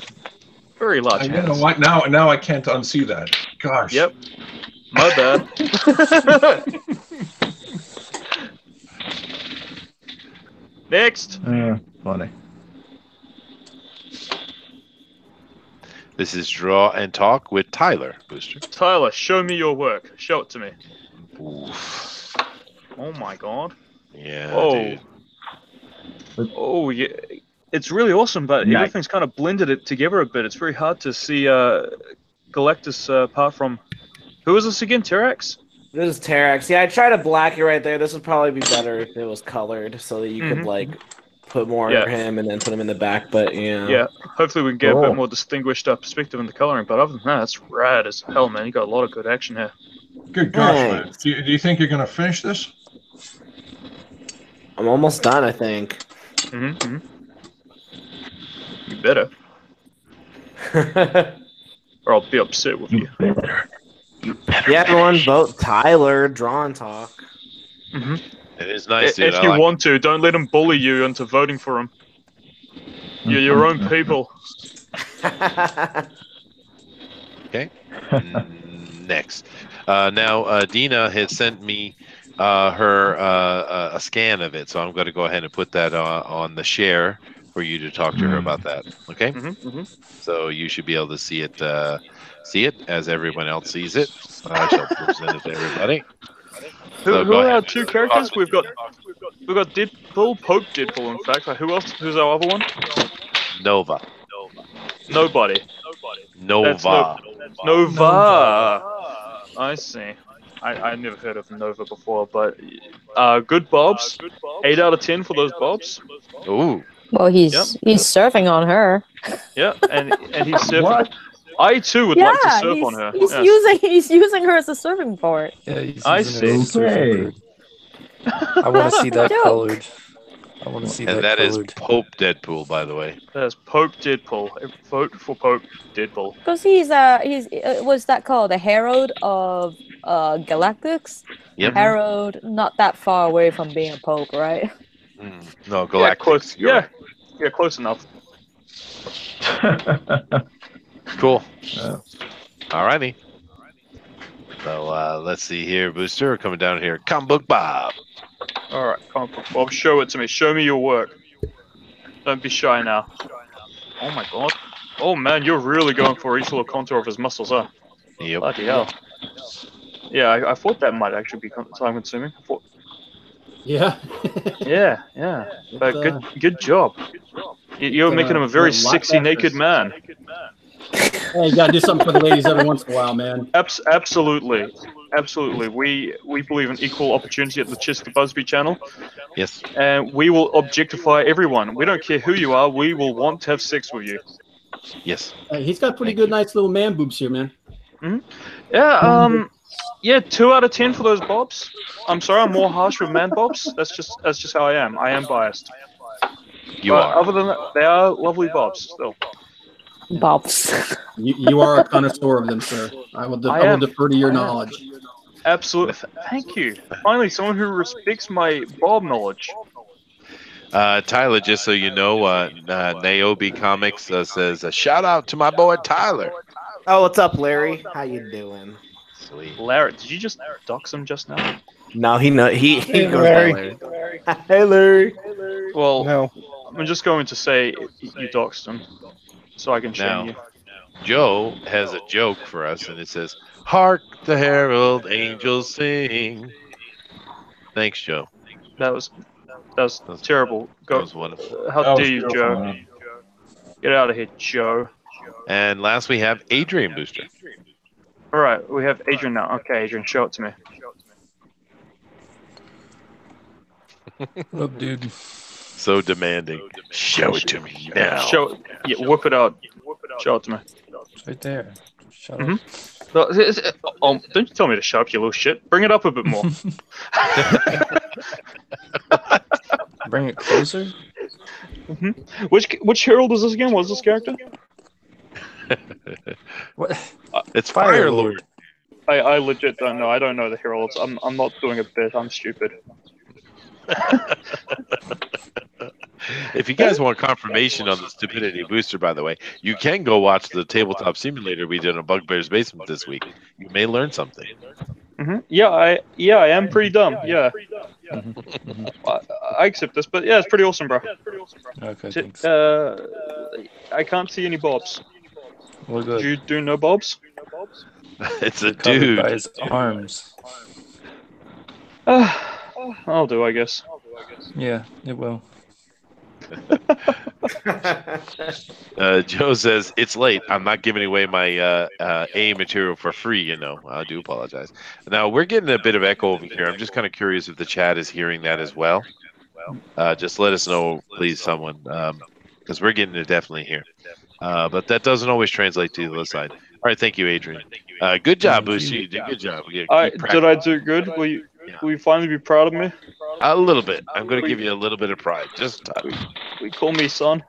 very large hands. You know what? Now I can't unsee that. Gosh. Yep. My bad. Next. Funny. This is Draw and Talk with Tyler, Booster. Tyler, show me your work. Show it to me. Oof. Oh my god. Yeah, dude. Oh, yeah. It's really awesome, but everything's kind of blended it together a bit. It's very hard to see Galactus apart from... Who is this again? Terrax? This is Terrax. Yeah, I tried to black it right there. This would probably be better if it was colored so that you could, like, put more of him and then put him in the back, but yeah. Yeah, hopefully we can get a bit more distinguished perspective in the coloring, but other than that, it's rad as hell, man. You got a lot of good action here. Good gosh, man. Do you think you're going to finish this? I'm almost done, I think. You better. Or I'll be upset with you. Yeah, everyone vote Tyler, Draw and Talk. It is nice, dude. If you want to, don't let him bully you into voting for him. You're your own people. Okay. Next. Now, Dina has sent me her a scan of it, so I'm going to go ahead and put that on the share for you to talk to her about that. Okay. So you should be able to see it as everyone else sees it. I shall present it to everybody. Who are our two characters? We've got Deadpool, Pope Deadpool, in fact. Who else? Who's our other one? Nova. Nobody. Nova. Nova. I see. I never heard of Nova before, but good bobs. 8 out of 10 for those bobs. Ooh. Well, he's surfing on her. Yeah, and he's surfing. What? I too would like to surf on her. He's using her as a surfing board. Yeah, I see. Okay. I want to see that colored. I want to see that. And that colored. is Pope Deadpool, by the way. That's Pope Deadpool. Vote for Pope Deadpool. Because he's what's that called? The Herald of Galactus. Yep. Herald, not that far away from being a pope, right? No, Galactus. Yeah, close enough. Cool. Alrighty. So let's see here, Booster. Coming down here. Comic Book Bob. Alright, Comic Book Bob, show it to me. Show me your work. Don't be shy now. Oh my god. Oh man, you're really going for each little contour of his muscles, huh? Yep. Bloody hell. Yeah, I thought that might actually be time consuming. Yeah. Yeah. But good job. You're making him a very sexy naked man. Hey, you gotta do something for the ladies every once in a while, man. Absolutely. We believe in equal opportunity at the Chester Busby channel. Yes. And we will objectify everyone. We don't care who you are. We will want to have sex with you. Yes. Hey, he's got pretty good, nice little man boobs here, man. Yeah, 2 out of 10 for those bobs. I'm sorry, I'm more harsh with man bobs. That's just how I am. I am biased. You are. Other than that, they are lovely bobs still. Bobs. You are a connoisseur of them, sir. I will defer to your knowledge. Absolutely. Thank you. Finally, someone who respects my bob knowledge. Tyler, just so you know, Naobi Comics says, shout out to my boy Tyler. Oh, what's up, Larry? How you doing? Sweet. Larry, did you just dox him just now? No, he goes Larry. by Larry. Hey, Larry. Well, No. I'm just going to say you doxed him, so I can shame you. Joe has a joke for us, and it says, "Hark the herald angels sing." Thanks, Joe. That was terrible. That was wonderful. How dare you, Joe? Get out of here, Joe. And last we have Adrian Booster. All right, we have Adrian now. Okay, Adrian, show it to me. What up, dude? So demanding. Show it to me now. Whip it out. Show it to me. It's right there. Shut up. Don't you tell me to shut up, you little shit. Bring it up a bit more. Bring it closer. Which herald is this again? What is this character? What? It's Fire Lord. I legit don't know. I don't know the heralds. I'm not doing a bit. I'm stupid. If you guys want confirmation on the stupidity booster, by the way, you can go watch the tabletop simulator we did on Bugbear's Basement this week. You may learn something. Yeah, I am pretty dumb. Yeah. I accept this, but yeah, it's pretty awesome, bro. Okay, thanks. I can't see any bobs. Well, good. You do no bobs? It's They're a covered dude. by his arms. I'll do, I guess. Yeah, it will. Joe says it's late. I'm not giving away my A material for free. You know, I do apologize. Now we're getting a bit of echo over here. I'm just kind of curious if the chat is hearing that as well. Just let us know, please, someone, because we're getting it definitely here. But that doesn't always translate to the other side. All right, thank you, Adrian. Good job, Bushi. You did good job. Did I do good? Will you finally be proud of me? A little bit. I'm going to give you a little bit of pride. Just we call me son.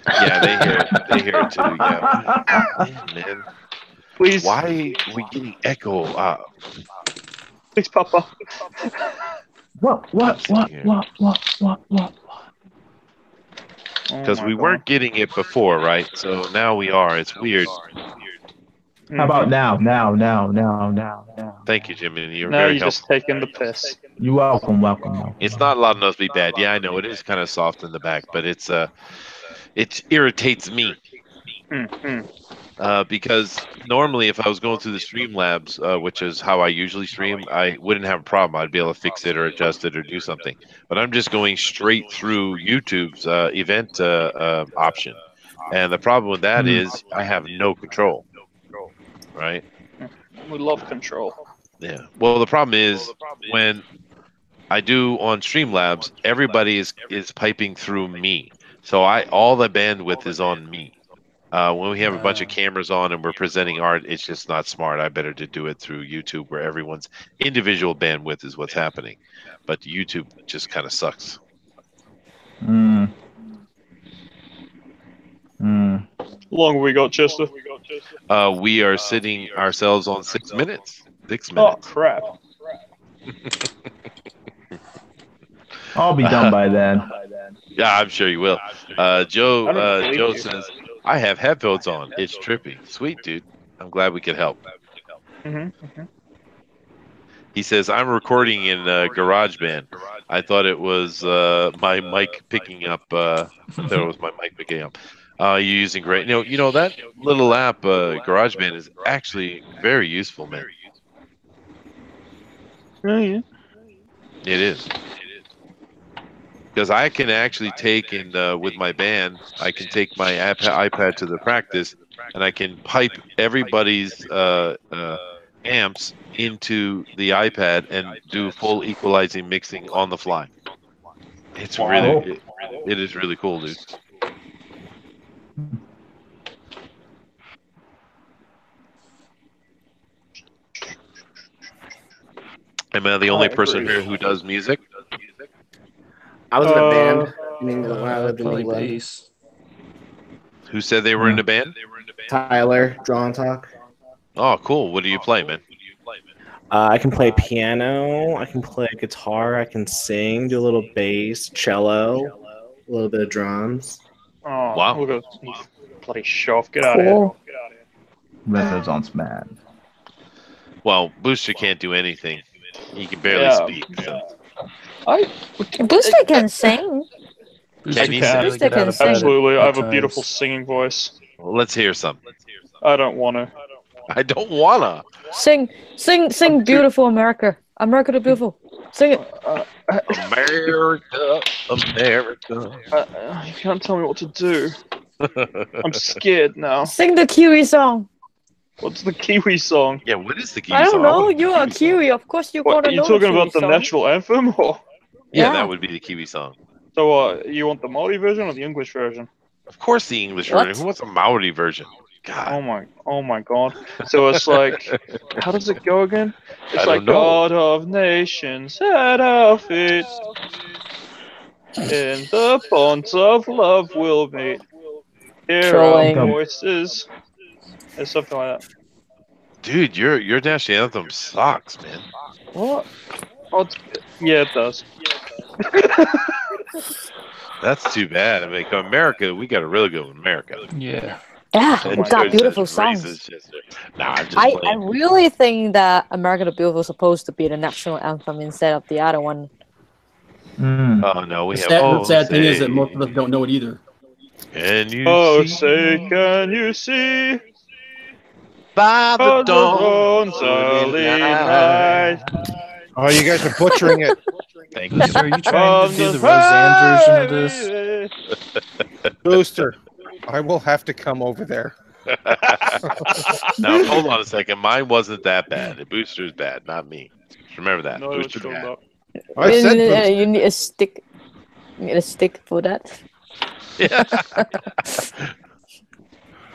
Yeah, they hear it. They hear it too. Yeah, man. Please. Why are we getting echo? Please, Papa. What? Because we weren't getting it before, right? So now we are. It's weird. How about now? Thank you, Jimmy. You're now very you're just helpful. taking the piss. You're welcome. It's not loud enough to be bad. Yeah, I know it is kind of soft in the back, but it irritates me. Because normally, if I was going through the Streamlabs, which is how I usually stream, I wouldn't have a problem. I'd be able to fix it or adjust it or do something. But I'm just going straight through YouTube's event option, and the problem with that is I have no control. Right? We love control. Yeah. Well, the problem is when I do on Streamlabs, everybody is piping through me, so all the bandwidth is on me. When we have a bunch of cameras on and we're presenting art, it's just not smart. I better to do it through YouTube where everyone's individual bandwidth is what's happening. But YouTube just kind of sucks. How long have we got, Chester? We are sitting ourselves on 6 minutes. 6 minutes. Oh, crap. I'll be done by then. Yeah, I'm sure you will. Joe says, I have headphones on. It's trippy. Sweet, dude. I'm glad we could help. He says, I'm recording in GarageBand. I thought it was my mic picking up. You're using great. You know that little app, GarageBand, is actually very useful, man. Oh, yeah. It is. Because I can actually take with my band, I can take my iPad to the practice, and I can pipe everybody's amps into the iPad and do full equalizing mixing on the fly. It's really, it is really cool, dude. Am I the only person here who does music? I was in a band. When I lived in England. Bass. Who said they were in a band? Tyler, Draw and Talk. Oh, cool. What do you play, man? I can play piano. I can play guitar. I can sing, do a little bass, cello, a little bit of drums. Oh, wow. Look at you bloody show off. Get out of here. Renaissance man. Well, Booster can't do anything. He can barely speak. So. Booster can sing. Can he sing? Booster can sing. Absolutely. I have a beautiful singing voice. Well, let's hear some. I don't want to. I don't wanna. Sing, beautiful America. America the beautiful. Sing it. America. You can't tell me what to do. I'm scared now. Sing the Kiwi song. What's the Kiwi song? Yeah, what is the Kiwi song? I don't song? know. You are Kiwi. Of course you gotta know. Are you talking about the song? national anthem? Or? Yeah, that would be the Kiwi song. So, you want the Maori version or the English version? Of course, the English version. Who wants a Maori version? God. Oh my God. So it's like, how does it go again? It's like God of nations at our feet. In the bonds of love we'll meet. Hear our voices. It's something like that. Dude, your national anthem sucks, man. What? Oh, yeah, it does. That's too bad. I mean, America, we got a really good one, America. Yeah. Yeah, we got beautiful songs. Nah, I'm just I really think that America the Beautiful is supposed to be the national anthem instead of the other one, Oh no, we have. The sad thing is that most of us don't know it either. Can you can you see? By the dawn's early night. Oh, you guys are butchering it. Thank you. Are you trying to do the Roseanne version of this? Booster, I will have to come over there. Now, hold on a second. Mine wasn't that bad. The Booster's bad, not me. Remember that. No, Booster's bad. I said you need a stick. You need a stick for that. Yeah.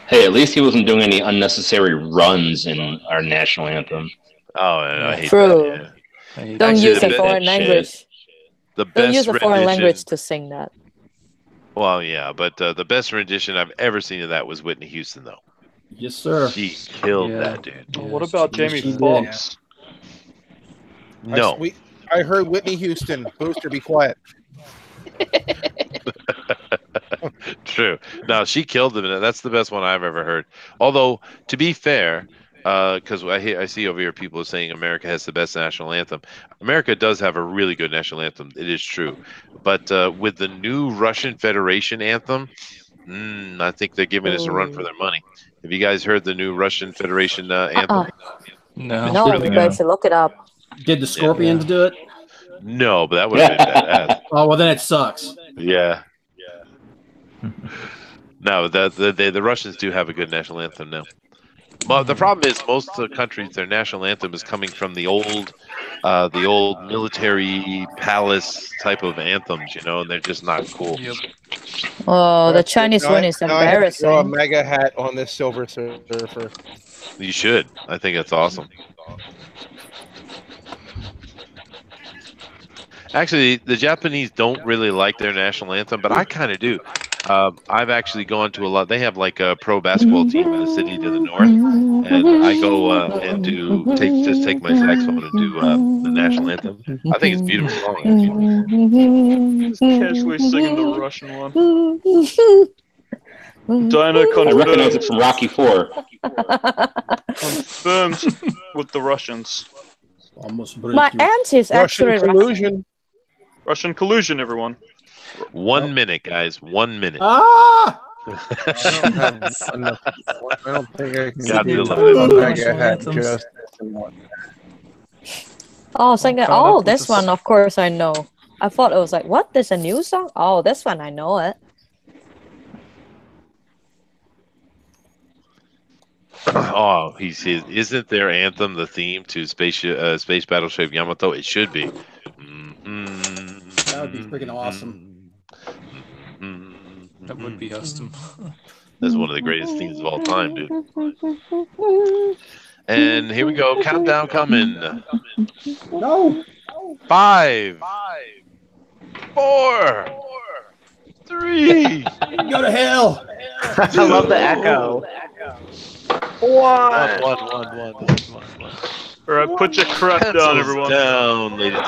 Hey, at least he wasn't doing any unnecessary runs in our national anthem. Oh, I hate True. that. Yeah. Don't use a foreign language. Don't use a foreign language to sing that. Well, yeah, but the best rendition I've ever seen of that was Whitney Houston, though. Yes, sir. She killed that dude. Yeah, what about Jamie Foxx? No. I heard Whitney Houston. Booster, be quiet. True. No, she killed him. That's the best one I've ever heard. Although, to be fair, because I see over here people saying America has the best national anthem. America does have a really good national anthem. It is true. But with the new Russian Federation anthem, I think they're giving us a run for their money. Have you guys heard the new Russian Federation anthem? No, really you guys should look it up. Did the Scorpions do it? No, but that would have been badass. Oh, well, then it sucks. Yeah. No, the Russians do have a good national anthem now. Well, the problem is most of the countries, their national anthem is coming from the old military palace type of anthems, and they're just not cool. Yep. Oh, the Chinese one is embarrassing. I have to throw a mega hat on this Silver Surfer. You should. I think that's awesome. Actually, the Japanese don't really like their national anthem, but I kind of do. I've actually gone to a lot. They have like a pro basketball team in a city to the north, and I go and take my saxophone and do the national anthem. I think it's a beautiful song. Just casually singing the Russian one. Dinah I recognize it from Rocky IV. Confirmed with the Russians. My aunt is actually collusion. Russian collusion, everyone. 1 minute, guys. 1 minute. Ah! I don't think I can do a mega hat just in one. Oh, singing. Oh, this one, of course, I know. I thought it was like, what? There's a new song? Oh, this one, I know it. Oh, isn't their anthem the theme to Space Battleship Yamato? It should be. That would be freaking awesome. That would be awesome. That's one of the greatest themes of all time, dude. And here we go. Countdown coming. No. 5, 4, 3. Go to hell. I love the echo. One. All right, put your crap down, everyone. Down, ladies.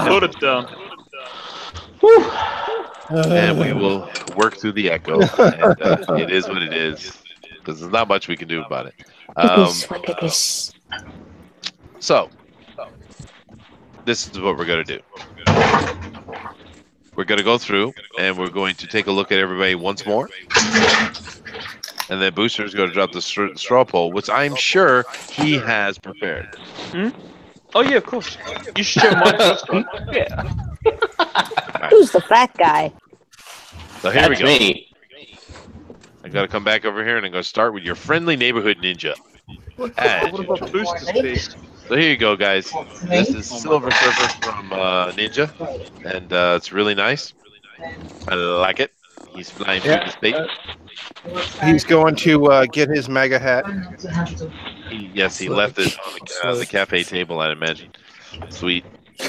Put it down. And we will work through the echo. And, it is what it is. Because there's not much we can do about it. It is what it is. So, this is what we're going to do. We're going to go through, and we're going to take a look at everybody once more. And then Booster is going to drop the straw poll, which I'm sure he has prepared. Oh, yeah, of course. You should share mine first. Yeah. Who's the fat guy? So here we go. Me. I got to come back over here, and I'm going to start with your friendly neighborhood ninja. What about Booster's piece? So here you go, guys. This is Silver Surfer from Ninja, and it's really nice. I like it. He's flying through the space. He's going to get his mega hat. Yes, he left it on the cafe table, I'd imagine. Sweet.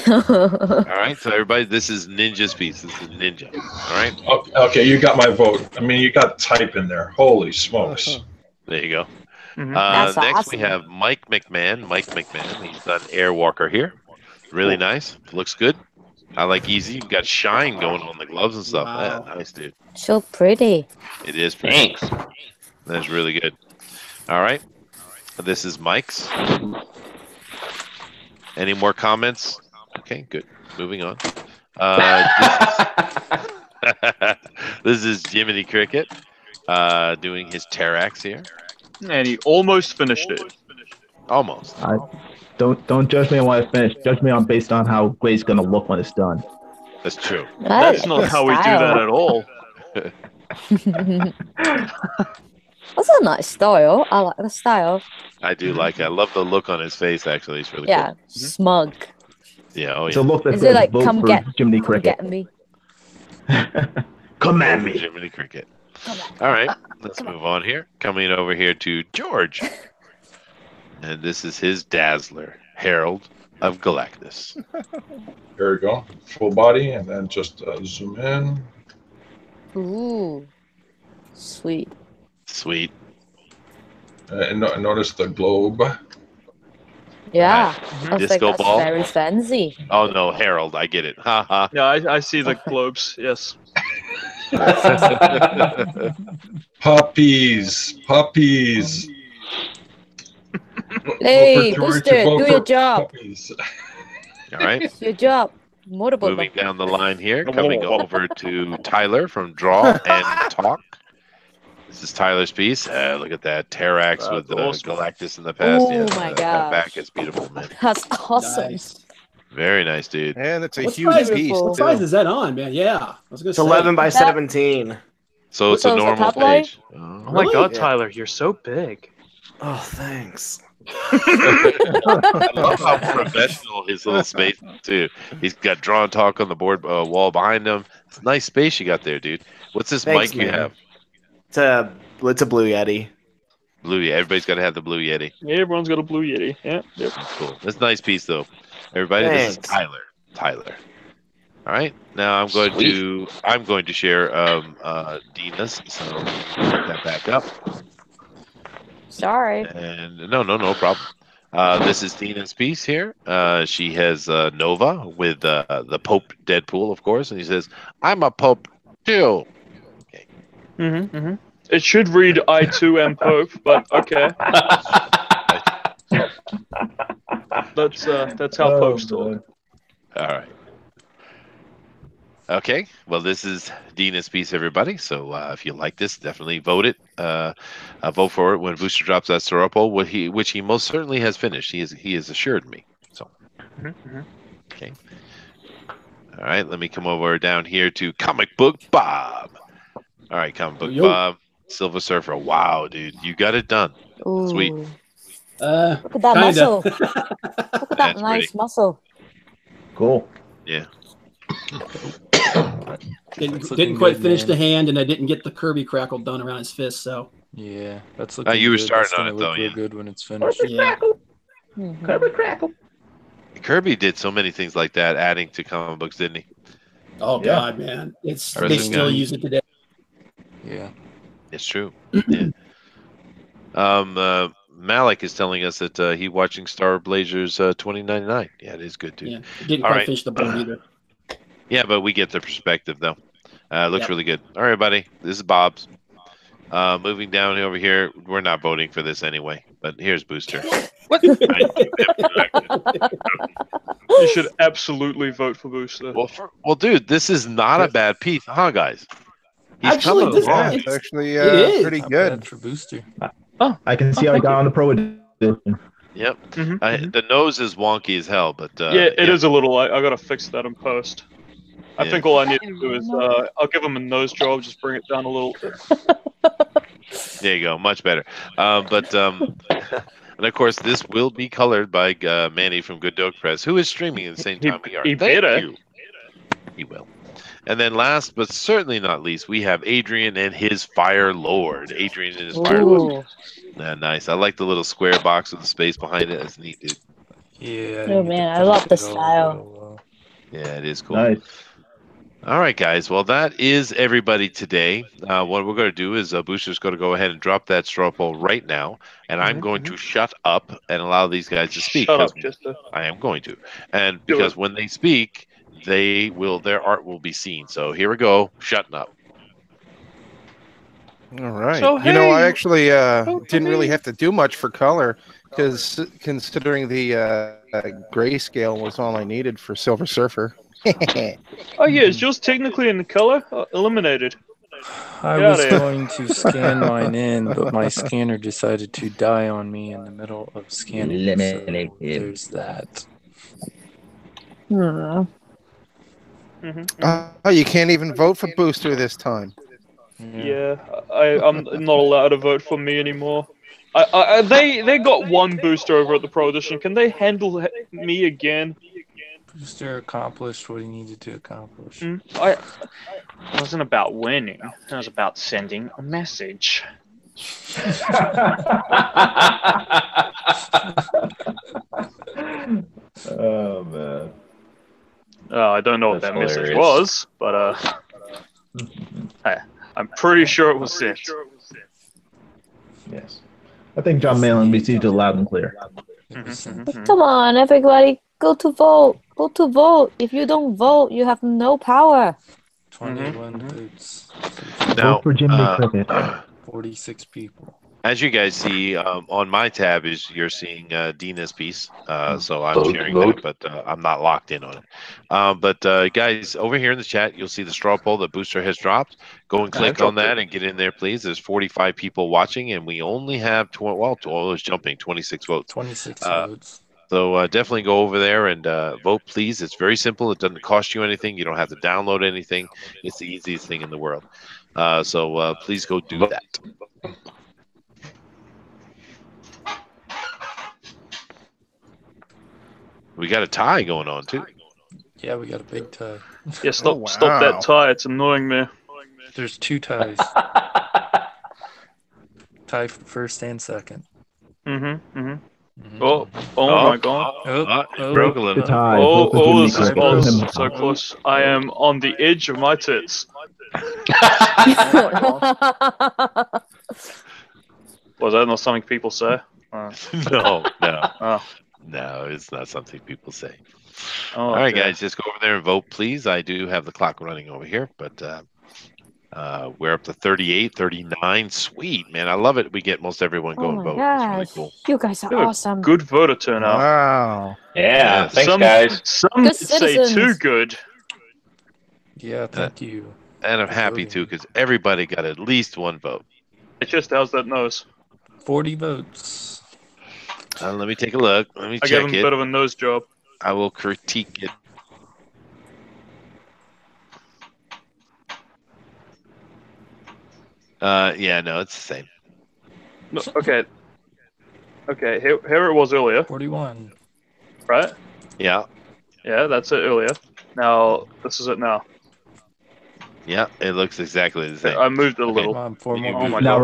All right, so everybody, this is Ninja's piece. This is Ninja. All right. Okay, you got my vote. I mean, you got type in there. Holy smokes! There you go. That's next, awesome. we have Mike McMahon. He's done Airwalker here. Really nice. Looks good. I like easy. You've got shine going on the gloves and stuff. Wow. Yeah, nice, dude. So pretty. It is pretty. That's really good. All right. This is Mike's. Any more comments? Okay, good. Moving on. This is Jiminy Cricket doing his Terrax here. And he almost finished it. Almost. Don't judge me on when I finish. Judge me on based on how great it's gonna look when it's done. That's true. That's not how we do that at all. That's a nice style. I like the style. I do like it. I love the look on his face, actually. It's really Yeah, cool. smug. Yeah, oh yeah. It's a look that Is says it like, vote come for get, Jiminy come Cricket. get me? Come at me. Jiminy Cricket. All right, let's move on here. Coming over here to George. And this is his Dazzler, Herald of Galactus. There we go. Full body, and then just zoom in. Ooh. Sweet. Sweet. And notice the globe. Yeah. I was Disco like, that's ball. very fancy. Oh no, Herald, I get it. Ha ha. Yeah, I see the globes. Yes. Puppies. Hey, Vote for George, Booster, vote do for your job. puppies. All right. It's your job. Motorboat. Moving down the line here, coming over to Tyler from Draw and Talk. This is Tyler's piece. Look at that Terrax with the Galactus in the past. Oh my that gosh. back is beautiful, man. That's awesome. Nice. Very nice, dude. And it's a What huge size, piece. what size is that on, man? Yeah. I was gonna It's say. 11 by That- 17. So it's So a it's a normal tabloid? page. Oh my Really? God, Yeah. Tyler, you're so big. Oh, thanks. I love how professional his little space is, too. He's got Draw and Talk on the board wall behind him. It's a nice space you got there, dude. What's this Thanks, mic you man. have? It's a Blue Yeti. Blue Yeti. Everybody's got to have the Blue Yeti. Yeah, everyone's got a Blue Yeti. Yeah. Yep. That's cool. That's a nice piece, though. Everybody, this is Thanks. Tyler. All right. Now I'm going to share Dina's. So put that back up. Sorry. And no problem. This is Dina's piece here. She has Nova with the Pope Deadpool, of course, and he says, "I'm a Pope too." Okay. It should read I too am Pope, but okay. That's how Popes talk. All right. Okay. Well, this is Dina's piece, everybody. So if you like this, definitely vote it. Vote for it when Booster drops that straw poll, which he most certainly has finished. He has assured me. So. Okay. All right. Let me come over down here to Comic Book Bob. All right, Comic Book Bob, Silver Surfer. Wow, dude, you got it done. Ooh. Sweet. Look at that muscle. Look at that nice pretty. muscle. Cool. Yeah. Didn't quite finish the hand, and I didn't get the Kirby crackle done around his fist. So yeah, that's looking. You were good. starting That's on gonna it though. look Yeah. real good when it's finished. yeah. Kirby crackle. Kirby did so many things like that, adding to comic books, didn't he? Oh God, man, they still use it today. Yeah. It's true. Yeah. Malik is telling us that he watching Star Blazers 2099. Yeah, it is good too. Yeah, didn't All quite right. finish the board either. Yeah, but we get the perspective though. Looks really good. All right, buddy. This is Bob's. Moving down over here, we're not voting for this anyway. But here's Booster. What? You should absolutely vote for Booster. Well, dude, this is not a bad piece, huh, guys? He's Actually, coming along. It's actually it is. pretty Not good. bad for Booster. I can see how I got on the Pro Edition. Yep. The nose is wonky as hell, but Yeah, it is a little. I gotta fix that in post. I Yeah. think all I need to do is I'll give him a nose job, just bring it down a little. There you go, much better. And of course, this will be colored by Manny from Good Dog Press, who is streaming at the same time we are. He Thank better. you. He will. And then last but certainly not least, we have Adrian and his Fire Lord. Adrian and his Fire Lord. Nice. I like the little square box with the space behind it. That's neat, dude. Yeah. Oh man, I love the style. Yeah, it is cool. Nice. All right, guys. Well, that is everybody today. What we're going to do is Booster's going to go ahead and drop that straw poll right now, and I'm going to shut up and allow these guys to speak. Shut up, Chester. I am going to, and because when they speak, their art will be seen. So here we go. Shutting up. All right. So, I hey, actually didn't really have to do much for color because considering the grayscale was all I needed for Silver Surfer. Oh yeah, is yours technically in the color? Eliminated. I was going to scan mine in, but my scanner decided to die on me in the middle of scanning. So there's that. Hmm. Oh, you can't even vote for Booster this time. Yeah, I'm not allowed to vote for me anymore. They got one booster over at the Pro Edition. Can they handle me again? Booster accomplished what he needed to accomplish. It wasn't about winning. It was about sending a message. Oh man. I don't know what that message was, but hey, I'm pretty sure it was sent. Yes. I think John Malin received it loud and clear. Come on, everybody, go to vote. Go to vote. If you don't vote, you have no power. 21 votes. Now, vote for Jimmy Cricket. 46 people. As you guys see, on my tab you're seeing Dina's piece, so I'm sharing that, but I'm not locked in on it. But guys, over here in the chat, you'll see the straw poll that Booster has dropped. Go and click on that and get in there, please. There's 45 people watching, and we only have 26 votes. 26 votes. So definitely go over there and vote, please. It's very simple. It doesn't cost you anything. You don't have to download anything. It's the easiest thing in the world. So please go do that. We got a tie going on too. Yeah, we got a big tie. Yeah, stop that tie. It's annoying me. There's 2 ties. Tie for first and second. Oh my god. Broke a little. This is so close. I am on the edge of my tits. Was that not something people say? No. No, it's not something people say. All right, guys, just go over there and vote, please. I do have the clock running over here, but we're up to 38, 39. Sweet, man. I love it. We get most everyone going vote. It's really cool. You guys are awesome. Good voter turnout. Wow. Yeah, thanks, guys. Some say too good. Yeah, thank you. And I'm happy, too, because everybody got at least one vote. It's just how's that nose? 40 votes. Let me take a look. Let me check it. I gave him a bit of a nose job. I will critique it. Yeah, no, it's the same. No, okay. Here it was earlier. 41. Right? Yeah. Yeah, that's it earlier. Now, this is it now. Yeah, it looks exactly the same. I moved it a little. Oh my Now God.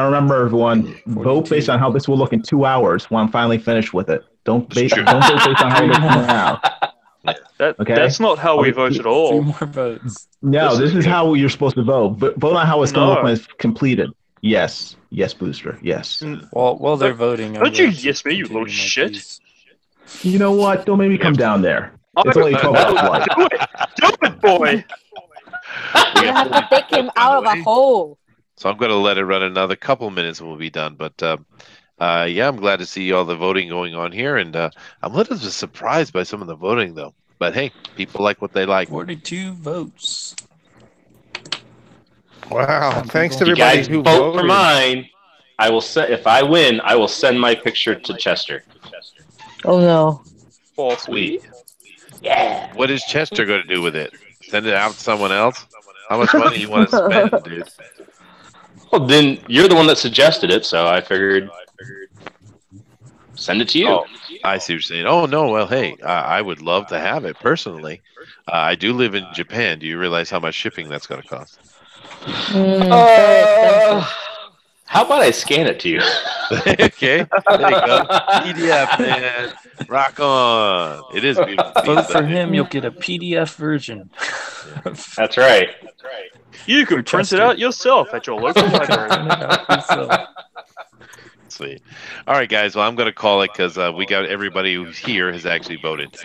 remember, everyone, vote based on how this will look in 2 hours when I'm finally finished with it. Don't vote based on how it looks now. That's not how we vote at all. 2 more votes. No, this is how you're supposed to vote. But vote on how it's going to look when it's completed. Yes, Booster. Yes. While they're voting, don't you yes me, you little shit. Piece. You know what? Don't make me come down there. It's only 12 hours. Do it, boy. You have to dig him out of a hole. So I'm going to let it run another couple minutes and we'll be done. But yeah, I'm glad to see all the voting going on here. And I'm a little bit surprised by some of the voting, though. But hey, people like what they like. 42 votes. Wow! Thanks to you everybody guys who vote voted. for mine. I will set. If I win, I will send my picture to Chester. Oh no! Oh, sweet. Yeah. What is Chester going to do with it? Send it out to someone else? How much money you want to spend, dude? Well, then you're the one that suggested it, so I figured send it to you. Oh, I see what you're saying. Oh no, well, hey, I would love to have it personally. I do live in Japan. Do you realize how much shipping that's going to cost? How about I scan it to you? Okay, there you go. PDF, man. Rock on. It is beautiful. Vote for him, you'll get a PDF version. That's right. You can print it out yourself at your local library. Sweet. All right, guys. Well, I'm going to call it because we got everybody who's here has actually voted.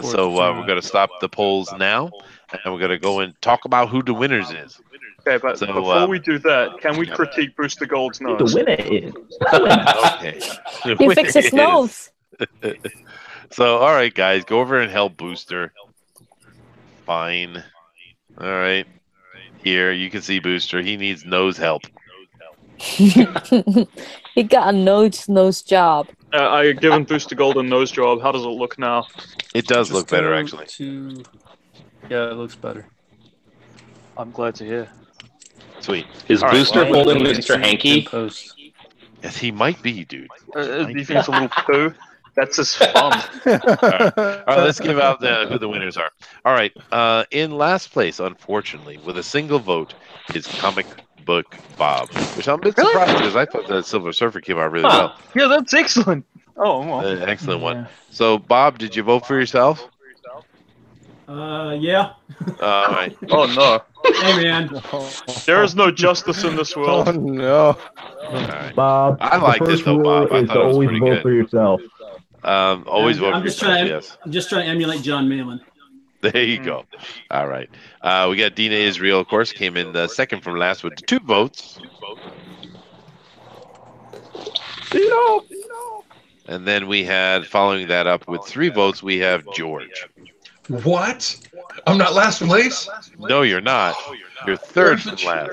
So we're going to stop the polls now, and we're going to go and talk about who the winners is. Okay, but before we do that, can we critique Booster Gold's nose? The winner is. Okay. He fixed his nose. So, all right, guys, go over and help Booster. Fine. All right. Here, you can see Booster. He needs nose help. He got a nose job. I given Booster Gold a nose job. How does it look now? It does look better, actually. Yeah, it looks better. I'm glad to hear. Sweet. Is Booster holding Mr. Hanky? Yes, he might be, dude. You think it's a little poo? That's his fun. All right, let's give out who the winners are. All right. In last place, unfortunately, with a single vote, is Comic Book Bob, which I'm a bit surprised because I thought the Silver Surfer came out really well. Yeah, that's excellent. Oh, well. Excellent one. So, Bob, did you vote for yourself? Yeah. All right. Oh, no. Hey, man. There is no justice in this world. Oh, no. All right. Bob, I like this, though, Bob. I thought it was always pretty vote good. for yourself. Always vote for yourself, yes. I'm just trying to emulate John Malin. There you go. All right. We got Dina Israel, of course, came in second from last with 2 votes. And then we had, following that up with 3 votes, we have George. What? I'm not last place? No, you're not. You're third from last.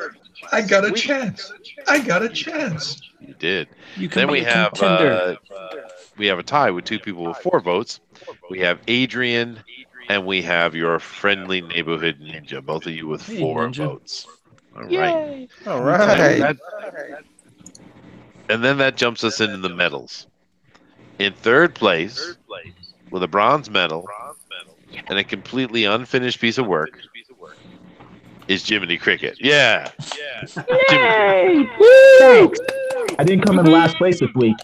I got a chance. I got a chance. You did. You can Then we be a have contender. we have a tie with 2 people with 4 votes. We have Adrian, and we have your friendly neighborhood ninja, both of you with 4 votes. All right. All right. And then that jumps us into the medals. In third place, with a bronze medal and a completely unfinished piece of work, is Jiminy Cricket. Yeah. Yay! Woo! I didn't come in last place this week.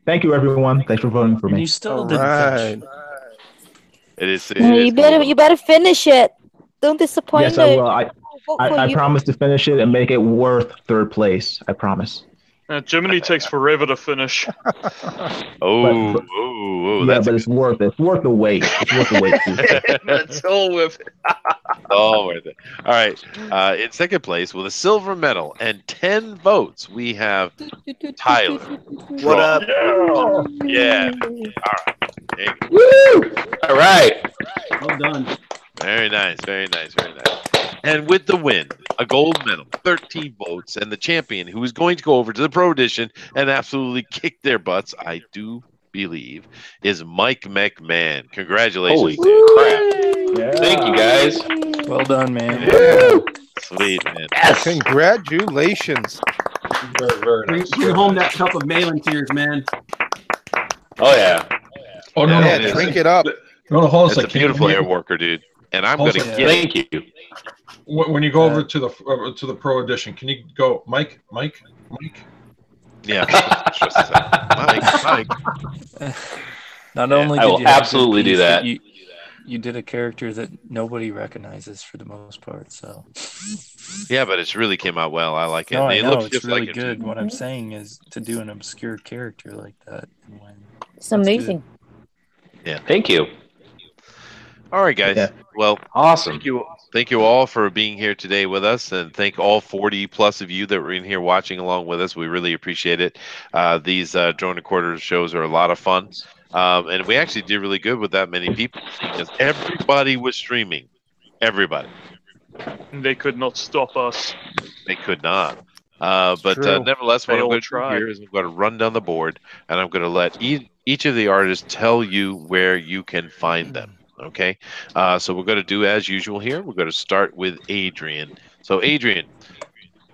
Thank you, everyone. Thanks for voting for me. You still didn't finish. It is. You better finish it. Don't disappoint Yes, I will. I promise to finish it and make it worth third place. I promise. Jiminy takes forever to finish. Oh, yeah, but it's worth it. It's worth the wait. It's worth the wait. It's all worth it. All worth it. All right. In second place, with a silver medal and 10 votes, we have Tyler. What up? Yeah. All right. Woo! All right. Well done. Very nice. Very nice. Very nice. And with the win, a gold medal, 13 votes, and the champion who is going to go over to the Pro Edition and absolutely kick their butts, I do believe, is Mike McMahon. Congratulations. Holy crap. Yeah. Thank you, guys. Well done, man. Yeah. Sweet, man. Yes. Congratulations. Very nice. Bring home that cup of Malin tears, man. Oh, yeah. Oh, no, Yeah, no. drink it up. No, hold on a It's a beautiful airwalker, dude. And I'm going to Also, get Thank you. When you go over to the Pro Edition, can you go, Mike? Yeah. Mike. Not only I did will you have absolutely good do piece, that. You did a character that nobody recognizes for the most part. So Yeah, but it really came out well. I like it. no, I It know looks it's just really like good. it. What I'm saying is to do an obscure character like that. And when It's amazing. Yeah. Thank you. All right, guys. Yeah. Well, Awesome. thank you all for being here today with us, and thank all 40 plus of you that were in here watching along with us. We really appreciate it. These Drone Recorders shows are a lot of fun, and we actually did really good with that many people because everybody was streaming. Everybody. They could not stop us. They could not. But True. nevertheless, what They I'm all going to do tried. here is I'm going to run down the board, and I'm going to let each of the artists tell you where you can find them. Okay? So we're going to do as usual here. We're going to start with Adrian. So, Adrian,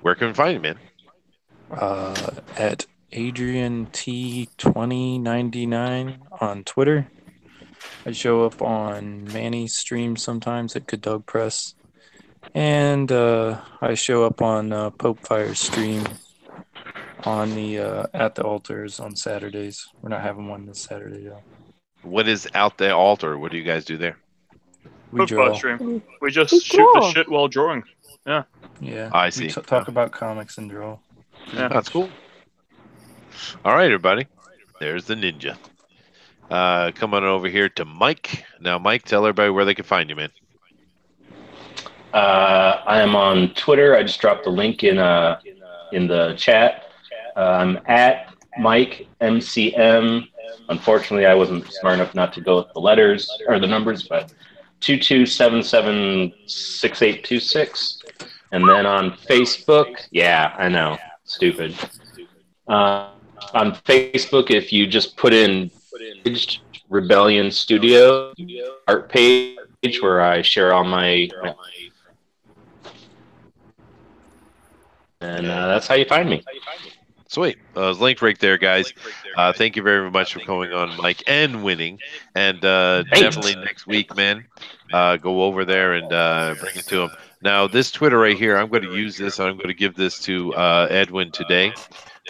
where can we find you, man? At Adrian T2099 on Twitter. I show up on Manny's stream sometimes at Good Dog Press. And I show up on Pope Fire's stream on the At the Altars on Saturdays. We're not having one this Saturday, though. What is Out the Altar? What do you guys do there? We draw. Stream. We just shoot the shit while drawing. Yeah. Yeah. I see. We talk about comics and draw. Yeah. That's cool. All right, everybody. There's the ninja. Come on over here to Mike. Now, Mike, tell everybody where they can find you, man. I am on Twitter. I just dropped the link in the chat. I'm at Mike MCM. Unfortunately, I wasn't smart enough not to go with the letters or the numbers, but 22776826. And then on Facebook, yeah, I know, stupid. On Facebook, if you just put in Rebellion Studio art page where I share all my and that's how you find me. Sweet. It's linked right there, guys. Thank you very much for coming on, Mike, and winning. And definitely next week, man, go over there and bring it to him. Now, this Twitter right here, I'm going to use this, and I'm going to give this to Edwin today.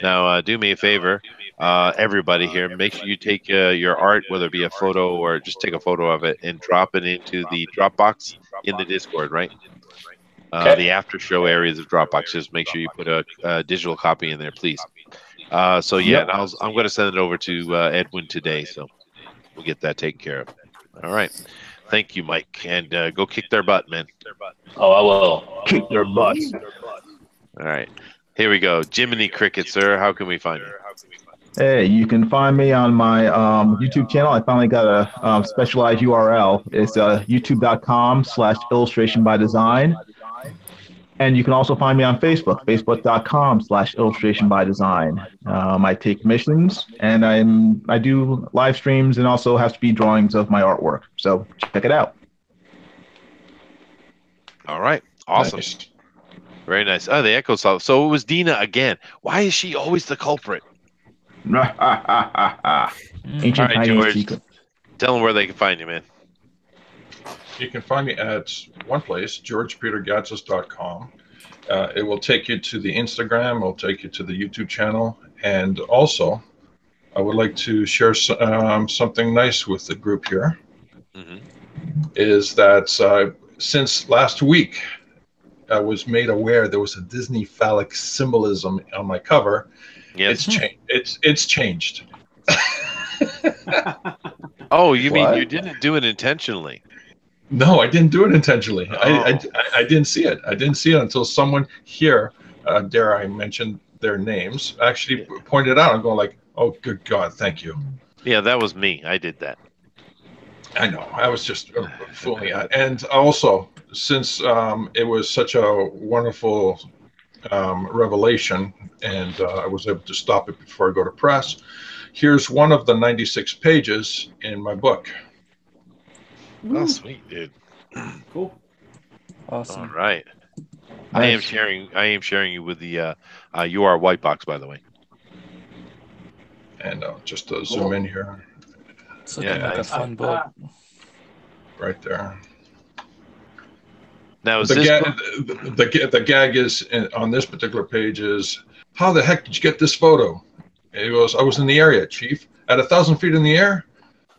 Now, do me a favor, everybody here, make sure you take your art, whether it be a photo or just take a photo of it, and drop it into the Dropbox in the Discord, right? The after show areas of Dropbox. Just make sure you put a digital copy in there, please. So yeah, I'm going to send it over to Edwin today, so we'll get that taken care of. All right, thank you, Mike, and go kick their butt, man. Oh, I will kick their butts. All right, here we go. Jiminy Cricket, sir. How can we find you? Hey, you can find me on my YouTube channel. I finally got a specialized URL. It's youtube.com/illustration-by-design. And you can also find me on Facebook, facebook.com/illustration-by-design. I take commissions, and I do live streams and also have speed drawings of my artwork. So check it out. All right. Awesome. Nice. Very nice. Oh, the echo saw. So it was Dina again. Why is she always the culprit? All right, George. Tell them where they can find you, man. You can find me at one place, georgepetergadgets.com. It will take you to the Instagram. It will take you to the YouTube channel. And also, I would like to share something nice with the group here. Is that since last week, I was made aware there was a Disney phallic symbolism on my cover. Yes. It's changed. Oh, you mean you didn't do it intentionally? No, I didn't do it intentionally. I didn't see it. I didn't see it until someone here, dare I mention their names, actually pointed out. I'm going like, oh, good God, thank you. Yeah, that was me. I did that. I know. I was just fooling out. And also, since it was such a wonderful revelation, and I was able to stop it before I go to press, here's one of the 96 pages in my book. Oh, sweet, dude. Cool. Awesome. All right. Nice. I am sharing you with the UR white box, by the way. And just to zoom in here. It's looking like a fun book. Right there. Now, is the gag is on this particular page is, how the heck did you get this photo? It goes, I was in the area, Chief. At 1,000 feet in the air,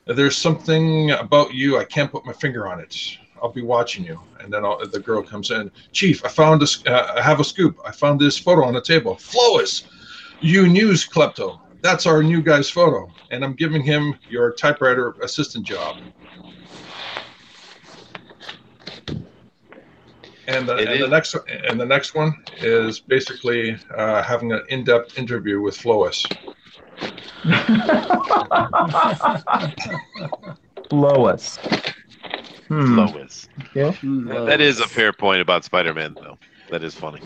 there's something about you. I can't put my finger on it. I'll be watching you. And then the girl comes in. Chief, I found this. I have a scoop. I found this photo on the table. Flois, you news klepto. That's our new guy's photo. And I'm giving him your typewriter assistant job. And the next one is basically having an in-depth interview with Flois. Flois. Flois. Yeah. That is a fair point about Spider-Man, though. That is funny.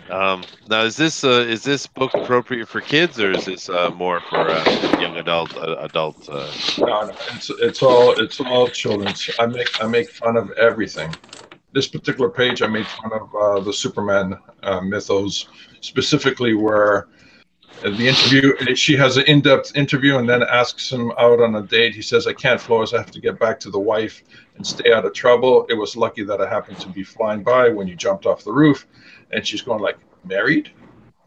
Now, is this book appropriate for kids, or is this more for young adult? No, it's all children's. I make fun of everything. This particular page, I made fun of the Superman mythos, specifically where the interview, she has an in-depth interview and then asks him out on a date. He says, I can't, Flois. I have to get back to the wife and stay out of trouble. It was lucky that I happened to be flying by when you jumped off the roof. And she's going like, married?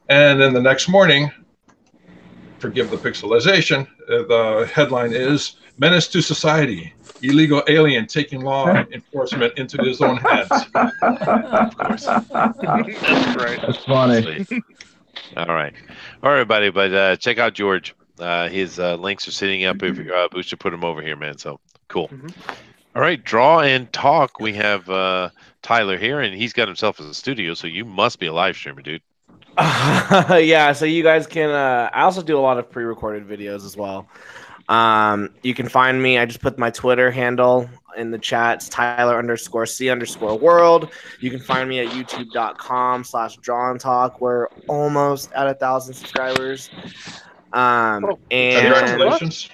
And then the next morning, forgive the pixelization, the headline is, Menace to Society. Illegal alien taking law enforcement into his own hands. Of course. That's great. That's funny. All right, buddy. But check out George. His links are sitting up. If Booster put them over here, man. So cool. All right, draw and talk. We have Tyler here, and he's got himself a studio. So you must be a live streamer, dude. Yeah. So you guys can. I also do a lot of pre-recorded videos as well. You can find me. I just put my Twitter handle in the chat. It's Tyler_C_world. You can find me at youtube.com/DrawandTalk. We're almost at 1,000 subscribers. And congratulations.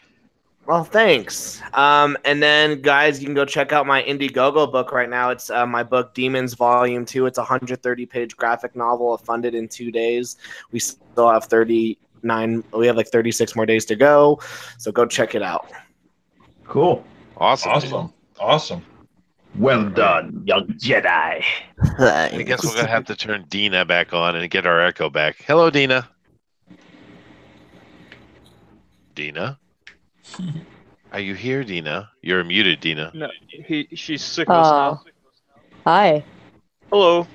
Well, thanks. And then, guys, you can go check out my Indiegogo book right now. It's my book, Demons Volume 2. It's a 130-page graphic novel funded in 2 days. We still have 39. We have like 36 more days to go. So go check it out. Cool. Awesome. Well done, young Jedi. I guess we're going to have to turn Dina back on and get our echo back. Hello, Dina. Dina? Are you here, Dina? You're muted, Dina. No, she's sick of us now. Hi. Hello.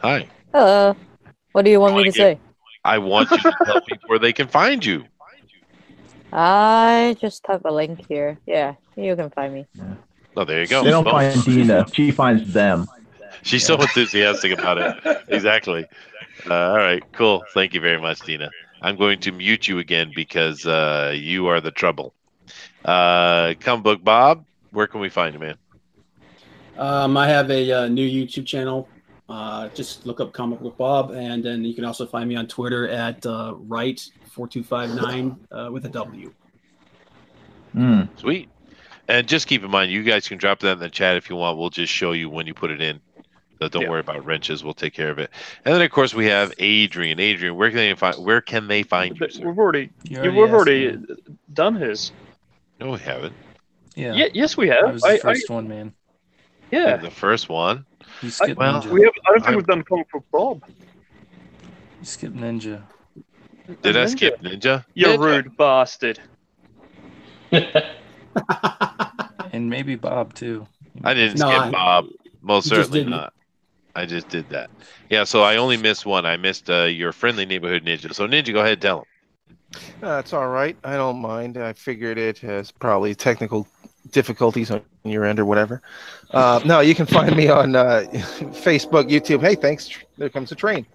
Hi. Hello. What do you want me to say? I want you to tell people where they can find you. I just have a link here. Yeah, you can find me. Yeah. Oh, there you go. They don't find Dina. She finds them. She's so enthusiastic about it. Exactly. All right, cool. Thank you very much, Dina. I'm going to mute you again because you are the trouble. Comic Book Bob, where can we find you, man? I have a new YouTube channel. Just look up Comic Book Bob, and then you can also find me on Twitter at right4259 with a W. Sweet. And just keep in mind, you guys can drop that in the chat if you want. We'll just show you when you put it in. So don't worry about wrenches. We'll take care of it. And then, of course, we have Adrian. Adrian, where can they find you? We've already done his. No, we haven't. Yeah. Yes, we have. I was the first one, man. Yeah. The first one. You skipped Ninja. I don't think we've done Comic Book Bob. You skipped Ninja. Did I skip Ninja? You rude bastard. And maybe Bob, too. I didn't skip Bob. Most certainly not. I just did that. Yeah, so I only missed one. I missed your friendly neighborhood ninja. So, Ninja, go ahead and tell him. It's all right. I don't mind. I figured it has probably technical difficulties on your end or whatever. No, you can find me on Facebook, YouTube. Hey, thanks. There comes a train.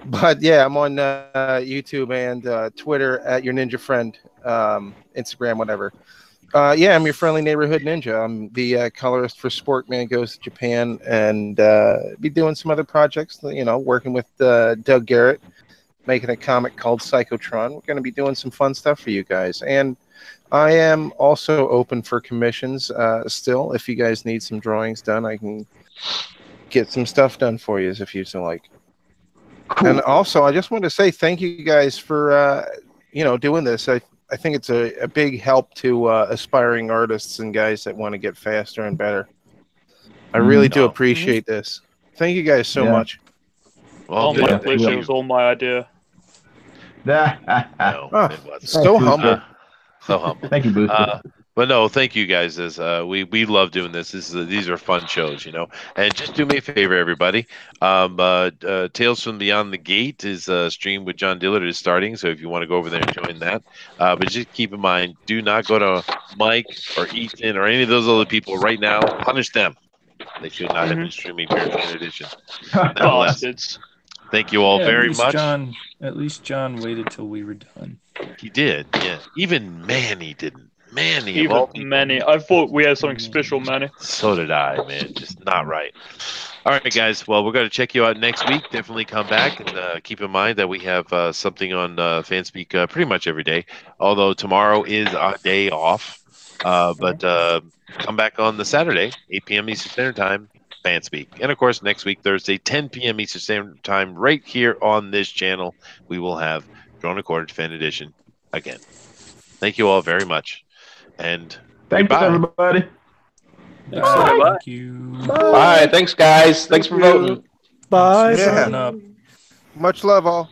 But yeah, I'm on YouTube and Twitter at your ninja friend, Instagram, whatever. Yeah, I'm your friendly neighborhood ninja. I'm the colorist for Sportman Goes to Japan, and be doing some other projects. Working with Doug Garrett, making a comic called Psychotron. We're going to be doing some fun stuff for you guys, and I am also open for commissions. Still, if you guys need some drawings done, I can get some stuff done for you if you so like. Cool. And also, I just want to say thank you guys for doing this. I think it's a big help to aspiring artists and guys that want to get faster and better. I really do appreciate this. Thank you guys so much. Well, my pleasure. It was all my idea. So humble. So humble. Thank you, Booster. But no, thank you guys. We love doing this. These are fun shows, And just do me a favor, everybody. Tales from Beyond the Gate is streamed with John Dillard is starting. So if you want to go over there and join that, but just keep in mind, do not go to Mike or Ethan or any of those other people right now. Punish them. They should not have been streaming Paragon Edition. Bastards. Thank you all very much. At least John waited till we were done. He did, yeah. Even Manny didn't. Manny, I thought we had something special, Manny. So did I, man. Just not right. All right, guys. Well, we're going to check you out next week. Definitely come back and keep in mind that we have something on Fanspeak pretty much every day. Although tomorrow is our day off, but come back on the Saturday, 8 p.m. Eastern Standard Time, Fanspeak, and of course next week Thursday, 10 p.m. Eastern Standard Time, right here on this channel, we will have Drawn and Quartered Fan Edition again. Thank you all very much. And thanks, everybody. Bye. Thank you. Bye. Thanks, guys. Thanks for voting. Bye. Yeah. Much love, all.